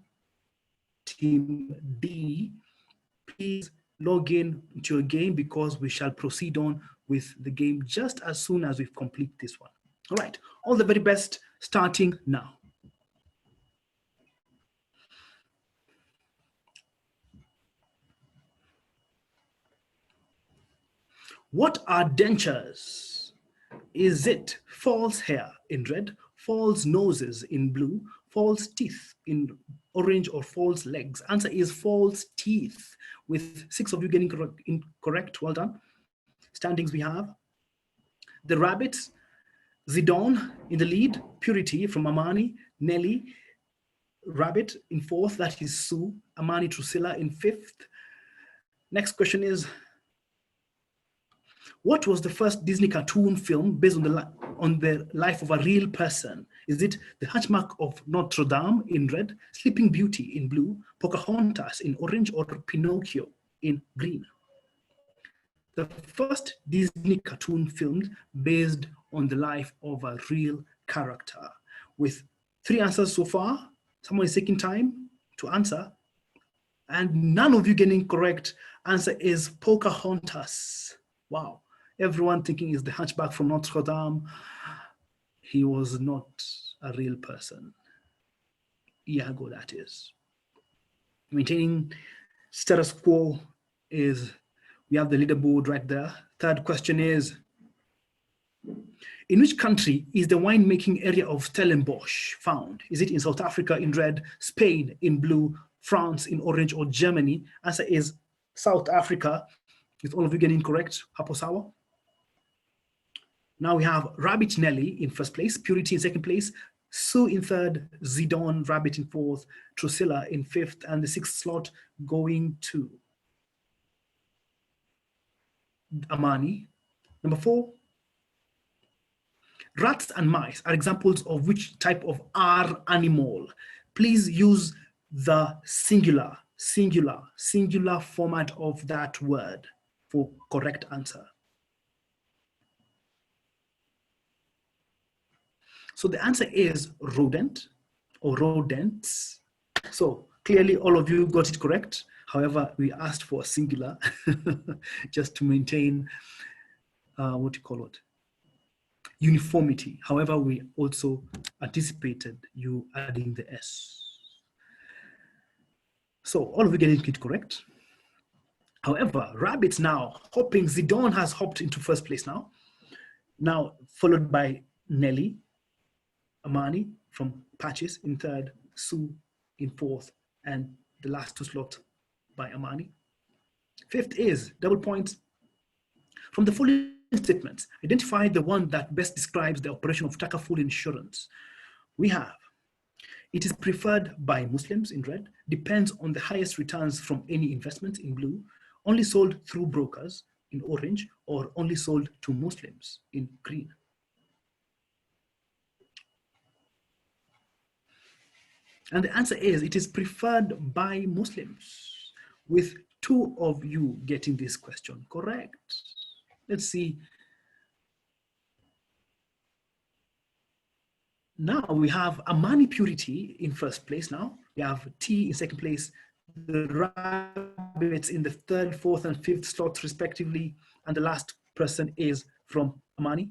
Team B, please log in to your game because we shall proceed on with the game just as soon as we complete this one. All right, all the very best starting now. What are dentures? Is it false hair in red, false noses in blue, false teeth in orange, or false legs? Answer is false teeth, with 6 of you getting incorrect. Well done. Standings we have the Rabbits, Zidon in the lead, Purity from Amani, Nelly, Rabbit in 4th, that is Sue, Amani, Drusilla in 5th. Next question is, what was the first Disney cartoon film based on the life of a real person? Is it The Hunchback of Notre Dame in red, Sleeping Beauty in blue, Pocahontas in orange, or Pinocchio in green? The first Disney cartoon film based on the life of a real character. With 3 answers so far, someone is taking time to answer, and none of you getting correct. Answer is Pocahontas. Wow. Everyone thinking is the Hunchback from Notre Dame. He was not a real person. Iago, that is. Maintaining status quo is, we have the leaderboard right there. Third question is, in which country is the winemaking area of Stellenbosch found? Is it in South Africa in red, Spain in blue, France in orange, or Germany? Answer is South Africa, with all of you getting correct. Hapo sawa. Now we have Rabbit, Nelly in 1st place, Purity in 2nd place, Sue in 3rd, Zidon, Rabbit in 4th, Drusilla in 5th, and the 6th slot going to Amani. Number 4, rats and mice are examples of which type of R animal? Please use the singular format of that word for correct answer. So the answer is rodent or rodents. So clearly all of you got it correct. However, we asked for a singular just to maintain, what do you call it? Uniformity. However, we also anticipated you adding the S. So all of you getting it correct. However, Rabbits now hopping, Zidon has hopped into 1st place now. Now followed by Nelly, Amani from Patches in 3rd, Sue in 4th, and the last 2 slots by Amani. 5th is double points. From the following statements, identify the one that best describes the operation of Takaful insurance. We have, it is preferred by Muslims in red, depends on the highest returns from any investment in blue, only sold through brokers in orange, or only sold to Muslims in green. And the answer is it is preferred by Muslims, with 2 of you getting this question correct. Let's see. Now we have Amani Purity in first place now. We have T in second place, the rabbits in the 3rd, 4th, and 5th slots respectively. And the last person is from Amani.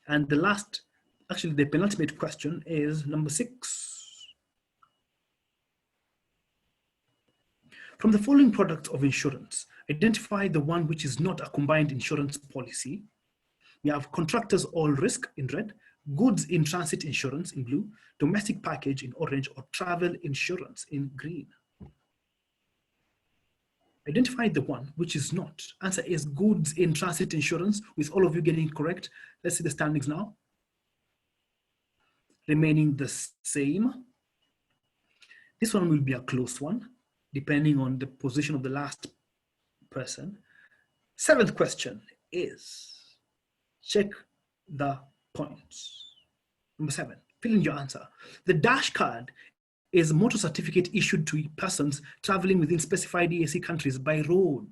And the last, actually the penultimate question is number 6. From the following products of insurance, identify the one which is not a combined insurance policy. We have contractors all risk in red, goods in transit insurance in blue, domestic package in orange, or travel insurance in green. Identify the one which is not. Answer is goods in transit insurance, with all of you getting correct. Let's see the standings now. Remaining the same. This one will be a close one, depending on the position of the last person. 7th question is, check the points. Number 7, fill in your answer. The Dash card is a motor certificate issued to persons traveling within specified EAC countries by road.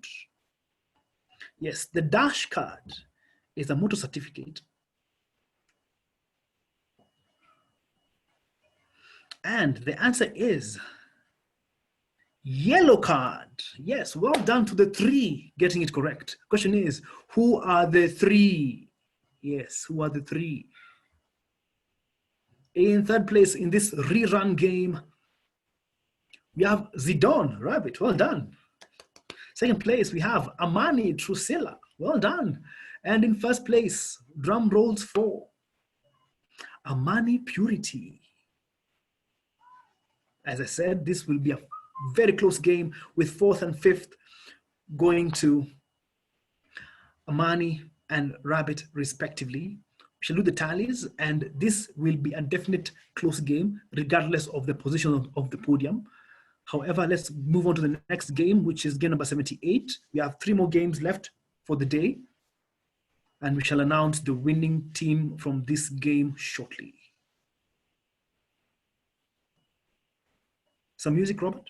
Yes, the Dash card is a motor certificate. And the answer is yellow card. Yes, well done to the 3 getting it correct. Question is, who are the 3? Yes, who are the 3? In 3rd place in this rerun game, we have Zidon Rabbit. Well done. 2nd place, we have Amani Drusilla. Well done. And in 1st place, drum rolls for Amani Purity. As I said, this will be a very close game, with 4th and 5th going to Amani and Rabbit respectively. We shall do the tallies, and this will be a definite close game regardless of the position of the podium. However, let's move on to the next game, which is game number 78. We have 3 more games left for the day, and we shall announce the winning team from this game shortly. Some music, Robert?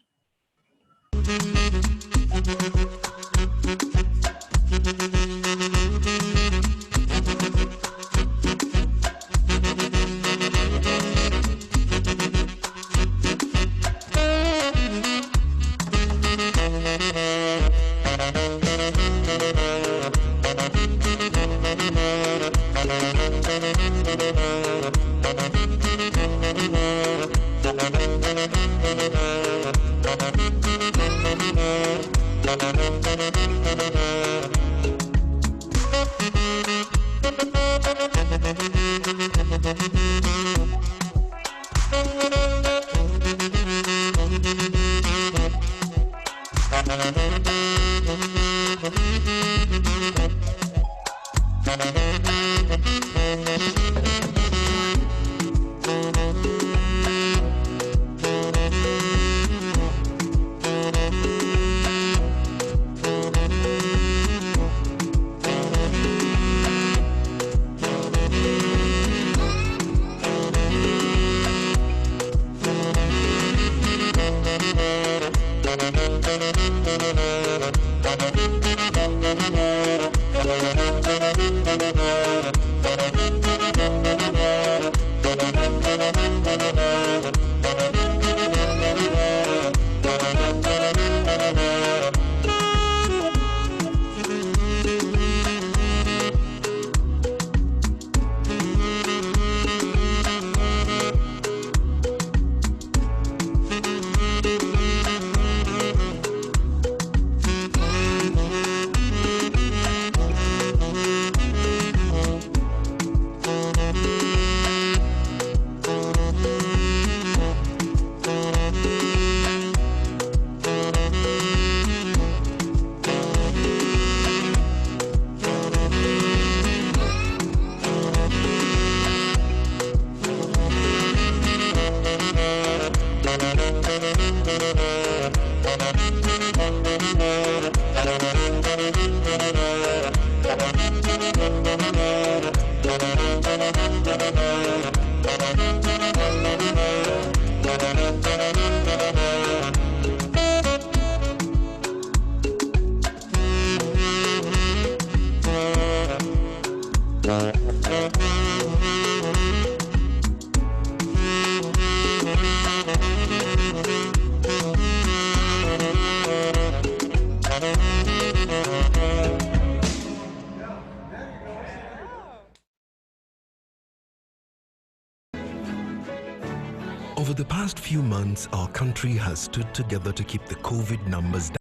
the past few months, our country has stood together to keep the COVID numbers down.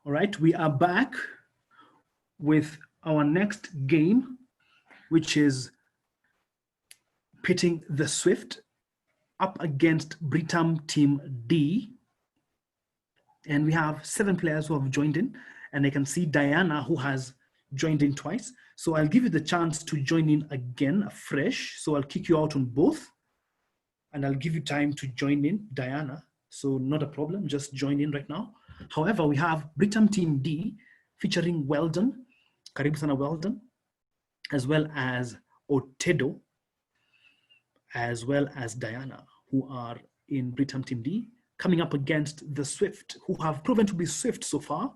All right, we are back with our next game, which is pitting the Swift up against Britam Team D. And we have 7 players who have joined in, and I can see Diana, who has joined in twice. So I'll give you the chance to join in again afresh. So I'll kick you out on both, and I'll give you time to join in, Diana. So not a problem, just join in right now. However, we have Britam Team D featuring Weldon, Karibu Sana Weldon, as well as Otedo, as well as Diana, who are in Britam Team D, coming up against the Swift, who have proven to be swift so far,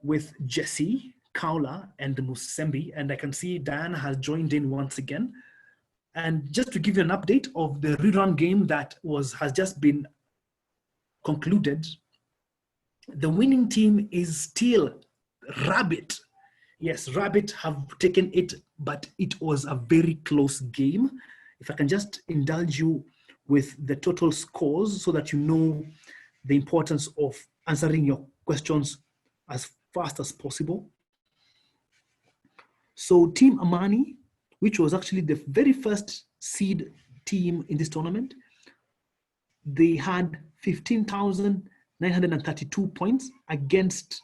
with Jesse, Kaula, and Musembi. And I can see Diana has joined in once again. And just to give you an update of the rerun game that has just been concluded, the winning team is still Rabbit. Yes, Rabbit have taken it, but it was a very close game. If I can just indulge you with the total scores so that you know the importance of answering your questions as fast as possible. So Team Amani, which was actually the very first seed team in this tournament, they had 15,932 points against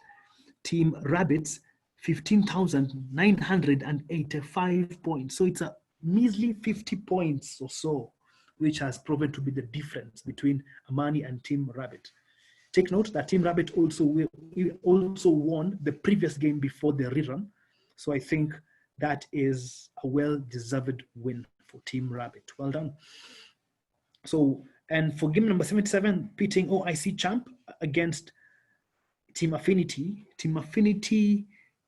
Team Rabbits, 15,985 points. So it's a measly 50 points or so, which has proven to be the difference between Amani and Team Rabbit. Take note that Team Rabbit also won the previous game before the rerun. So I think that is a well-deserved win for Team Rabbit. Well done. So And for game number 77, pitting OIC champ against Team Affinity. Team Affinity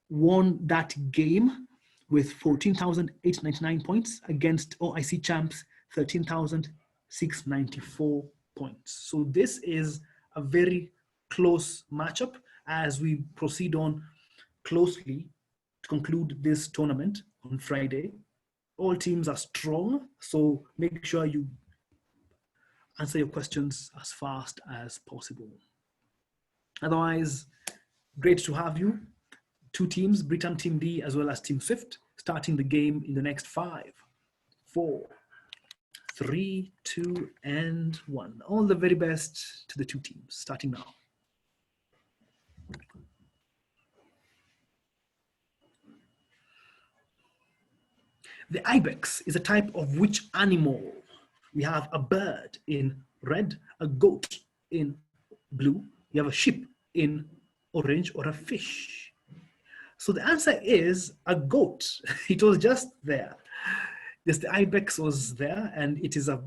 won that game with 14,899 points against OIC champs 13,694 points. So this is a very close matchup as we proceed on closely to conclude this tournament on Friday. All teams are strong, so make sure you answer your questions as fast as possible. Otherwise, great to have you. Two teams, Britam Team D as well as Team Swift, starting the game in the next 5, 4, 3, 2, and 1. All the very best to the two teams, starting now. The ibex is a type of which animal? We have a bird in red, a goat in blue, you have a sheep in orange, or a fish. So the answer is a goat. It was just there. Yes, the ibex was there, and it is a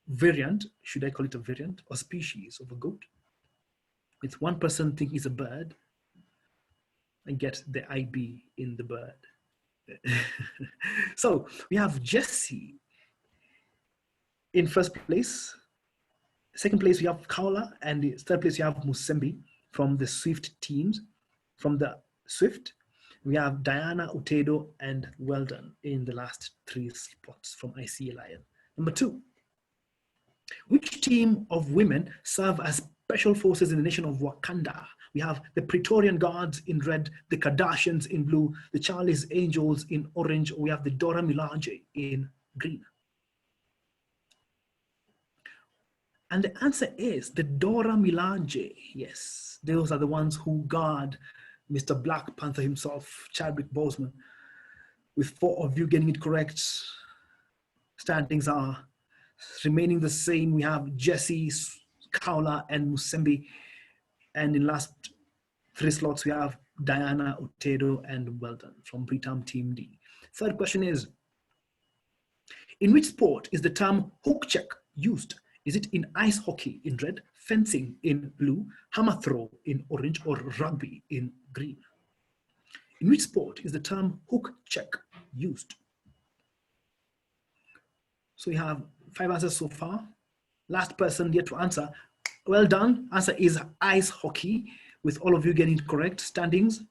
variant, should I call it a variant, or species of a goat. With one person thinking it's a bird, and get the IB in the bird. So we have Jesse in first place. Second place we have Kaula, and the third place we have Musembi from the Swift teams. From the Swift, we have Diana, Utedo, and Weldon in the last 3 spots from IC Lion. Number 2, which team of women serve as special forces in the nation of Wakanda? We have the Praetorian Guards in red, the Kardashians in blue, the Charlie's Angels in orange, we have the Dora Milaje in green. And the answer is the Dora Milaje. Yes, those are the ones who guard Mr. Black Panther himself, Chadwick Boseman. With 4 of you getting it correct, standings are remaining the same. We have Jesse, Kaula, and Musembi. And in last 3 slots, we have Diana, Utedo, and Weldon from Britam Team D. Third question is, in which sport is the term hook check used? Is it in ice hockey in red, fencing in blue, hammer throw in orange, or rugby in green? In which sport is the term hook check used? So we have 5 answers so far. Last person yet to answer. Well done. Answer is ice hockey, with all of you getting it correct. Standings.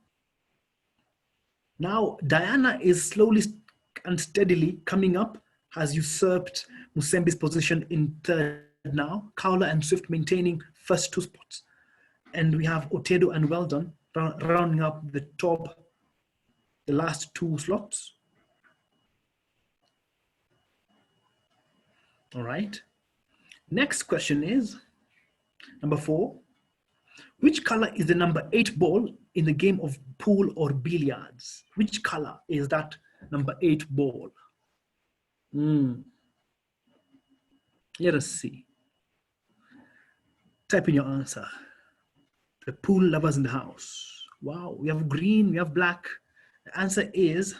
Now, Diana is slowly and steadily coming up, has usurped Musembi's position in third now. Kaula and Swift maintaining first 2 spots. And we have Utedo and Weldon rounding up the top, the last 2 slots. All right. Next question is number 4. Which color is the number 8 ball in the game of pool or billiards? Which color is that number 8 ball? Let us see. Type in your answer. The pool lovers in the house. Wow, we have green, we have black. The answer is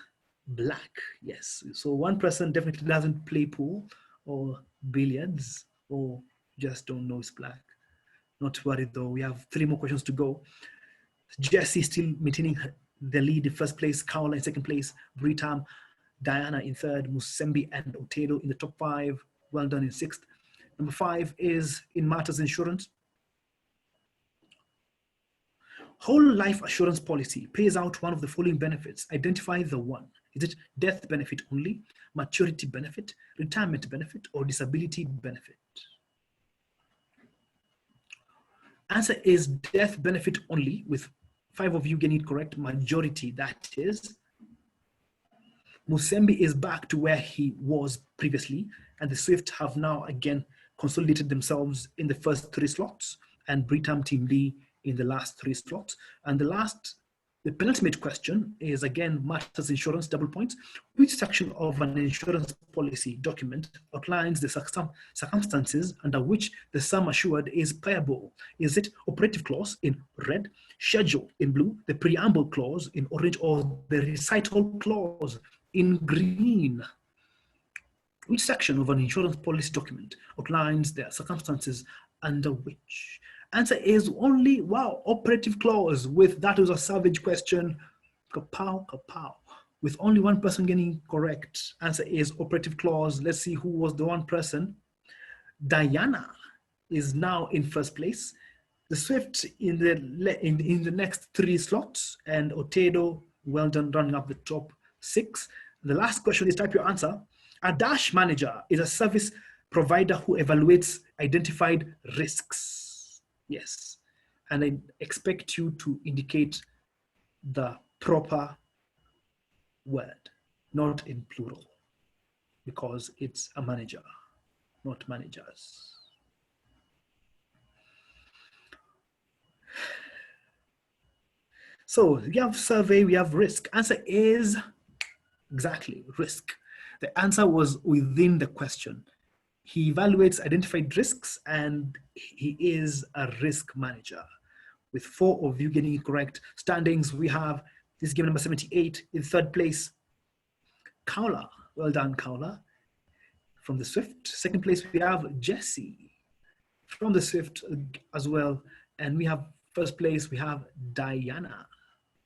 black, yes. So one person definitely doesn't play pool or billiards, or just don't know it's black. Not to worry though, we have 3 more questions to go. Jesse still maintaining the lead in first place, Kaula in second place, Britam, Diana in third, Musembi and Utedo in the top 5, well done in 6th. Number 5 is in Matters Insurance. Whole life assurance policy pays out one of the following benefits. Identify the one. Is it death benefit only, maturity benefit, retirement benefit, or disability benefit? Answer is death benefit only, with 5 of you getting it correct, majority that is. Musembi is back to where he was previously, and the Swift have now again consolidated themselves in the first 3 slots, and Britam Team D in the last 3 slots. And the penultimate question is again Matters Insurance, double points. Which section of an insurance policy document outlines the circumstances under which the sum assured is payable? Is it operative clause in red, schedule in blue, the preamble clause in orange, or the recital clause in green? Which section of an insurance policy document outlines the circumstances under which? Answer is only, wow, operative clause. With that was a savage question. Kapow, kapow. With only one person getting correct. Answer is operative clause. Let's see who was the one person. Diana is now in first place. The Swift in the next 3 slots, and Otedo, well done, running up the top 6. The last question is type your answer. A dash manager is a service provider who evaluates identified risks. Yes. And I expect you to indicate the proper word, not in plural, because it's a manager, not managers. So we have survey, we have risk. Answer is exactly risk. The answer was within the question. He evaluates identified risks and he is a risk manager. With 4 of you getting it correct. Standings, we have this game number 78 in third place. Kaula, well done, Kaula, from the Swift. Second place, we have Jesse from the Swift as well. And we have first place, we have Diana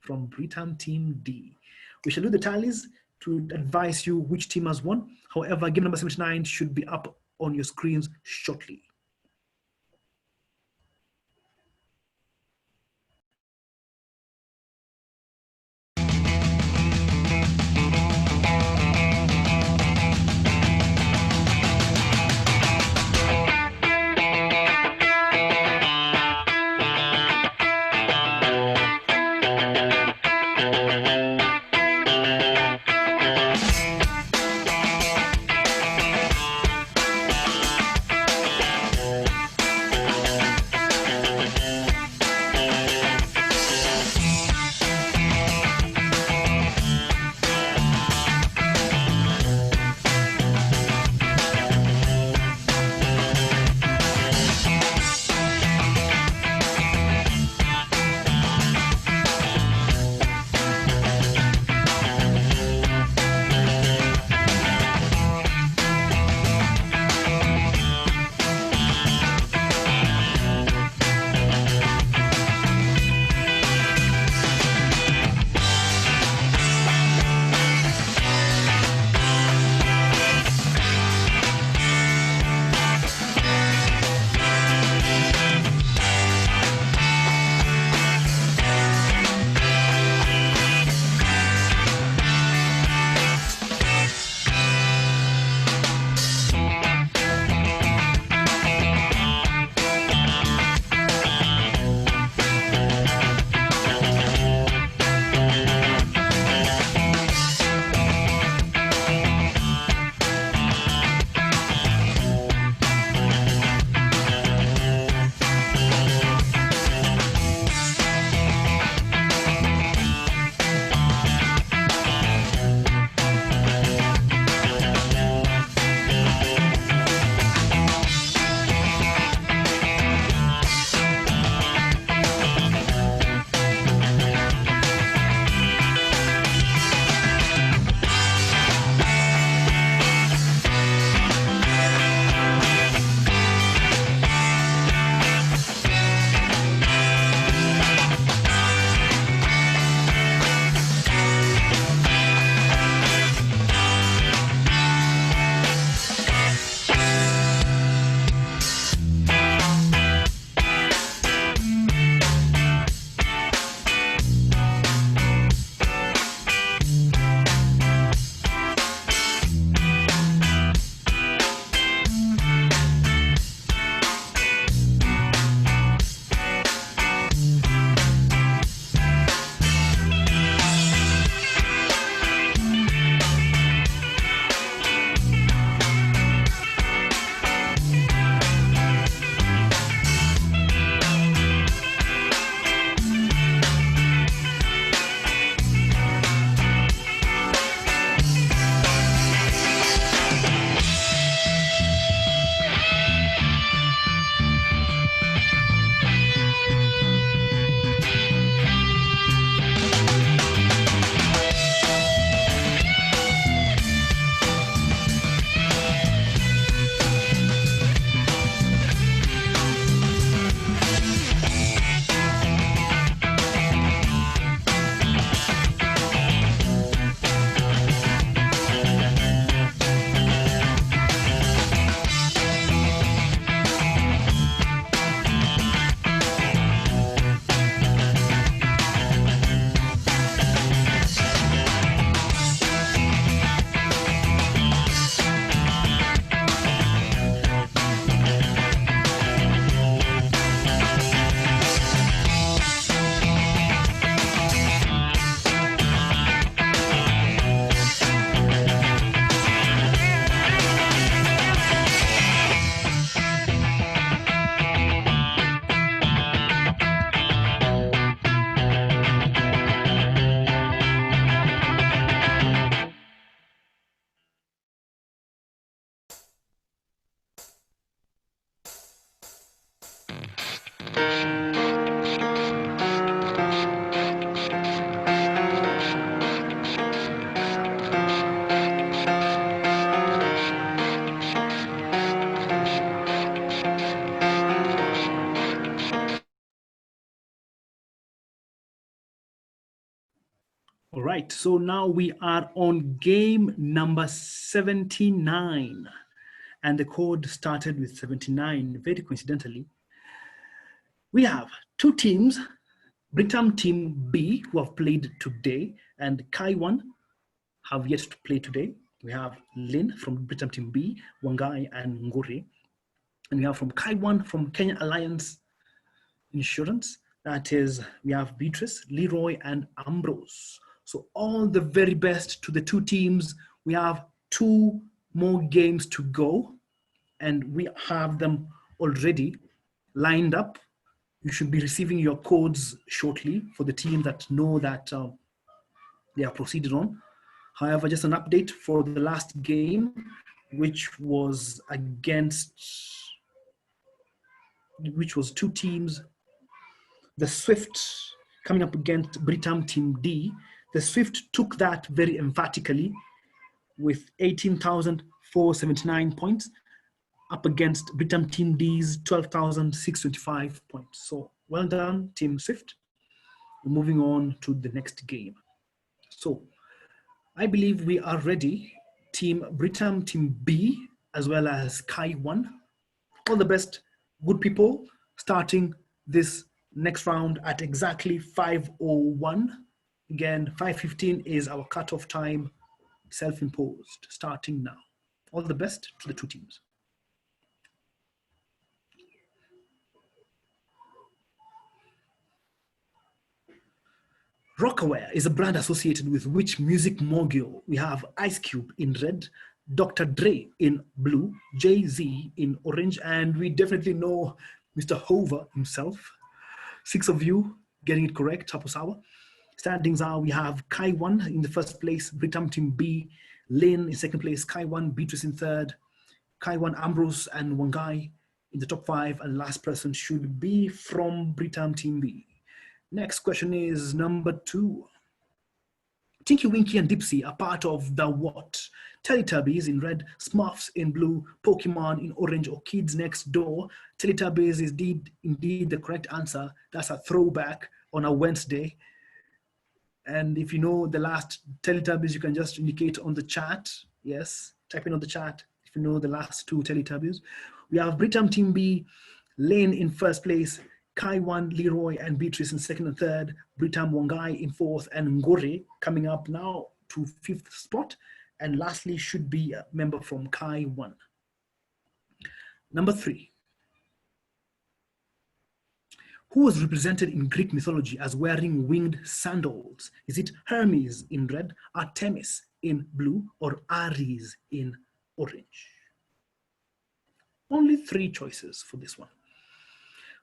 from Britam Team D. We shall do the tallies to advise you which team has won. However, game number 79 should be up on your screens shortly. All right, so now we are on game number 79. And the code started with 79, very coincidentally. We have two teams, Britam Team B, who have played today, and Kaiwan have yet to play today. We have Lynn from Britam Team B, Wangai and Nguri. And we have from Kaiwan from Kenya Alliance Insurance. That is, we have Beatrice, Leroy, and Ambrose. So all the very best to the two teams. We have 2 more games to go, and we have them already lined up. You should be receiving your codes shortly for the team that know that they are proceeded on. However, just an update for the last game, which was two teams. The Swift coming up against Britam Team D. The Swift took that very emphatically with 18,479 points up against Britam Team D's 12,625 points. So well done, Team Swift. We're moving on to the next game. So I believe we are ready. Team Britam Team B, as well as Kaiwan. All the best, good people, starting this next round at exactly 5:01. Again, 5:15 is our cutoff time, self-imposed, starting now. All the best to the two teams. Rockaware is a brand associated with which music mogul? We have Ice Cube in red, Dr. Dre in blue, Jay-Z in orange, and we definitely know Mr. Hoover himself. 6 of you getting it correct, Chapo Sawa. Standings are, we have Kaiwan in the first place, Britam Team B, Lynn in second place, Kaiwan, Beatrice in third, Kaiwan, Ambrose, and Wangai in the top 5, and last person should be from Britam Team B. Next question is number 2. Tinky Winky and Dipsy are part of the what? Teletubbies in red, Smurfs in blue, Pokemon in orange, or Kids Next Door. Teletubbies is indeed the correct answer. That's a throwback on a Wednesday. And if you know the last Teletubbies, you can just indicate on the chat. Yes, type in on the chat if you know the last 2 Teletubbies. We have Britam Team B, Lane in first place, Kaiwan, Leroy, and Beatrice in second and third, Britam Wangai in fourth, and Ngore coming up now to 5th spot. And lastly should be a member from Kaiwan. Number 3. Who was represented in Greek mythology as wearing winged sandals? Is it Hermes in red, Artemis in blue, or Ares in orange? Only 3 choices for this one.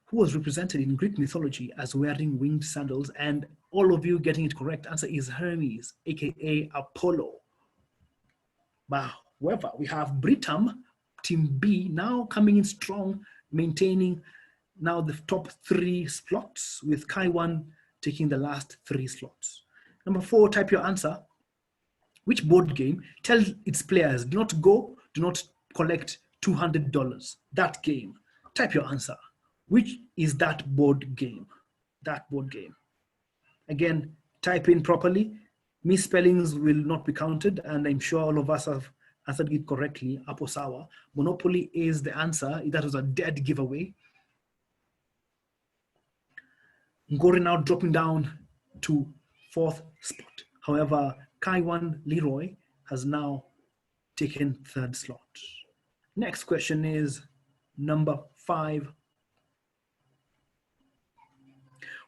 Who was represented in Greek mythology as wearing winged sandals? And all of you getting it correct. Answer is Hermes, aka Apollo. However, we have Britam Team B now coming in strong, maintaining now the top 3 slots, with Kaiwan taking the last 3 slots. Number 4, type your answer. Which board game tells its players do not go, do not collect $200? That game. Type your answer. Which is that board game? That board game. Again, type in properly. Misspellings will not be counted, and I'm sure all of us have answered it correctly. Aposawa. Monopoly is the answer. That was a dead giveaway. Ngore now dropping down to 4th spot. However, Kaiwan Leroy has now taken 3rd slot. Next question is number 5.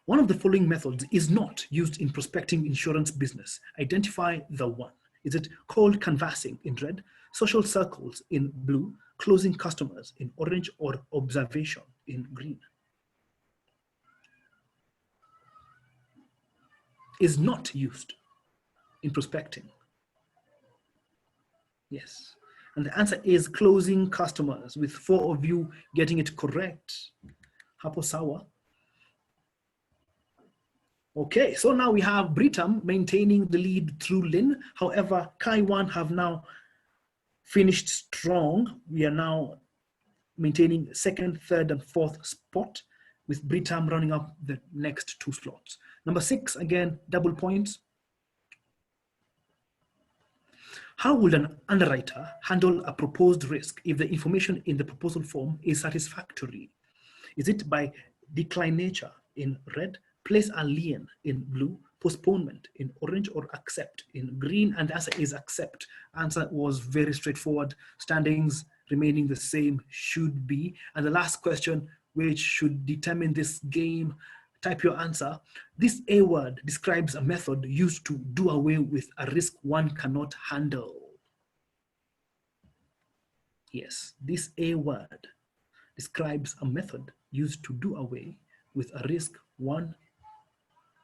One of the following methods is not used in prospecting insurance business. Identify the one. Is it cold canvassing in red, social circles in blue, closing customers in orange, or observation in green? Is not used in prospecting. Yes. And the answer is closing customers, with 4 of you getting it correct. Hapo sawa. Okay, so now we have Britam maintaining the lead through Lynn. However, Kaiwan have now finished strong. We are now maintaining 2nd, 3rd, and 4th spot, with Britam running up the next 2 slots. Number 6, again, double points. How would an underwriter handle a proposed risk if the information in the proposal form is satisfactory? Is it by decline nature in red, place a lien in blue, postponement in orange, or accept in green? And the answer is accept. Answer was very straightforward. Standings remaining the same should be. And the last question, which should determine this game, type your answer. This A word describes a method used to do away with a risk one cannot handle. Yes, this A word describes a method used to do away with a risk one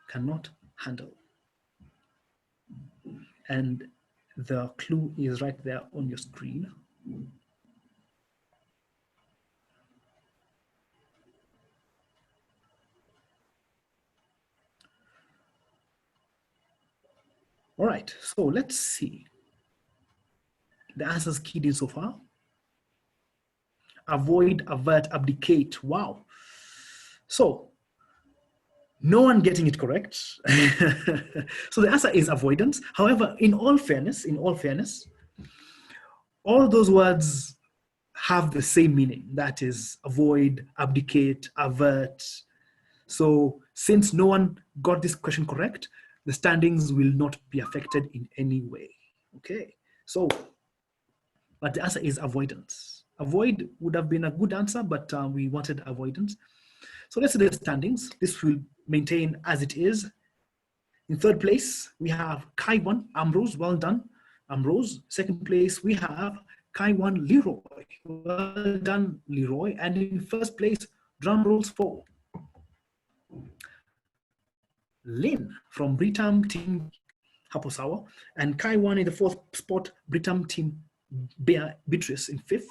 cannot handle. And the clue is right there on your screen. All right, so let's see. The answers keyed in so far. Avoid, avert, abdicate. Wow. So no one getting it correct. So the answer is avoidance. However, in all fairness, all those words have the same meaning. That is avoid, abdicate, avert. So since no one got this question correct, the standings will not be affected in any way. Okay, so, but the answer is avoidance. Avoid would have been a good answer, but we wanted avoidance. So let's see the standings. This will maintain as it is. In third place, we have Kai1, Ambrose, well done, Ambrose. Second place, we have Kai1, Leroy, well done, Leroy. And in first place, drum rolls for Lynn from Britam team Haposawa, and Kai1 in the fourth spot, Britam team Beatrice in fifth.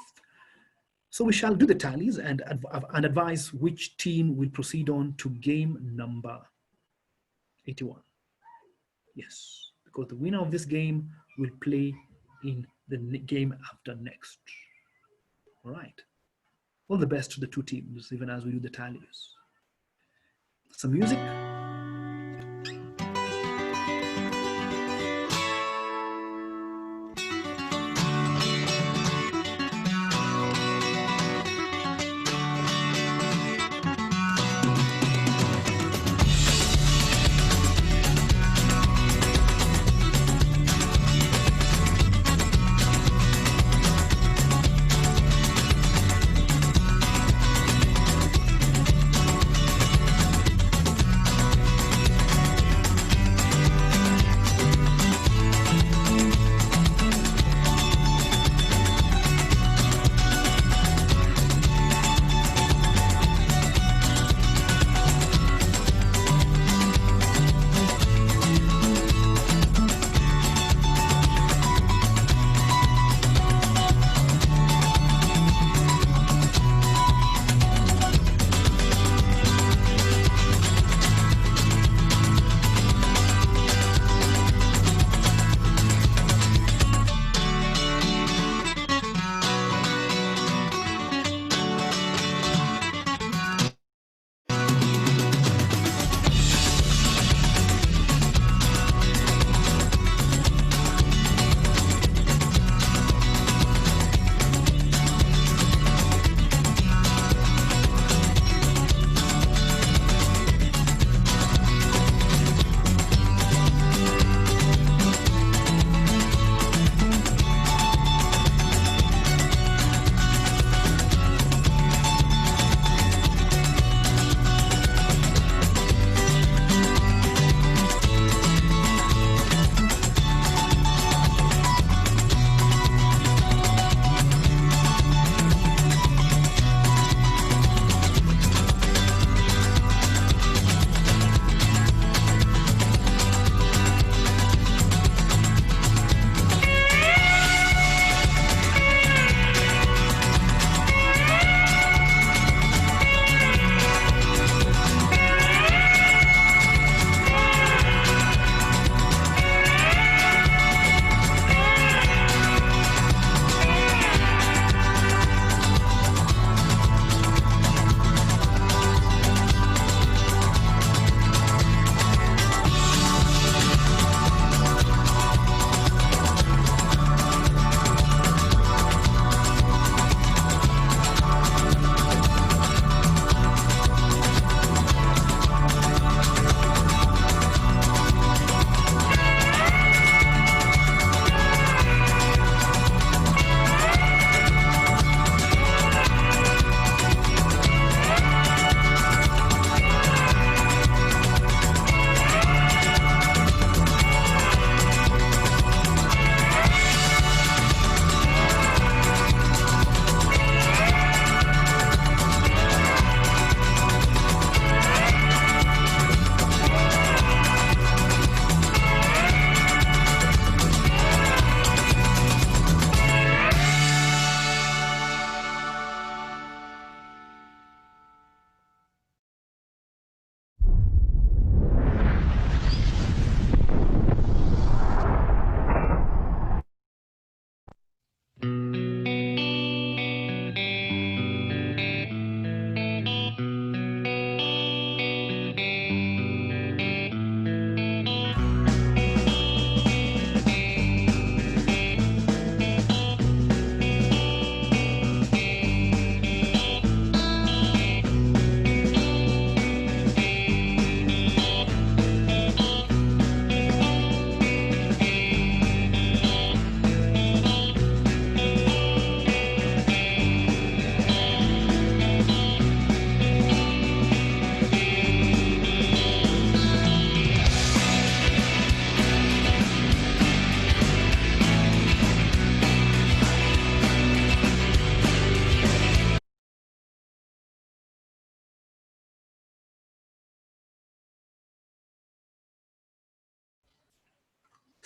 So we shall do the tallies and advise which team will proceed on to game number 81. Yes, because the winner of this game will play in the game after next. All right. All the best to the two teams, even as we do the tallies. Some music.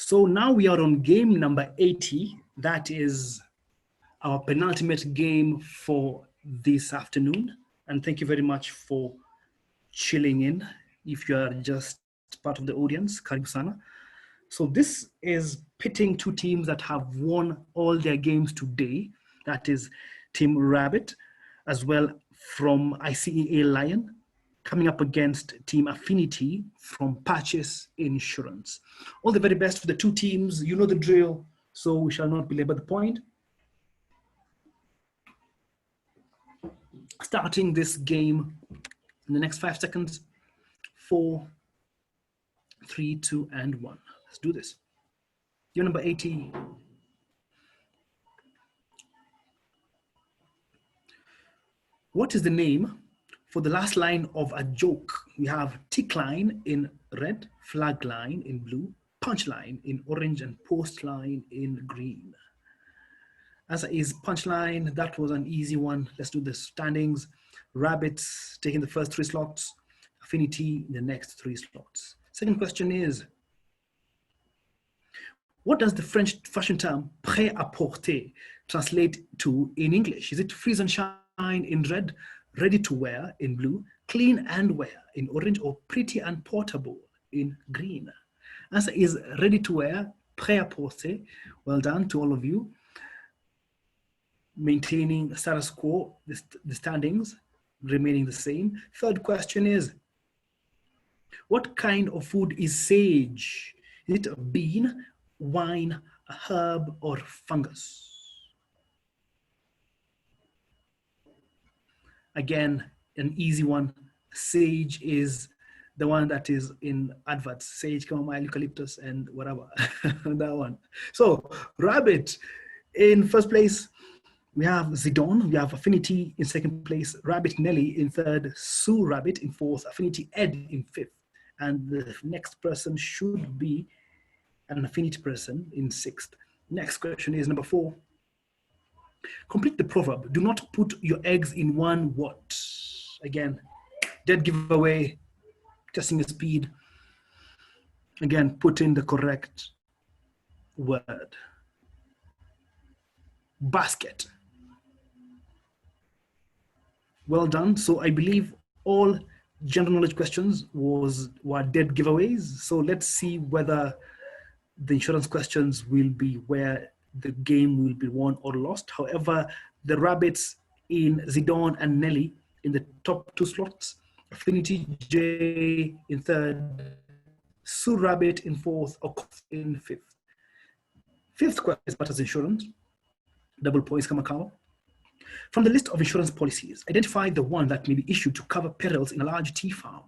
So now we are on game number 80. That is our penultimate game for this afternoon. And thank you very much for chilling in. If you are just part of the audience, karibu sana. So this is pitting two teams that have won all their games today. That is Team Rabbit, as well from ICEA Lion, coming up against Team Affinity from Purchase Insurance. All the very best for the two teams. You know the drill, so we shall not belabor the point. Starting this game in the next 5 seconds. 4, 3, 2, and 1. Let's do this. You're number 80. What is the name for the last line of a joke? We have tick line in red, flag line in blue, punch line in orange, and post line in green. Answer is punchline. That was an easy one. Let's do the standings. Rabbits taking the first 3 slots, Affinity the next 3 slots. Second question is, what does the French fashion term prêt-à-porter translate to in English? Is it freeze and shine in red, ready to wear in blue, clean and wear in orange, or pretty and portable in green? Answer is ready to wear, prêt-à-porter. Well done to all of you. Maintaining status quo, the standings remaining the same. Third question is, what kind of food is sage? Is it a bean, wine, a herb, or fungus? Again, an easy one. Sage is the one that is in adverts. Sage, chamomile, eucalyptus, and whatever. That one. So, Rabbit in first place. We have Zidon, we have Affinity in second place, Rabbit Nelly in third, Sue Rabbit in fourth, Affinity Ed in fifth. And the next person should be an Affinity person in sixth. Next question is number 4. Complete the proverb. Do not put your eggs in one what? Again, dead giveaway, testing the speed. Again, put in the correct word. Basket. Well done. So I believe all general knowledge questions were dead giveaways. So let's see whether the insurance questions will be where the game will be won or lost. However, the rabbits in Zidon and Nelly in the top 2 slots, Affinity J in third, Sue Rabbit in fourth, or in fifth. Fifth question is Butters Insurance. Double points, Kamakao. From the list of insurance policies, identify the one that may be issued to cover perils in a large tea farm.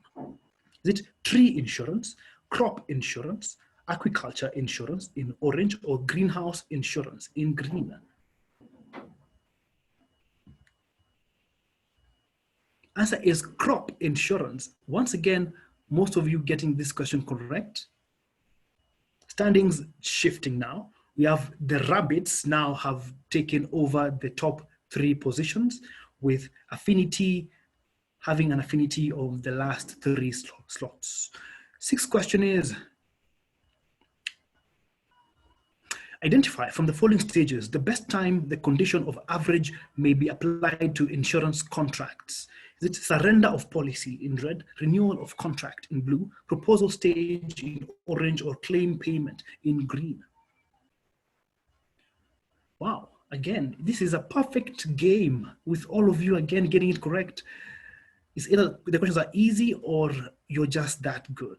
Is it tree insurance, crop insurance, aquaculture insurance in orange, or greenhouse insurance in green? Answer is crop insurance. Once again, most of you getting this question correct. Standings shifting now. We have the rabbits now have taken over the top 3 positions, with Affinity having an affinity of the last 3 slots. Sixth question is, identify from the following stages the best time the condition of average may be applied to insurance contracts. Is it surrender of policy in red, renewal of contract in blue, proposal stage in orange, or claim payment in green? Wow, again, this is a perfect game with all of you again getting it correct. It's either the questions are easy or you're just that good.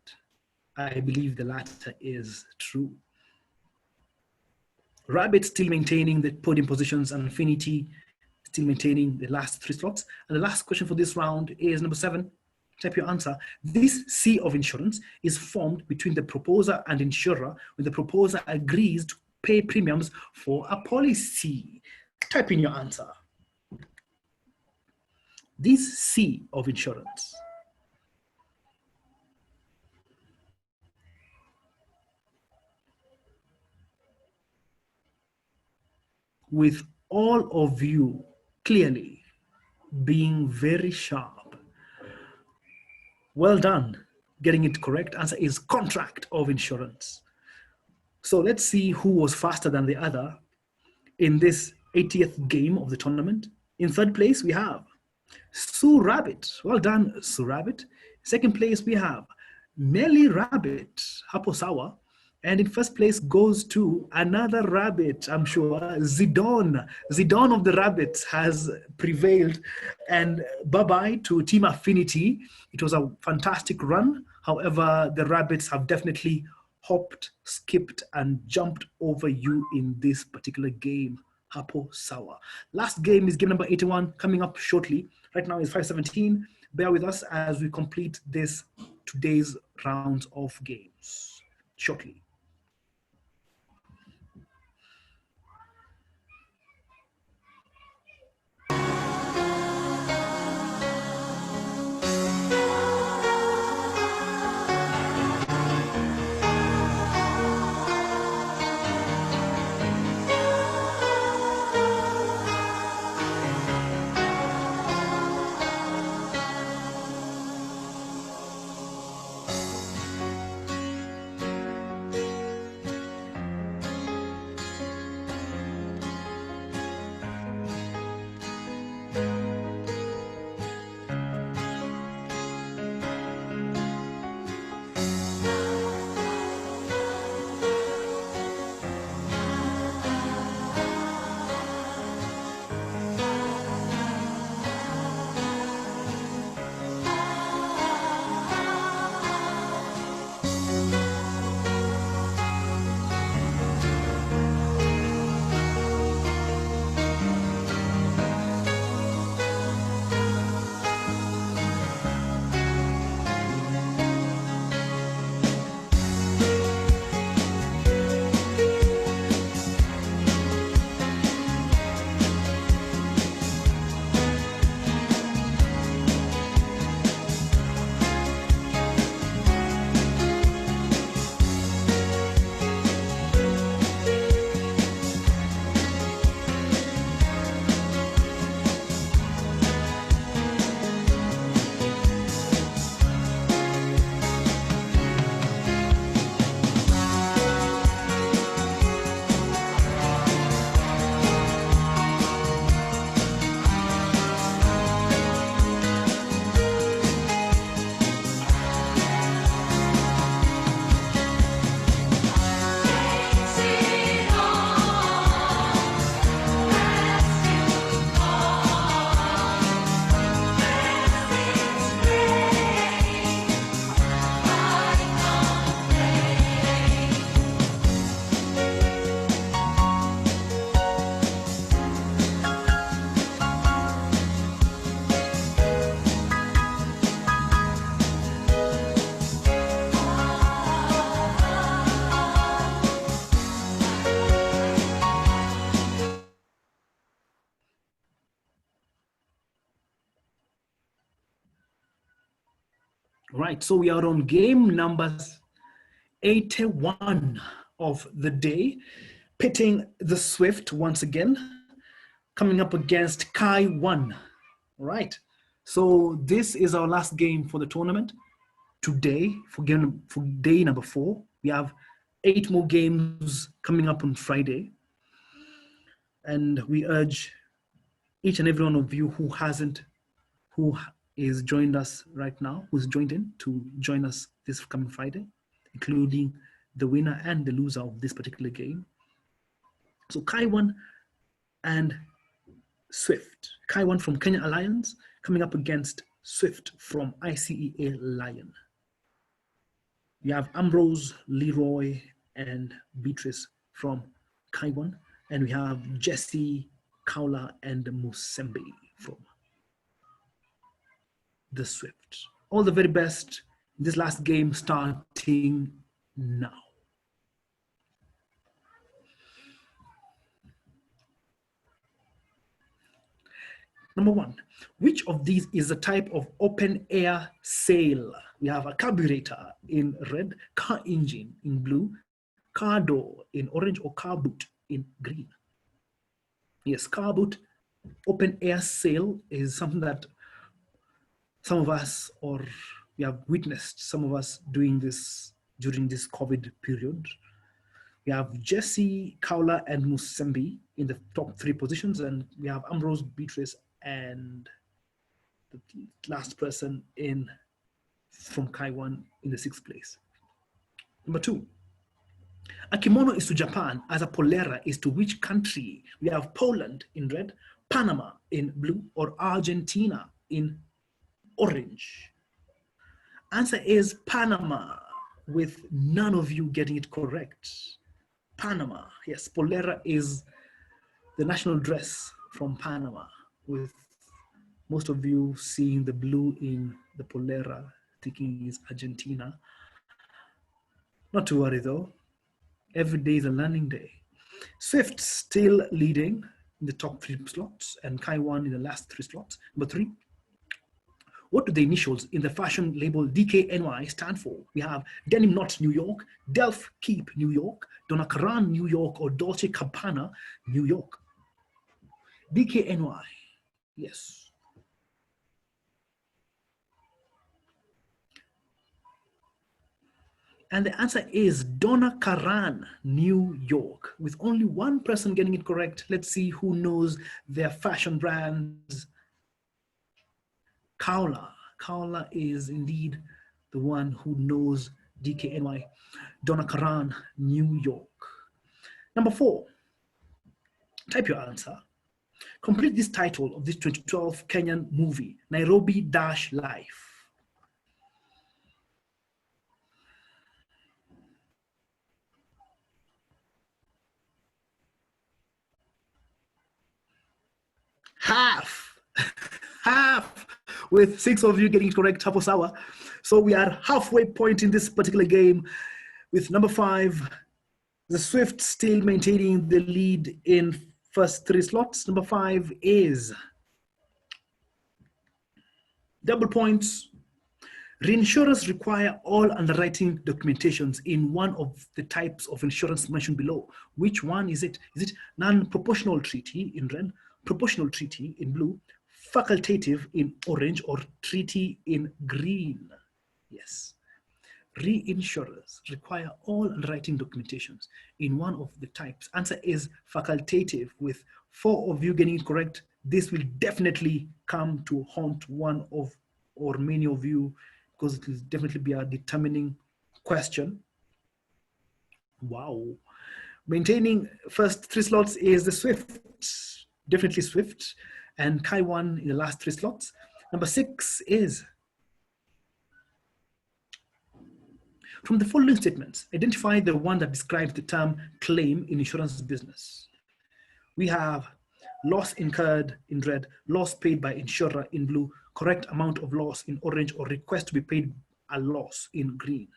I believe the latter is true. Rabbit still maintaining the podium positions, and Affinity still maintaining the last 3 slots. And the last question for this round is number 7. Type your answer. This C of insurance is formed between the proposer and insurer when the proposer agrees to pay premiums for a policy. Type in your answer. This C of insurance. With all of you clearly being very sharp. Well done, getting it correct. Answer is contract of insurance. So let's see who was faster than the other in this 80th game of the tournament. In third place, we have Sue Rabbit. Well done, Sue Rabbit. Second place, we have Melly Rabbit, Hapo Sawa. And in first place goes to another rabbit, I'm sure, Zidon. Zidon of the Rabbits has prevailed. And bye-bye to Team Affinity. It was a fantastic run. However, the Rabbits have definitely hopped, skipped, and jumped over you in this particular game. Hapo Sawa. Last game is game number 81 coming up shortly. Right now is 5:17. Bear with us as we complete this today's rounds of games shortly. Right, so we are on game number 81 of the day, pitting the Swift once again, coming up against Kai 1. Right, so this is our last game for the tournament. Today, for day number 4, we have 8 more games coming up on Friday. And we urge each and every one of you who is joined us right now, who's joined in, to join us this coming Friday, including the winner and the loser of this particular game. So Kai1 and Swift. Kai1 from Kenya Alliance coming up against Swift from ICEA Lion. We have Ambrose, Leroy, and Beatrice from Kai1. And we have Jesse, Kaula, and Musembe from the Swift. All the very best in this last game starting now. Number 1, which of these is a type of open air sail? We have a carburetor in red, car engine in blue, car door in orange, or car boot in green. Yes, car boot, open air sail is something that some of us, or we have witnessed some of us doing this during this COVID period. We have Jesse, Kaula, and Musembi in the top 3 positions, and we have Ambrose, Beatrice, and the last person in from Kaiwan in the 6th place. Number 2, a kimono is to Japan as a polera is to which country? We have Poland in red, Panama in blue, or Argentina in orange. Answer is Panama, with none of you getting it correct. Panama, yes, polera is the national dress from Panama, with most of you seeing the blue in the polera, thinking it's Argentina. Not to worry though, every day is a learning day. Swift still leading in the top 3 slots, and Kaiwan in the last 3 slots. Number 3, what do the initials in the fashion label DKNY stand for? We have Denim Knot New York, Delph Keep New York, Donna Karan New York, or Dolce Gabbana New York. DKNY, yes. And the answer is Donna Karan, New York, with only one person getting it correct. Let's see who knows their fashion brands. Kaula. Kaula is indeed the one who knows DKNY. Donna Karan, New York. Number 4, type your answer. Complete this title of this 2012 Kenyan movie, Nairobi-Life. Half, with 6 of you getting correct, hapo sawa. So we are halfway point in this particular game with number 5, the Swift still maintaining the lead in first 3 slots. Number 5 is double points. Reinsurers require all underwriting documentations in one of the types of insurance mentioned below. Which one is it? Is it non-proportional treaty in red, proportional treaty in blue, facultative in orange, or treaty in green? Yes. Reinsurers require all underwriting documentations in one of the types. Answer is facultative, with 4 of you getting it correct. This will definitely come to haunt one of or many of you, because it will definitely be a determining question. Wow. Maintaining first 3 slots is the Swift, definitely Swift, and Kaiwan in the last 3 slots. Number 6 is, from the following statements, identify the one that describes the term claim in insurance business. We have loss incurred in red, loss paid by insurer in blue, correct amount of loss in orange, or request to be paid a loss in green.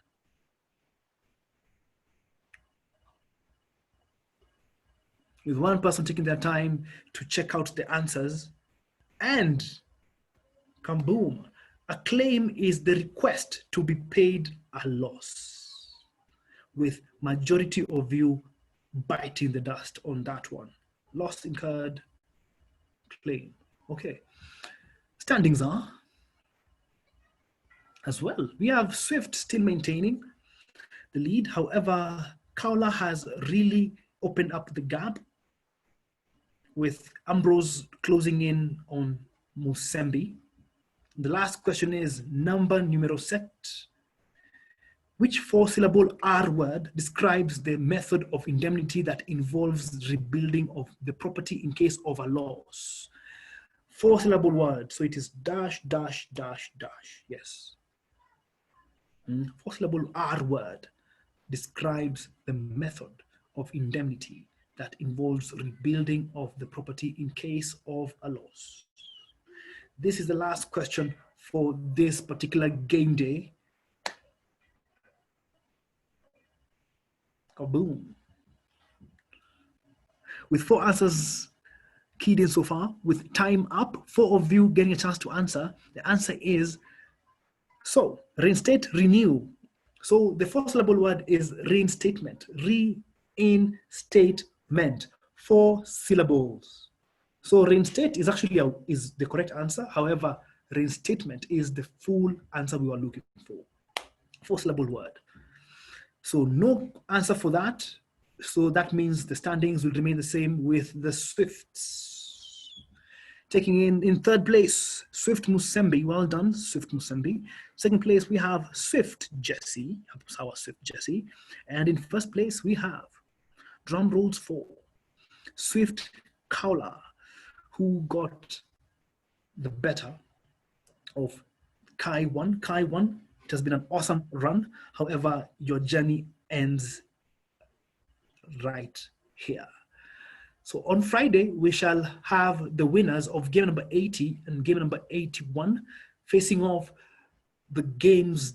With one person taking their time to check out the answers, and kaboom, a claim is the request to be paid a loss, with majority of you biting the dust on that one. Loss incurred, claim. Okay. Standings are as well. We have Swift still maintaining the lead. However, Kaula has really opened up the gap, with Ambrose closing in on Musembi. The last question is number numero set. Which 4-syllable R word describes the method of indemnity that involves rebuilding of the property in case of a loss? 4-syllable word, so it is dash, dash, dash, dash, yes. 4-syllable R word describes the method of indemnity that involves rebuilding of the property in case of a loss. This is the last question for this particular game day. Kaboom. With 4 answers keyed in so far, with time up, 4 of you getting a chance to answer. The answer is, so, reinstate, renew. So the 4-syllable word is reinstatement. Reinstatement. 4 syllables. So reinstate is actually is the correct answer. However, reinstatement is the full answer we were looking for. 4-syllable word. So no answer for that. So that means the standings will remain the same with the Swifts. Taking in third place, Swift Musembi. Well done, Swift Musembi. Second place, we have Swift Jesse. Our Swift Jesse. And in first place, we have, drum rolls for, Swift Kaula, who got the better of Kai 1. Kai 1, it has been an awesome run. However, your journey ends right here. So on Friday, we shall have the winners of game number 80 and game number 81 facing off the teams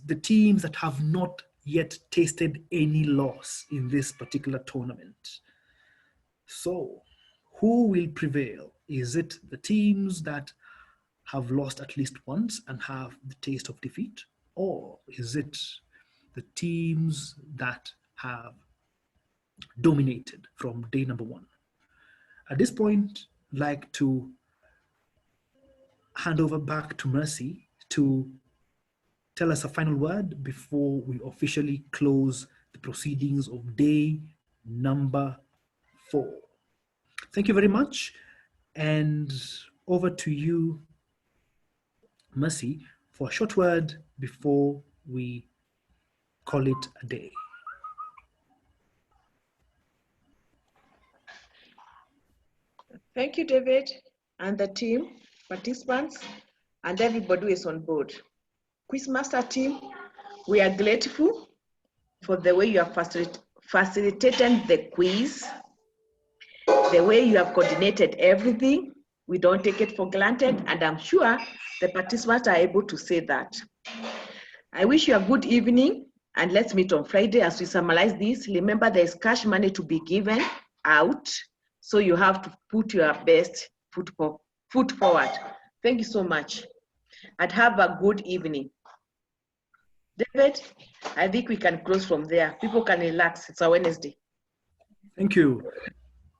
that have not yet tasted any loss in this particular tournament. So who will prevail? Is it the teams that have lost at least once and have the taste of defeat? Or is it the teams that have dominated from day number one? At this point, I'd like to hand over back to Mercy to tell us a final word before we officially close the proceedings of day number 4. Thank you very much. And over to you, Mercy, for a short word before we call it a day. Thank you, David, and the team, participants, and everybody who is on board. Quizmaster team, we are grateful for the way you have facilitated the quiz, the way you have coordinated everything. We don't take it for granted, and I'm sure the participants are able to say that. I wish you a good evening, and let's meet on Friday as we summarize this. Remember, there's cash money to be given out, so you have to put your best foot forward. Thank you so much, and have a good evening. David, I think we can close from there. People can relax. It's a Wednesday. Thank you.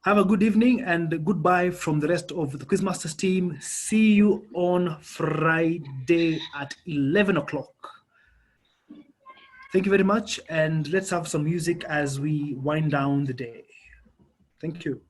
Have a good evening and goodbye from the rest of the Quizmasters team. See you on Friday at 11 o'clock. Thank you very much, and let's have some music as we wind down the day. Thank you.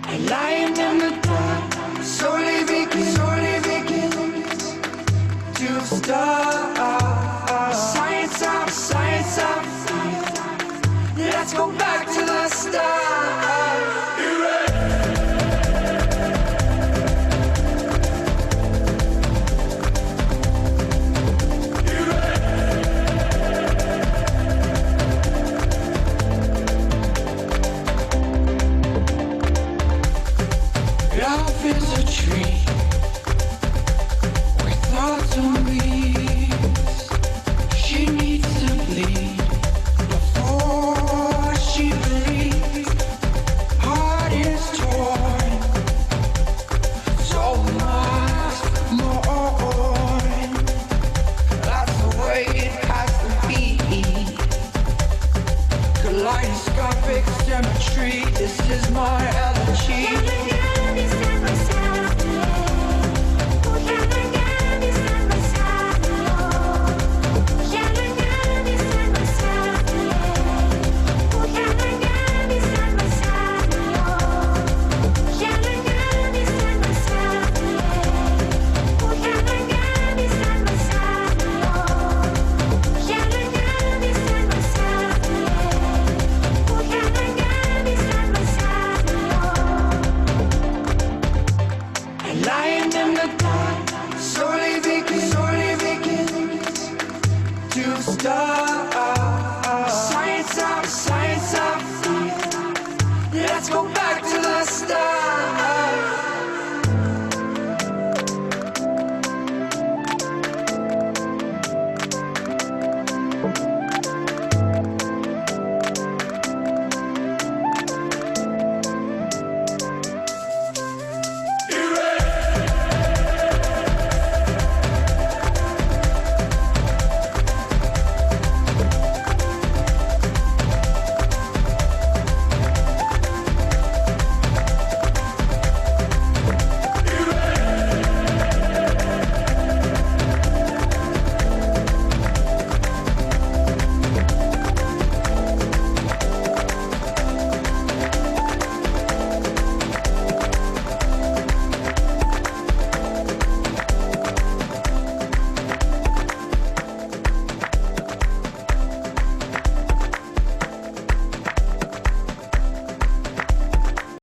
And lying in the dark, slowly waking to start. Science up, let's go back to the start. Love is a tree with thoughts on leaves. She needs to bleed before she believes. Heart is torn, so much more. That's the way it has to be. Kaleidoscopic symmetry, this is my elegy. Lying in the dark, slowly waking to start.